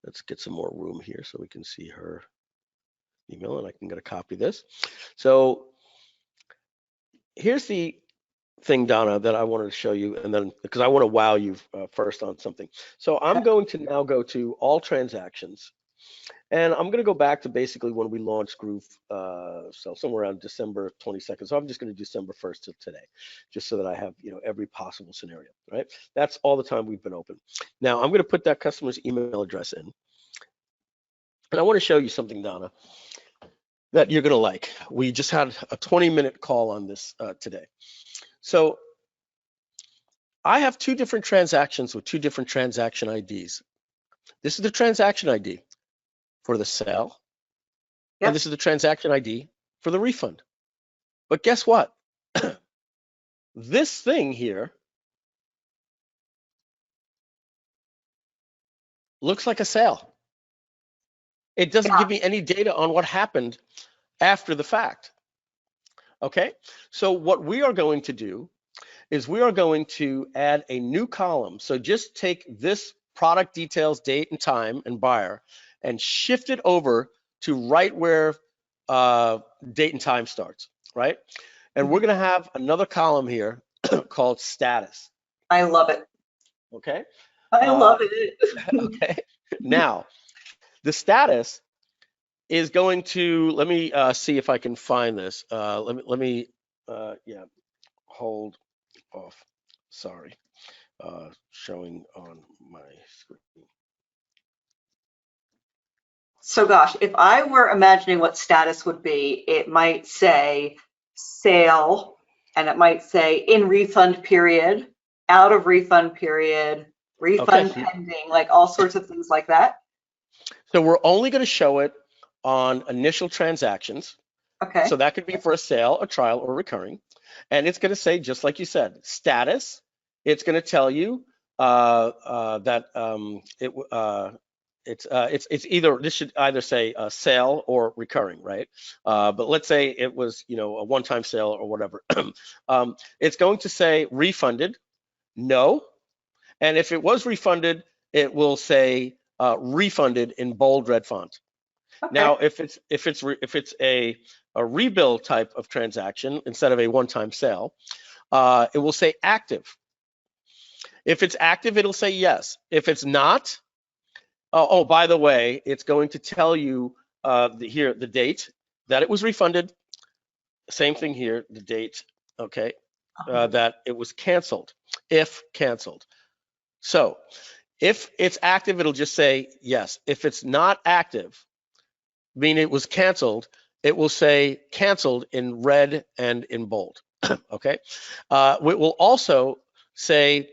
Let's get some more room here so we can see her email, and I can get a copy of this. So here's the thing, Donna, that I wanted to show you, and then because I want to wow you first on something. So I'm going to now go to all transactions, and I'm going to go back to basically when we launched Groove, so somewhere around December 22nd. So I'm just going to do December 1st to today, just so that I have every possible scenario, right? That's all the time we've been open. Now I'm going to put that customer's email address in, and I want to show you something, Donna, that you're going to like. We just had a 20-minute call on this today. So I have 2 different transactions with 2 different transaction IDs. This is the transaction ID for the sale, and this is the transaction ID for the refund. But guess what? This thing here looks like a sale. It doesn't give me any data on what happened after the fact. Okay, so what we are going to do is we are going to add a new column. So just take this product details, date and time and buyer, and shift it over to right where date and time starts, right? And we're going to have another column here called status. I love it. Okay. I love it. Okay. Now, the status is going to, let me see if I can find this. Let me yeah, hold off. Sorry, showing on my screen. So gosh, if I were imagining what status would be, it might say sale, and it might say in refund period, out of refund period, refund pending, like all sorts of things like that. So we're only going to show it on initial transactions. Okay. So that could be for a sale, a trial, or recurring. And it's going to say, just like you said, status. It's going to tell you that it's either, this should either say sale or recurring, right? But let's say it was, a one-time sale or whatever. It's going to say refunded, no. And if it was refunded, it will say refunded in bold red font. Okay. Now, if it's a rebill type of transaction instead of a one-time sale, it will say active. If it's active, it'll say yes. If it's not, oh, by the way, it's going to tell you here the date that it was refunded. Same thing here, the date, okay, that it was canceled, if canceled. So if it's active, it'll just say yes. If it's not active, meaning it was canceled, it will say canceled in red and in bold. Okay. It will also say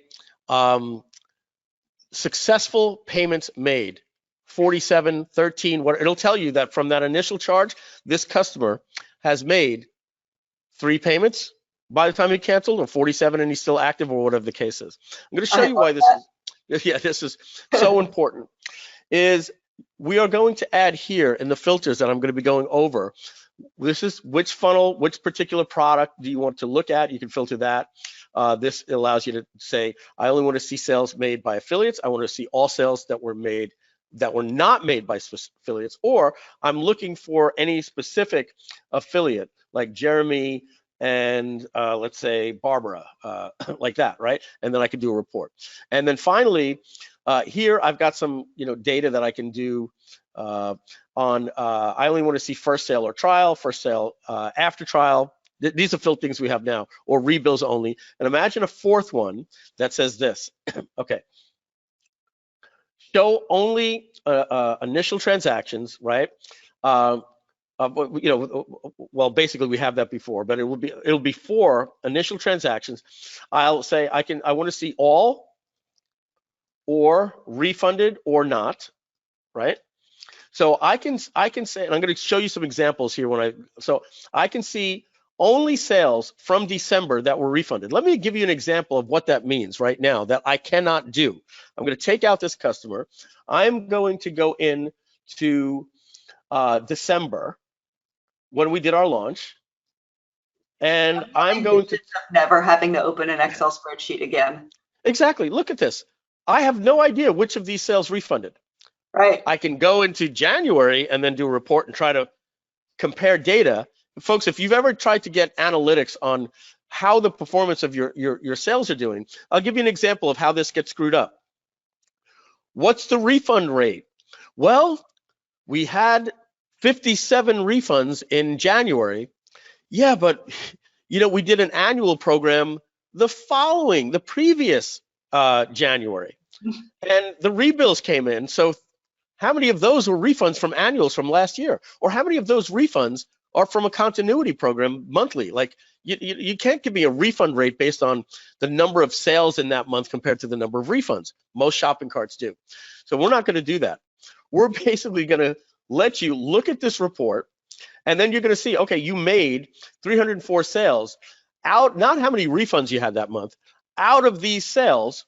successful payments made, 4713. What it'll tell you that from that initial charge, this customer has made 3 payments by the time he canceled, or 47 and he's still active, or whatever the case is. I'm going to show you why this is. Yeah, this is so important. Is we are going to add here in the filters that I'm going to be going over. This is which funnel, which particular product do you want to look at? You can filter that. This allows you to say, I only want to see sales made by affiliates. I want to see all sales that were made that were not made by affiliates, or I'm looking for any specific affiliate like Jeremy and let's say Barbara, like that, right? And then I can do a report. And then finally, here I've got some data that I can do on I only want to see first sale or trial, first sale after trial. These are filter things we have now, or rebills only. And imagine a fourth one that says this. Okay. Show only initial transactions, right? you know, well, basically we have that before, but it'll be for initial transactions. I'll say I want to see all, or refunded or not, right? So I can say, and I'm going to show you some examples here so I can see only sales from December that were refunded. Let me give you an example of what that means right now that I cannot do. I'm going to take out this customer. I'm going to go in to December when we did our launch, and I'm going to never having to open an Excel spreadsheet again. Exactly. Look at this. I have no idea which of these sales refunded. Right. I can go into January and then do a report and try to compare data. Folks, if you've ever tried to get analytics on how the performance of your sales are doing, I'll give you an example of how this gets screwed up. What's the refund rate? Well, we had 57 refunds in January. Yeah, but you know, we did an annual program the previous January, and the rebills came in. So how many of those were refunds from annuals from last year? Or how many of those refunds are from a continuity program monthly? Like you can't give me a refund rate based on the number of sales in that month compared to the number of refunds. Most shopping carts do. So we're not going to do that. We're basically going to let you look at this report, and then you're going to see, okay, you made 304 sales. Out, not how many refunds you had that month. Out of these sales,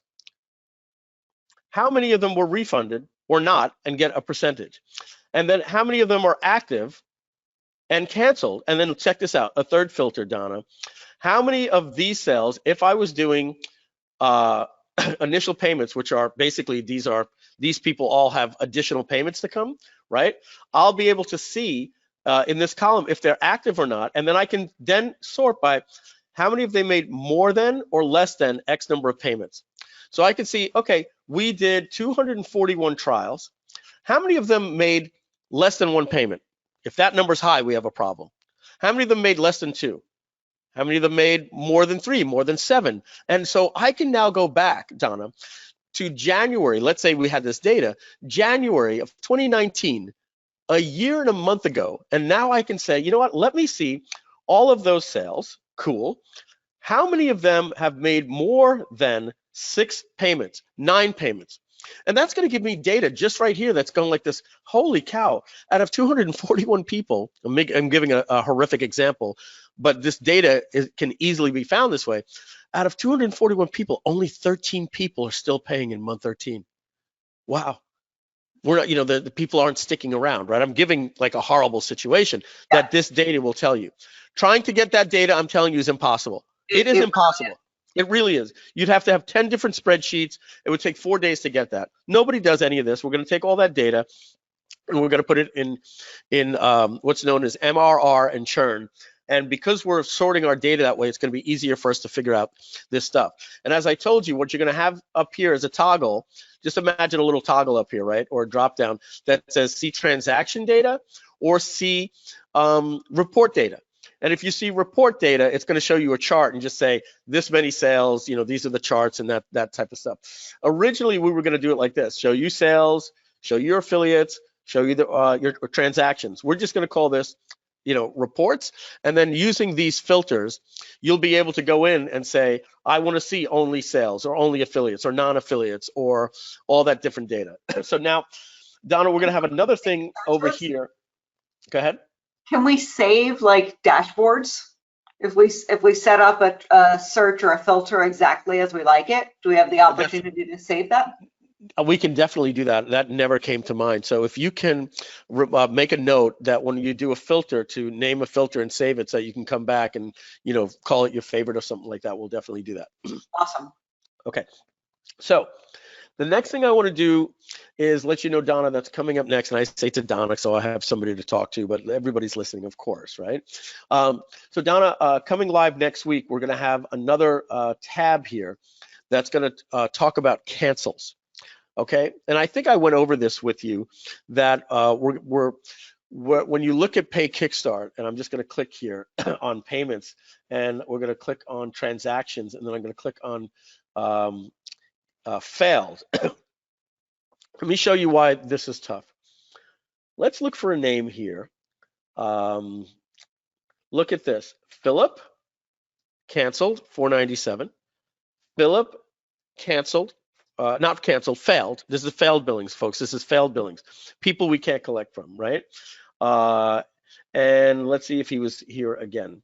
how many of them were refunded or not and get a percentage? And then how many of them are active and canceled? And then check this out, a third filter, Donna. How many of these sales, if I was doing initial payments, which are basically these people all have additional payments to come, right? I'll be able to see in this column if they're active or not, and then I can then sort by how many have they made more than or less than X number of payments. So I can see, okay, we did 241 trials. How many of them made less than one payment? If that number's high, we have a problem. How many of them made less than two? How many of them made more than three, more than seven? And so I can now go back, Donna, to January. Let's say we had this data, January of 2019, a year and a month ago. And now I can say, you know what, let me see all of those sales. Cool. How many of them have made more than 6 payments, 9 payments? And that's going to give me data just right here that's going like this. Holy cow, out of 241 people, I'm giving a horrific example, but this data can easily be found this way. Out of 241 people, only 13 people are still paying in month 13. Wow. We're not, you know, the people aren't sticking around, right? I'm giving like a horrible situation that this data will tell you. Trying to get that data, I'm telling you, is impossible. It is impossible. It really is. You'd have to have 10 different spreadsheets. It would take 4 days to get that. Nobody does any of this. We're going to take all that data and we're going to put it in what's known as MRR and churn. And because we're sorting our data that way, it's going to be easier for us to figure out this stuff. And as I told you, what you're going to have up here is a toggle. Just imagine a little toggle up here, right? Or a drop down that says see transaction data or see report data. And if you see report data, it's going to show you a chart and just say this many sales, you know, these are the charts and that type of stuff. Originally, we were going to do it like this: show you sales, show your affiliates, show you your transactions. We're just going to call this, you know, reports. And then using these filters, you'll be able to go in and say, I want to see only sales or only affiliates or non-affiliates or all that different data. So now, Donna, we're going to have another thing over here. Go ahead. Can we save like dashboards? If we set up a search or a filter exactly as we like it, do we have the opportunity to save that? We can definitely do that. That never came to mind. So if you can make a note that when you do a filter, to name a filter and save it so you can come back and, you know, call it your favorite or something like that, we'll definitely do that. Awesome. Okay. So the next thing I want to do is let you know, Donna, that's coming up next. And I say to Donna, so I have somebody to talk to, but everybody's listening, of course, right? So Donna, coming live next week, we're going to have another tab here that's going to talk about cancels. Okay, and I think I went over this with you, that when you look at Pay Kickstart, and I'm just going to click here on payments, and we're going to click on transactions, and then I'm going to click on failed. Let me show you why this is tough. Let's look for a name here. Look at this. Philip canceled, 497. Philip canceled, not canceled, failed. This is failed billings, folks. This is failed billings. People we can't collect from, right? And let's see if he was here again.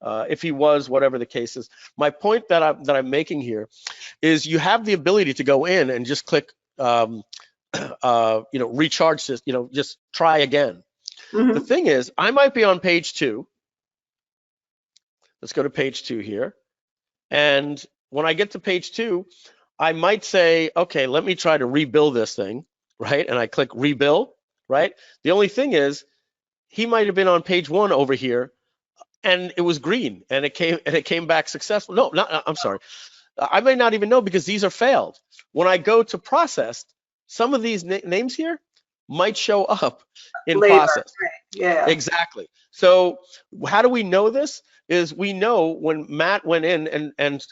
If he was, whatever the case is. My point that I'm making here is you have the ability to go in and just click, recharge this, just try again. Mm-hmm. The thing is, I might be on page 2. Let's go to page 2 here. And when I get to page 2, I might say, okay, let me try to rebuild this thing, right? And I click rebuild, right? The only thing is, he might have been on page 1 over here, and it was green, and it came back successful. No, I'm sorry. I may not even know because these are failed. When I go to processed, some of these names here might show up in later. Process. Yeah. Exactly. So how do we know this? Is we know when Matt went in and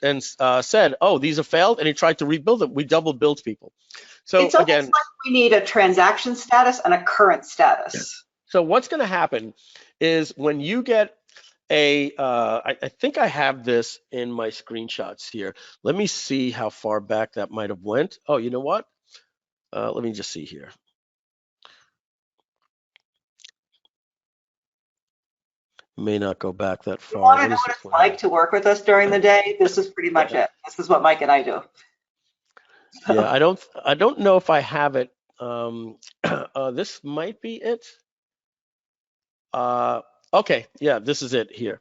said, oh, these are failed, and he tried to rebuild them, we double billed people. So it's again, like we need a transaction status and a current status. So what's going to happen is when you get a, I think I have this in my screenshots here. Let me see how far back that might have went. Oh, you know what? Let me just see here. May not go back that far. You want to know what it's like to work with us during the day? This is pretty much it. This is what Mike and I do. Yeah, I don't know if I have it. This might be it. Okay, yeah, this is it here.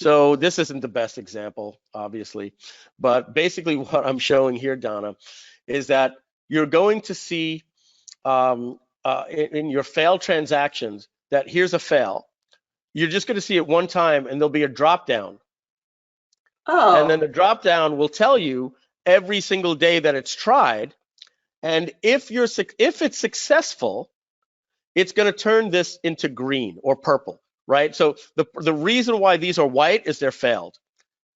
So this isn't the best example, obviously, but basically what I'm showing here, Donna, is that you're going to see in your failed transactions that here's a fail. You're just going to see it one time, and there'll be a drop down. Oh. And then the drop down will tell you every single day that it's tried, and if it's successful, it's going to turn this into green or purple, right? So the reason why these are white is they're failed.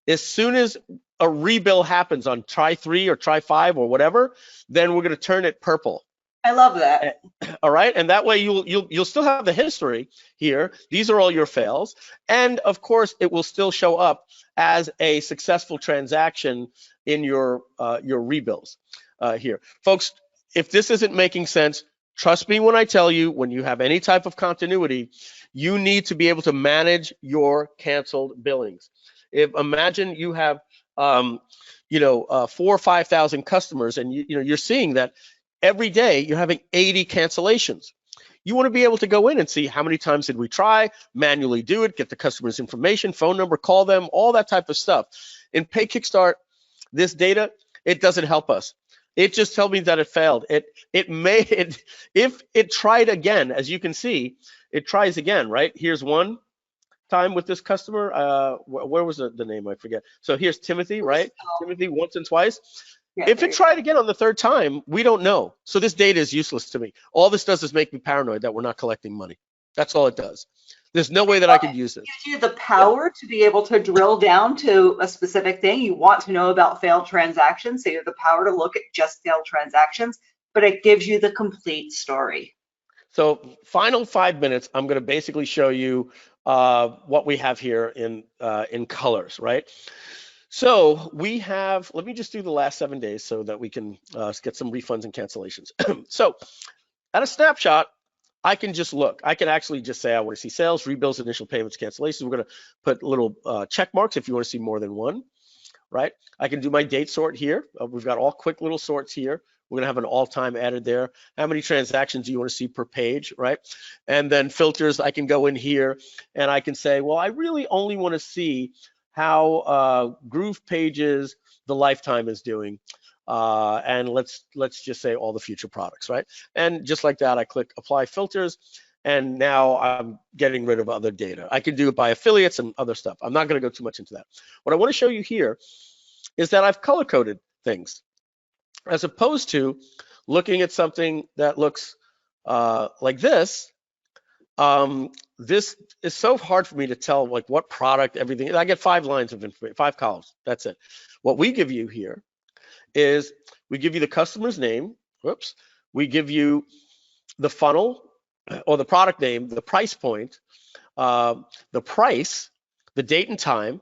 As soon as a rebill happens on try 3 or try 5 or whatever, then we're going to turn it purple. I love that. All right, and that way you'll still have the history here. These are all your fails, and of course it will still show up as a successful transaction in your rebills here, folks. If this isn't making sense, trust me when I tell you, when you have any type of continuity, you need to be able to manage your canceled billings. Imagine you have 4,000 or 5,000 customers, and you're seeing that every day you're having 80 cancellations. You want to be able to go in and see how many times did we try, manually do it, get the customer's information, phone number, call them, all that type of stuff. In Pay Kickstart, this data, it doesn't help us. It just tells me that it failed. If it tried again, as you can see, it tries again, right? Here's one time with this customer. Where was the name? I forget. So here's Timothy, right? Timothy once and twice. Yeah, if it tried again on the 3rd time, we don't know. So this data is useless to me. All this does is make me paranoid that we're not collecting money. That's all it does. There's no way that I could use this. It gives you the power to be able to drill down to a specific thing. You want to know about failed transactions, so you have the power to look at just failed transactions, but it gives you the complete story. So final 5 minutes, I'm going to basically show you what we have here in colors, right? So we have, let me just do the last 7 days so that we can get some refunds and cancellations. So at a snapshot, I can just look. I can actually just say I want to see sales, rebills, initial payments, cancellations. We're going to put little check marks if you want to see more than one, right? I can do my date sort here. We've got all quick little sorts here. We're going to have an all-time added there. How many transactions do you want to see per page, right? And then filters, I can go in here and I can say, well, I really only want to see how GroovePages, the lifetime is doing. And let's just say all the future products, right? And just like that, I click apply filters, and now I'm getting rid of other data. I can do it by affiliates and other stuff. I'm not going to go too much into that. What I want to show you here is that I've color-coded things, as opposed to looking at something that looks like this. This is so hard for me to tell, like, what product, everything. I get 5 lines of information, 5 columns. That's it. What we give you here is we give you the customer's name. Whoops. We give you the funnel or the product name, the price point, the price, the date and time,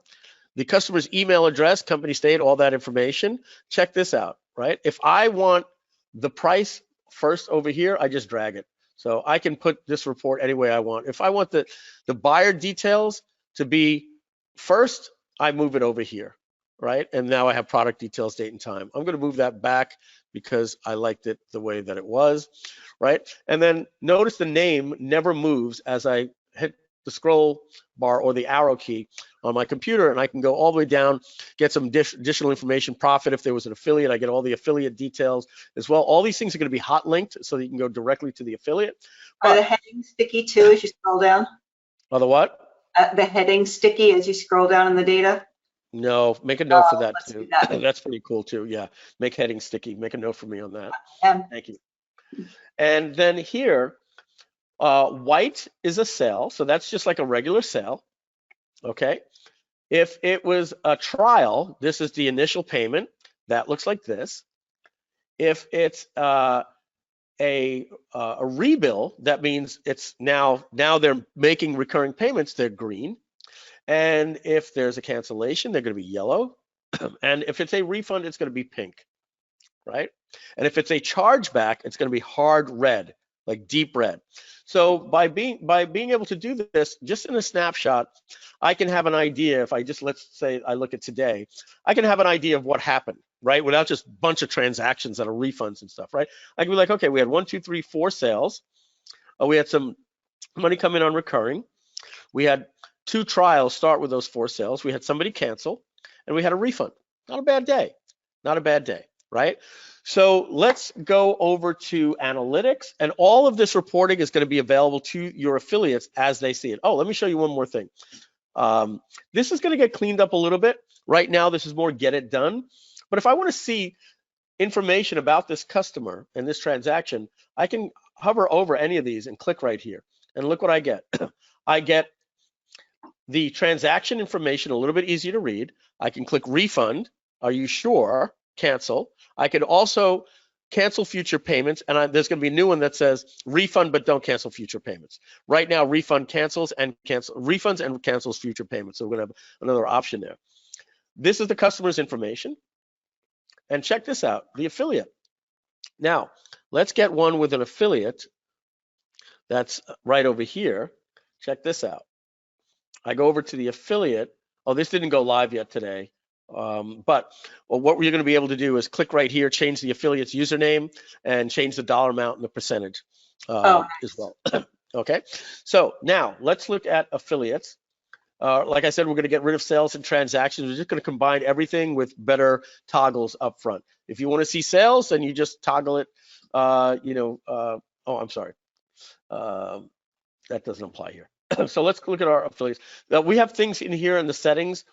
the customer's email address, company state, all that information. Check this out, right? If I want the price first over here, I just drag it. So I can put this report any way I want. If I want the buyer details to be first, I move it over here, right? And now I have product details, date and time. I'm going to move that back because I liked it the way that it was, right? And then notice the name never moves as I hit the scroll bar or the arrow key on my computer, and I can go all the way down, get some additional information, profit if there was an affiliate, I get all the affiliate details as well. All these things are going to be hot linked so that you can go directly to the affiliate. Are the headings sticky too as you scroll down? Are the what? The headings sticky as you scroll down in the data? No, make a note for that too. That. That's pretty cool too. Yeah, make headings sticky. Make a note for me on that. Thank you. And then here, white is a sale, so that's just like a regular sale. Okay. If it was a trial, this is the initial payment. That looks like this. If it's a rebill, that means it's now they're making recurring payments. They're green. And if there's a cancellation, they're going to be yellow. And if it's a refund, it's going to be pink, right? And if it's a chargeback, it's going to be hard red, like deep red. So by being able to do this just in a snapshot, I can have an idea. If I just, let's say I look at today, I can have an idea of what happened, right? Without just a bunch of transactions that are refunds and stuff, right? I can be like, okay, we had 1, 2, 3, 4 sales. We had some money come in on recurring. We had 2 trials start with those 4 sales. We had somebody cancel, and we had a refund. Not a bad day. Not a bad day, right? So let's go over to analytics, and all of this reporting is going to be available to your affiliates as they see it. Oh, let me show you one more thing. This is going to get cleaned up a little bit. Right now, this is more get it done. But if I want to see information about this customer and this transaction, I can hover over any of these and click right here. And look what I get. I get the transaction information, a little bit easier to read. I can click refund. Are you sure? Cancel. I could also cancel future payments, and there's going to be a new one that says refund but don't cancel future payments. Right now, refund cancels and refunds and cancels future payments. So we're going to have another option there. This is the customer's information. And check this out, the affiliate. Now, let's get one with an affiliate that's right over here. Check this out. I go over to the affiliate. Oh, this didn't go live yet today. But what we're going to be able to do is click right here, change the affiliate's username, and change the dollar amount and the percentage as well. Okay, so now let's look at affiliates. Like I said, we're going to get rid of sales and transactions. We're just going to combine everything with better toggles up front. If you want to see sales, then you just toggle it. Oh, I'm sorry. That doesn't apply here. So let's look at our affiliates. Now, we have things in here in the settings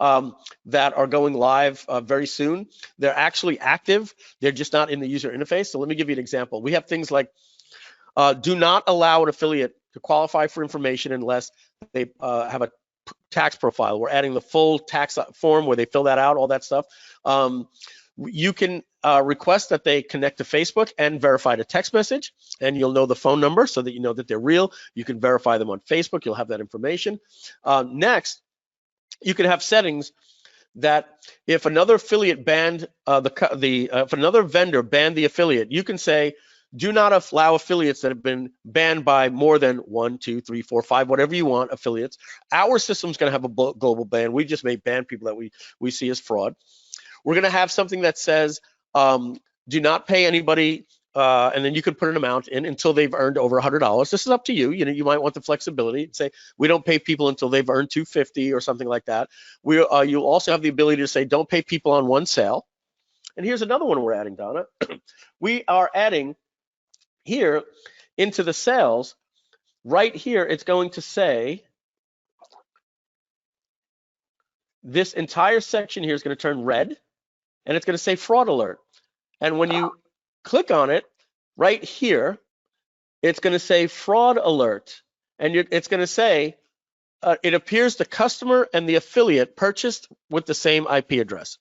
that are going live very soon. They're actually active. They're just not in the user interface. So let me give you an example. We have things like do not allow an affiliate to qualify for information unless they have a tax profile. We're adding the full tax form where they fill that out, all that stuff. You can request that they connect to Facebook and verify the text message, and you'll know the phone number so that you know that they're real. You can verify them on Facebook. You'll have that information. Next, you can have settings that if another affiliate banned if another vendor banned the affiliate, you can say, do not allow affiliates that have been banned by more than 1, 2, 3, 4, 5, whatever you want affiliates. Our system's going to have a global ban. We just may ban people that we see as fraud. We're going to have something that says, do not pay anybody, and then you can put an amount in until they've earned over $100. This is up to you. You know, you might want the flexibility. Say we don't pay people until they've earned $250 or something like that. You'll also have the ability to say don't pay people on one sale. And here's another one we're adding, Donna. We are adding here into the sales. Right here, it's going to say this entire section here is going to turn red, and it's going to say fraud alert. And when you click on it, right here, it's going to say fraud alert. And it's going to say, it appears the customer and the affiliate purchased with the same IP address.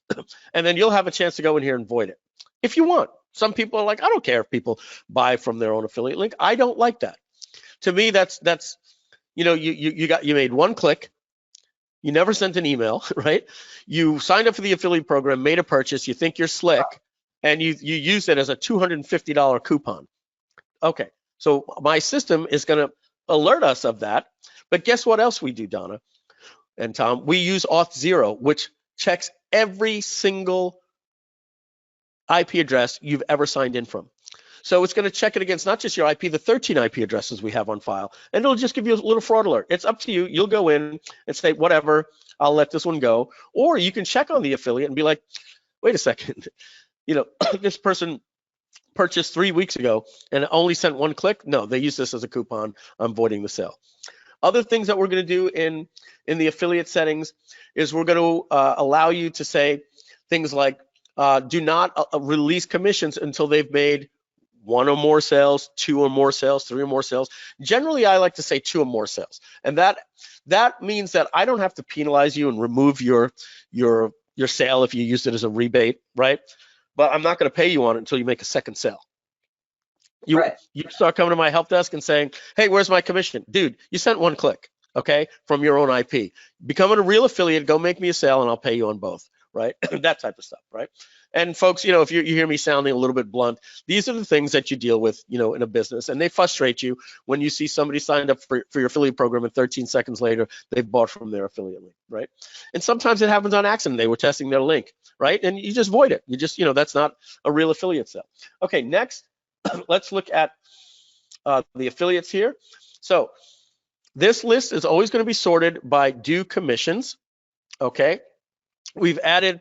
And then you'll have a chance to go in here and void it if you want. Some people are like, I don't care if people buy from their own affiliate link. I don't like that. to me, that's you know, you made one click. You never sent an email, right? You signed up for the affiliate program, made a purchase, you think you're slick, and you use it as a $250 coupon. Okay, so my system is going to alert us of that. But guess what else we do, Donna and Tom? We use Auth0, which checks every single IP address you've ever signed in from. So it's going to check it against not just your IP, the 13 IP addresses we have on file, and it'll just give you a little fraud alert. It's up to you. You'll go in and say, whatever, I'll let this one go. Or you can check on the affiliate and be like, wait a second, you know, this person purchased 3 weeks ago and only sent one click. No, they use this as a coupon. I'm voiding the sale. Other things that we're going to do in the affiliate settings is we're going to allow you to say things like, do not release commissions until they've made 1 or more sales, 2 or more sales, 3 or more sales. Generally, I like to say 2 or more sales, and that means that I don't have to penalize you and remove your sale if you used it as a rebate, right? But I'm not going to pay you on it until you make a second sale. You start coming to my help desk and saying, hey, where's my commission? Dude, you sent 1 click, okay, from your own IP. Becoming a real affiliate, go make me a sale and I'll pay you on both, right? That type of stuff, right? And folks, you know, if you hear me sounding a little bit blunt, these are the things that you deal with, you know, in a business, and they frustrate you when you see somebody signed up for your affiliate program and 13 seconds later, they've bought from their affiliate link, right? And sometimes it happens on accident. They were testing their link, right? And you just void it. You just, you know, that's not a real affiliate sale. Okay, next, let's look at the affiliates here. So this list is always going to be sorted by due commissions, okay? We've added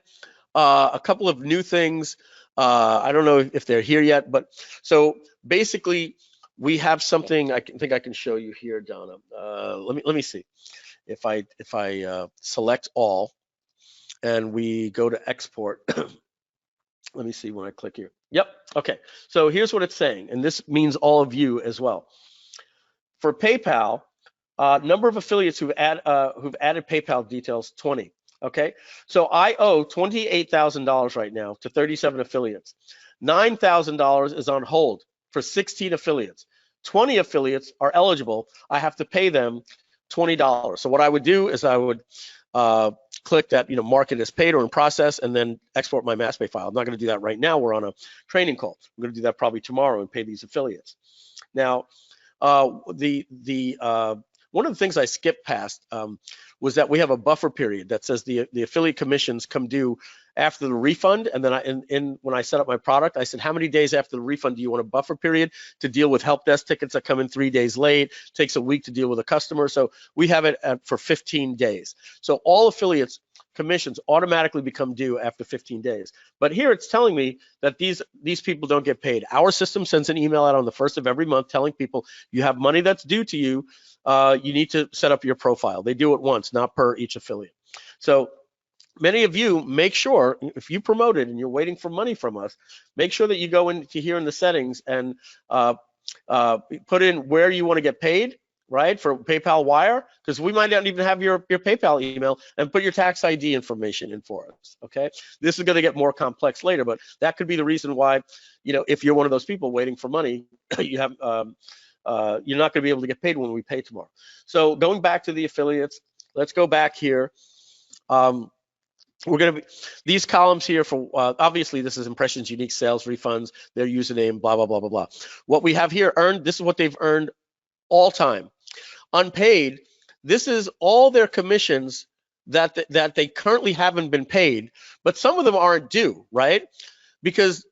a couple of new things. I don't know if they're here yet, but so basically we have something I think I can show you here, Donna. Let me see if I select all and we go to export. Let me see when I click here. Yep. Okay. So here's what it's saying, and this means all of you as well. For PayPal, number of affiliates who've added PayPal details 20. Okay, so I owe $28,000 right now to 37 affiliates. $9,000 is on hold for 16 affiliates. 20 affiliates are eligible. I have to pay them $20. So what I would do is I would click that, you know, mark it as paid or in process, and then export my MassPay file. I'm not going to do that right now. We're on a training call. I'm going to do that probably tomorrow and pay these affiliates. Now, one of the things I skipped past was that we have a buffer period that says the affiliate commissions come due after the refund. And then when I set up my product, I said, how many days after the refund do you want a buffer period to deal with help desk tickets that come in 3 days late? Takes a week to deal with a customer. So we have it for 15 days. So all affiliates commissions automatically become due after 15 days. But here it's telling me that these people don't get paid. Our system sends an email out on the 1st of every month telling people you have money that's due to you. You need to set up your profile. They do it once, not per each affiliate. So many of you, make sure if you promote it and you're waiting for money from us, make sure that you go into here in the settings and put in where you want to get paid, right, for PayPal wire, because we might not even have your PayPal email, and put your tax ID information in for us, okay? This is going to get more complex later, but that could be the reason why, you know, if you're one of those people waiting for money, you have you're not going to be able to get paid when we pay tomorrow. So going back to the affiliates, let's go back here. We're going to be these columns here for obviously this is impressions, unique sales, refunds, their username, blah blah blah blah blah. What we have here earned, this is what they've earned all time. Unpaid, this is all their commissions that they currently haven't been paid, but some of them aren't due, right? Because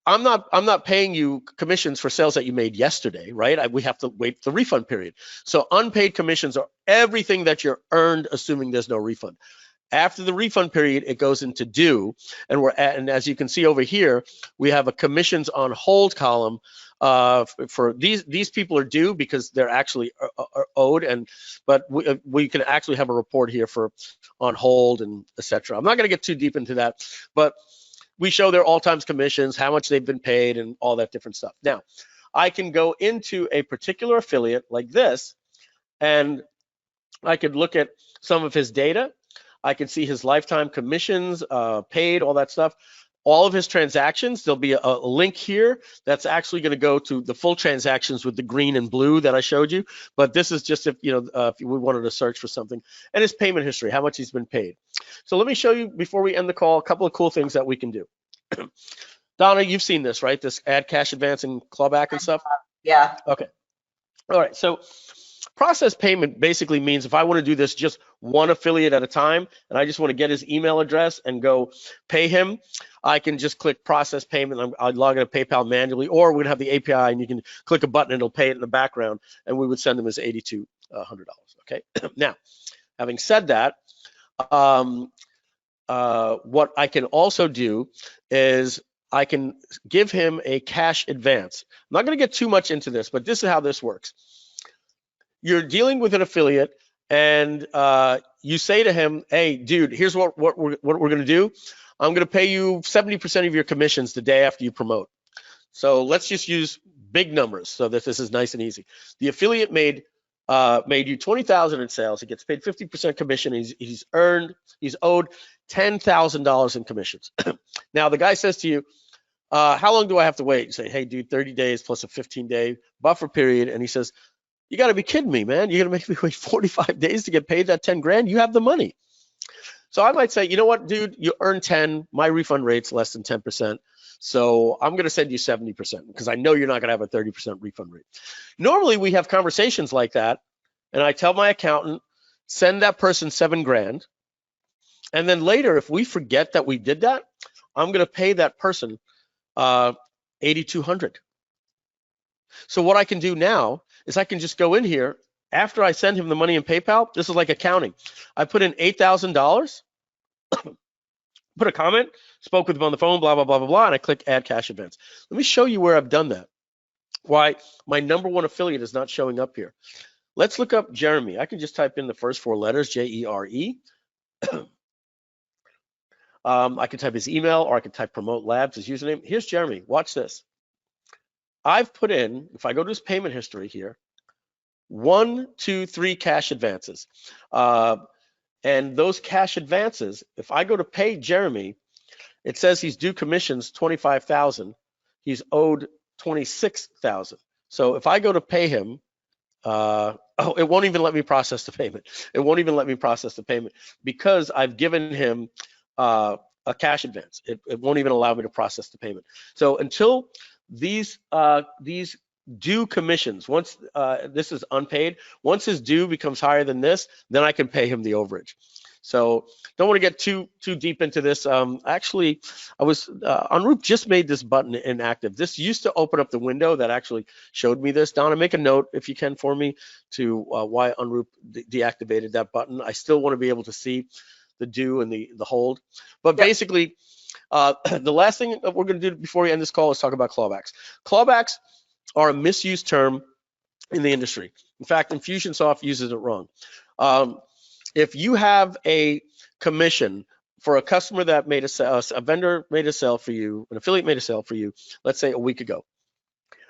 I'm not paying you commissions for sales that you made yesterday, right? We have to wait the refund period. So unpaid commissions are everything that you're earned, assuming there's no refund. After the refund period, it goes into due, and as you can see over here, we have a commissions on hold column. For these people are due because they're actually are owed, but we can actually have a report here for on hold and etc. I'm not going to get too deep into that, but we show their all-time commissions, how much they've been paid, and all that different stuff. Now, I can go into a particular affiliate like this, and I could look at some of his data. I can see his lifetime commissions, paid, all that stuff. all of his transactions. There'll be a link here that's actually going to go to the full transactions with the green and blue that I showed you. But this is just if if we wanted to search for something, and his payment history, how much he's been paid. So let me show you before we end the call a couple of cool things that we can do. Donna, you've seen this, right? This add cash advance and clawback and stuff. Yeah. Okay. All right. So process payment basically means if I want to do this just one affiliate at a time, and I just want to get his email address and go pay him, I can just click process payment. I'd log into PayPal manually, or we'd have the API and you can click a button and it'll pay it in the background, and we would send him his $8,200. Okay. Now, having said that, what I can also do is I can give him a cash advance. I'm not going to get too much into this, but this is how this works. You're dealing with an affiliate, and you say to him, "Hey, dude, here's what we're going to do. I'm going to pay you 70% of your commissions the day after you promote." So let's just use big numbers so that this is nice and easy. The affiliate made you $20,000 in sales. He gets paid 50% commission. He's owed $10,000 in commissions. Now the guy says to you, "How long do I have to wait?" You say, "Hey, dude, 30 days plus a 15-day buffer period," and he says, "You got to be kidding me, man. You're going to make me wait 45 days to get paid that 10 grand? You have the money." So I might say, "You know what, dude, you earn 10. My refund rate's less than 10%. So I'm going to send you 70% because I know you're not going to have a 30% refund rate." Normally we have conversations like that, and I tell my accountant, send that person 7 grand. And then later, if we forget that we did that, I'm going to pay that person $8,200. So what I can do now is I can just go in here after I send him the money in PayPal. This is like accounting. I put in $8,000, put a comment, spoke with him on the phone, blah, blah, blah, blah, blah, and I click add cash advance. Let me show you where I've done that. Why my #1 affiliate is not showing up here. Let's look up Jeremy. I can just type in the first 4 letters, J-E-R-E. I can type his email, or I can type Promote Labs, his username. Here's Jeremy. Watch this. I've put in, if I go to his payment history here, 1, 2, 3 cash advances. And those cash advances, if I go to pay Jeremy, it says he's due commissions $25,000. He's owed $26,000. So if I go to pay him, it won't even let me process the payment. It won't even let me process the payment because I've given him a cash advance. It won't even allow me to process the payment. So until these due commissions, once this is unpaid, once his due becomes higher than this, then I can pay him the overage. So don't want to get too deep into this. Actually, I was Unroop just made this button inactive. This used to open up the window that actually showed me this. Donna, make a note if you can for me to why Unroop deactivated that button. I still want to be able to see the due and the hold. But yep. Basically, the last thing that we're going to do before we end this call is talk about clawbacks. Clawbacks are a misused term in the industry. In fact, Infusionsoft uses it wrong. If you have a commission for a customer that made a vendor made a sale for you, an affiliate made a sale for you, let's say a week ago,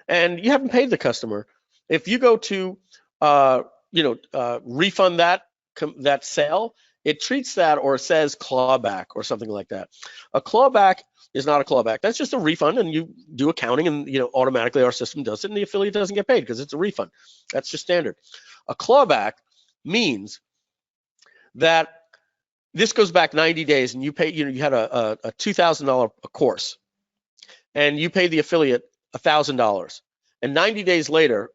and you haven't paid the customer, if you go to refund that sale, it treats that or says clawback or something like that. A clawback is not a clawback. That's just a refund, and you do accounting, and automatically our system does it, and the affiliate doesn't get paid because it's a refund. That's just standard. A clawback means that this goes back 90 days, and you pay. You had a $2,000 course, and you pay the affiliate $1,000, and 90 days later,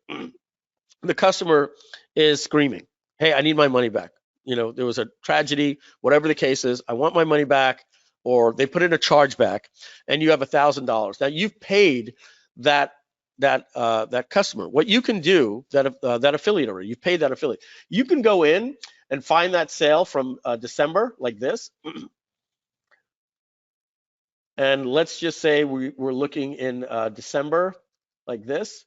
the customer is screaming, "Hey, I need my money back. There was a tragedy, whatever the case is. I want my money back," or they put in a chargeback, and you have $1,000. Now you've paid that customer. What you can do, that affiliate, or you've paid that affiliate, you can go in and find that sale from December like this. And let's just say we're looking in December like this.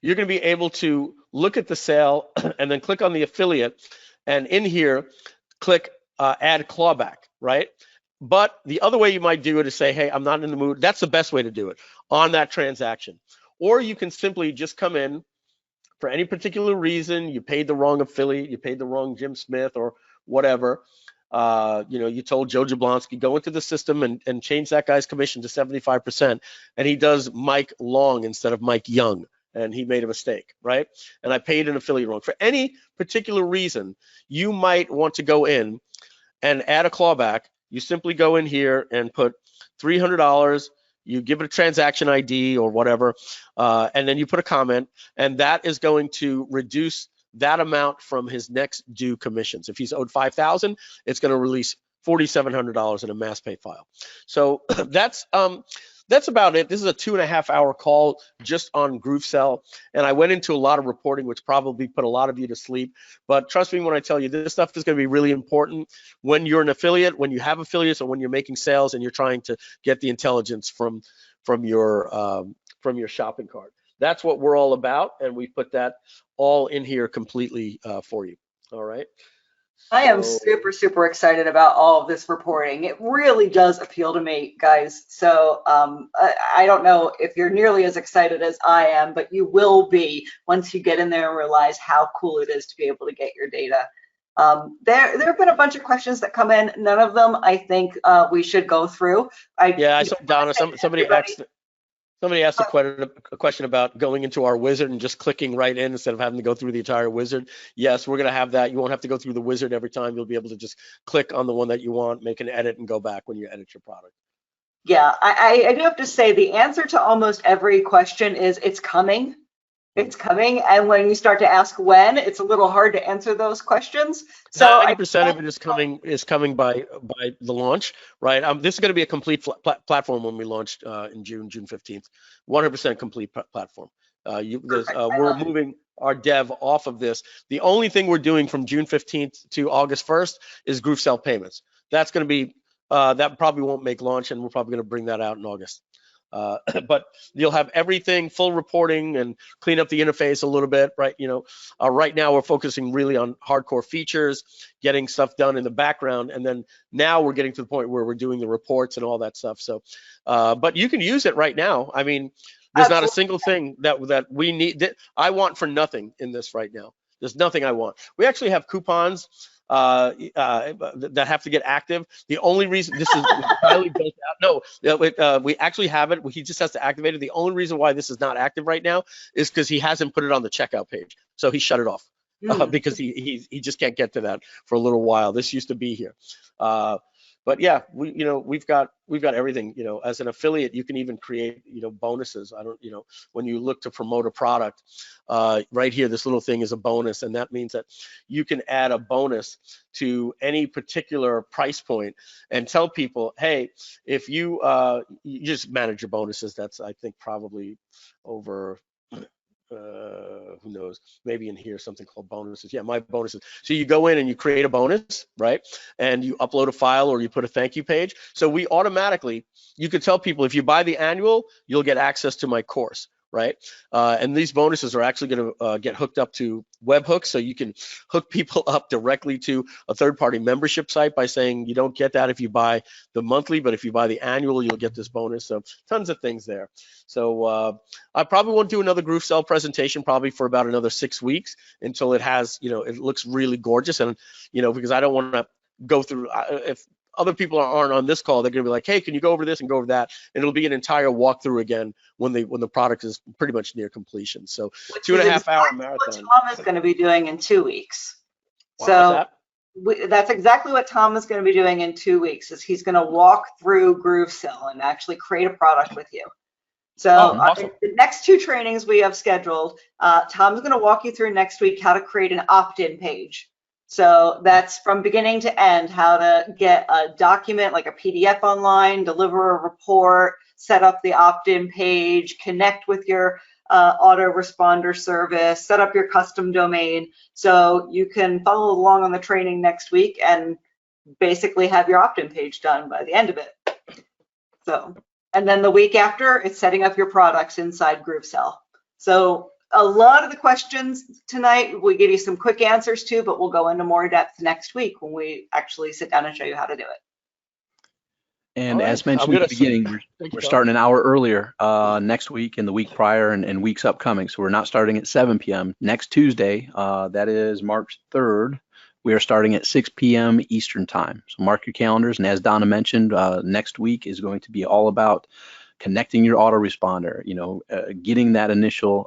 You're going to be able to look at the sale and then click on the affiliate, and in here, click add clawback, right? But the other way you might do it is say, "Hey, I'm not in the mood." That's the best way to do it on that transaction. Or you can simply just come in for any particular reason. You paid the wrong affiliate, you paid the wrong Jim Smith or whatever. you told Joe Jablonski, go into the system and change that guy's commission to 75%, and he does Mike Long instead of Mike Young, and he made a mistake, right? And I paid an affiliate wrong. For any particular reason, you might want to go in and add a clawback. You simply go in here and put $300, you give it a transaction ID or whatever, and then you put a comment, and that is going to reduce that amount from his next due commissions. If he's owed $5,000, it's going to release $4,700 in a mass pay file. So that's about it. This is a 2.5-hour call just on GrooveSell, and I went into a lot of reporting, which probably put a lot of you to sleep. But trust me when I tell you, this stuff is going to be really important when you're an affiliate, when you have affiliates, or when you're making sales and you're trying to get the intelligence from your shopping cart. That's what we're all about, and we put that all in here completely for you. All right. I am super, super excited about all of this reporting. It really does appeal to me, guys. So I don't know if you're nearly as excited as I am, but you will be once you get in there and realize how cool it is to be able to get your data. There have been a bunch of questions that come in. None of them I think we should go through. I saw Donna. Somebody asked a question about going into our wizard and just clicking right in instead of having to go through the entire wizard. Yes, we're going to have that. You won't have to go through the wizard every time. You'll be able to just click on the one that you want, make an edit, and go back when you edit your product. Yeah, I do have to say the answer to almost every question is it's coming. It's coming, and when you start to ask when, it's a little hard to answer those questions. So 90% of it is coming by the launch, right? This is going to be a complete platform when we launched in June 15th. 100% complete platform. We're moving our dev off of this. The only thing we're doing from June 15th to August 1st is GrooveSell payments. That's going to be that probably won't make launch, and we're probably going to bring that out in August. But you'll have everything, full reporting, and clean up the interface a little bit, right? Right now we're focusing really on hardcore features, getting stuff done in the background, and then now we're getting to the point where we're doing the reports and all that stuff. So, but you can use it right now. I mean, there's not a single thing that we need that I want for nothing in this right now. There's nothing I want. We actually have coupons that have to get active. The only reason this is highly built out, no, we actually have it. He just has to activate it. The only reason why this is not active right now is because he hasn't put it on the checkout page, so he shut it off because he just can't get to that for a little while. This used to be here. But yeah, we've got everything. As an affiliate, you can even create bonuses. When you look to promote a product, right here, this little thing is a bonus, and that means that you can add a bonus to any particular price point and tell people, hey, if you just manage your bonuses. That's, I think, probably over. Who knows, maybe in here something called bonuses. Yeah, my bonuses. So you go in and you create a bonus, right? And you upload a file or you put a thank you page. So we automatically, you could tell people if you buy the annual, you'll get access to my course, right? And these bonuses are actually going to get hooked up to webhooks, so you can hook people up directly to a third-party membership site by saying you don't get that if you buy the monthly, but if you buy the annual, you'll get this bonus. So tons of things there. So I probably won't do another GrooveSell presentation probably for about another 6 weeks until it has, it looks really gorgeous, and because I don't want to go through if other people aren't on this call, they're going to be like, hey, can you go over this and go over that? And it'll be an entire walkthrough again when the product is pretty much near completion. So 2.5-hour marathon. What Tom is going to be doing in 2 weeks. So that's exactly what Tom is going to be doing in 2 weeks. Is he's going to walk through GrooveSell and actually create a product with you. So awesome. The next 2 trainings we have scheduled, Tom's going to walk you through next week how to create an opt-in page. So that's from beginning to end, how to get a document like a PDF online, deliver a report, set up the opt-in page, connect with your autoresponder service, set up your custom domain. So you can follow along on the training next week and basically have your opt-in page done by the end of it. So, and then the week after, it's setting up your products inside GrooveSell. So a lot of the questions tonight, we give you some quick answers to, but we'll go into more depth next week when we actually sit down and show you how to do it. And as mentioned at the beginning, we're starting an hour earlier next week and the week prior and weeks upcoming. So we're not starting at 7 p.m. Next Tuesday, that is March 3rd, We are starting at 6 p.m. Eastern time. So mark your calendars. And as Donna mentioned, next week is going to be all about connecting your autoresponder, getting that initial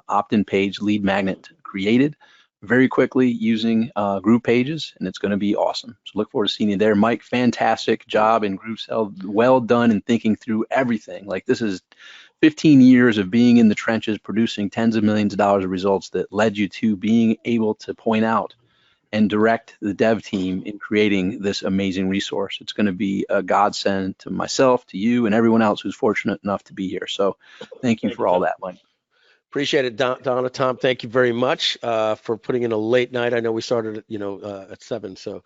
opt-in page lead magnet created very quickly using GroovePages, and it's going to be awesome. So look forward to seeing you there. Mike, fantastic job in GrooveCell. Well done in thinking through everything. Like, this is 15 years of being in the trenches, producing tens of millions of dollars of results that led you to being able to point out and direct the dev team in creating this amazing resource. It's going to be a godsend to myself, to you, and everyone else who's fortunate enough to be here. So thank you for all that, Mike. Appreciate it, Donna. Tom, thank you very much for putting in a late night. I know we started, at 7, so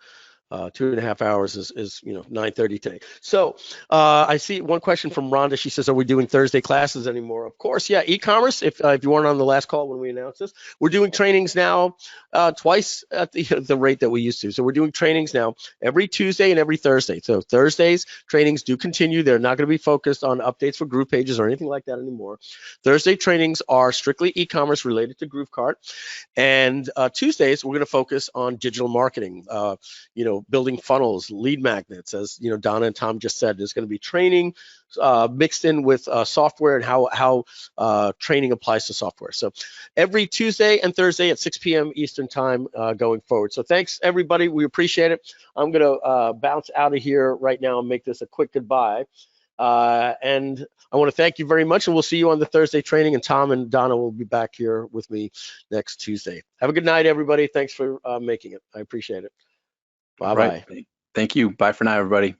2.5 hours is 9:30 today. So I see one question from Rhonda. She says, "Are we doing Thursday classes anymore?" Of course, yeah. E-commerce. If you weren't on the last call when we announced this, we're doing trainings now twice at the rate that we used to. So we're doing trainings now every Tuesday and every Thursday. So Thursdays trainings do continue. They're not going to be focused on updates for GroovePages or anything like that anymore. Thursday trainings are strictly e-commerce related to GrooveCart, and Tuesdays we're going to focus on digital marketing. Building funnels, lead magnets, as Donna and Tom just said. There's going to be training mixed in with software and how training applies to software. So every Tuesday and Thursday at 6 p.m. Eastern time going forward. So thanks, everybody. We appreciate it. I'm going to bounce out of here right now and make this a quick goodbye. And I want to thank you very much, and we'll see you on the Thursday training, and Tom and Donna will be back here with me next Tuesday. Have a good night, everybody. Thanks for making it. I appreciate it. Bye-bye. Right. Thank you. Bye for now, everybody.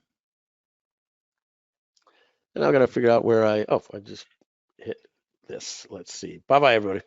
And I'm going to figure out where I just hit this. Let's see. Bye-bye, everybody.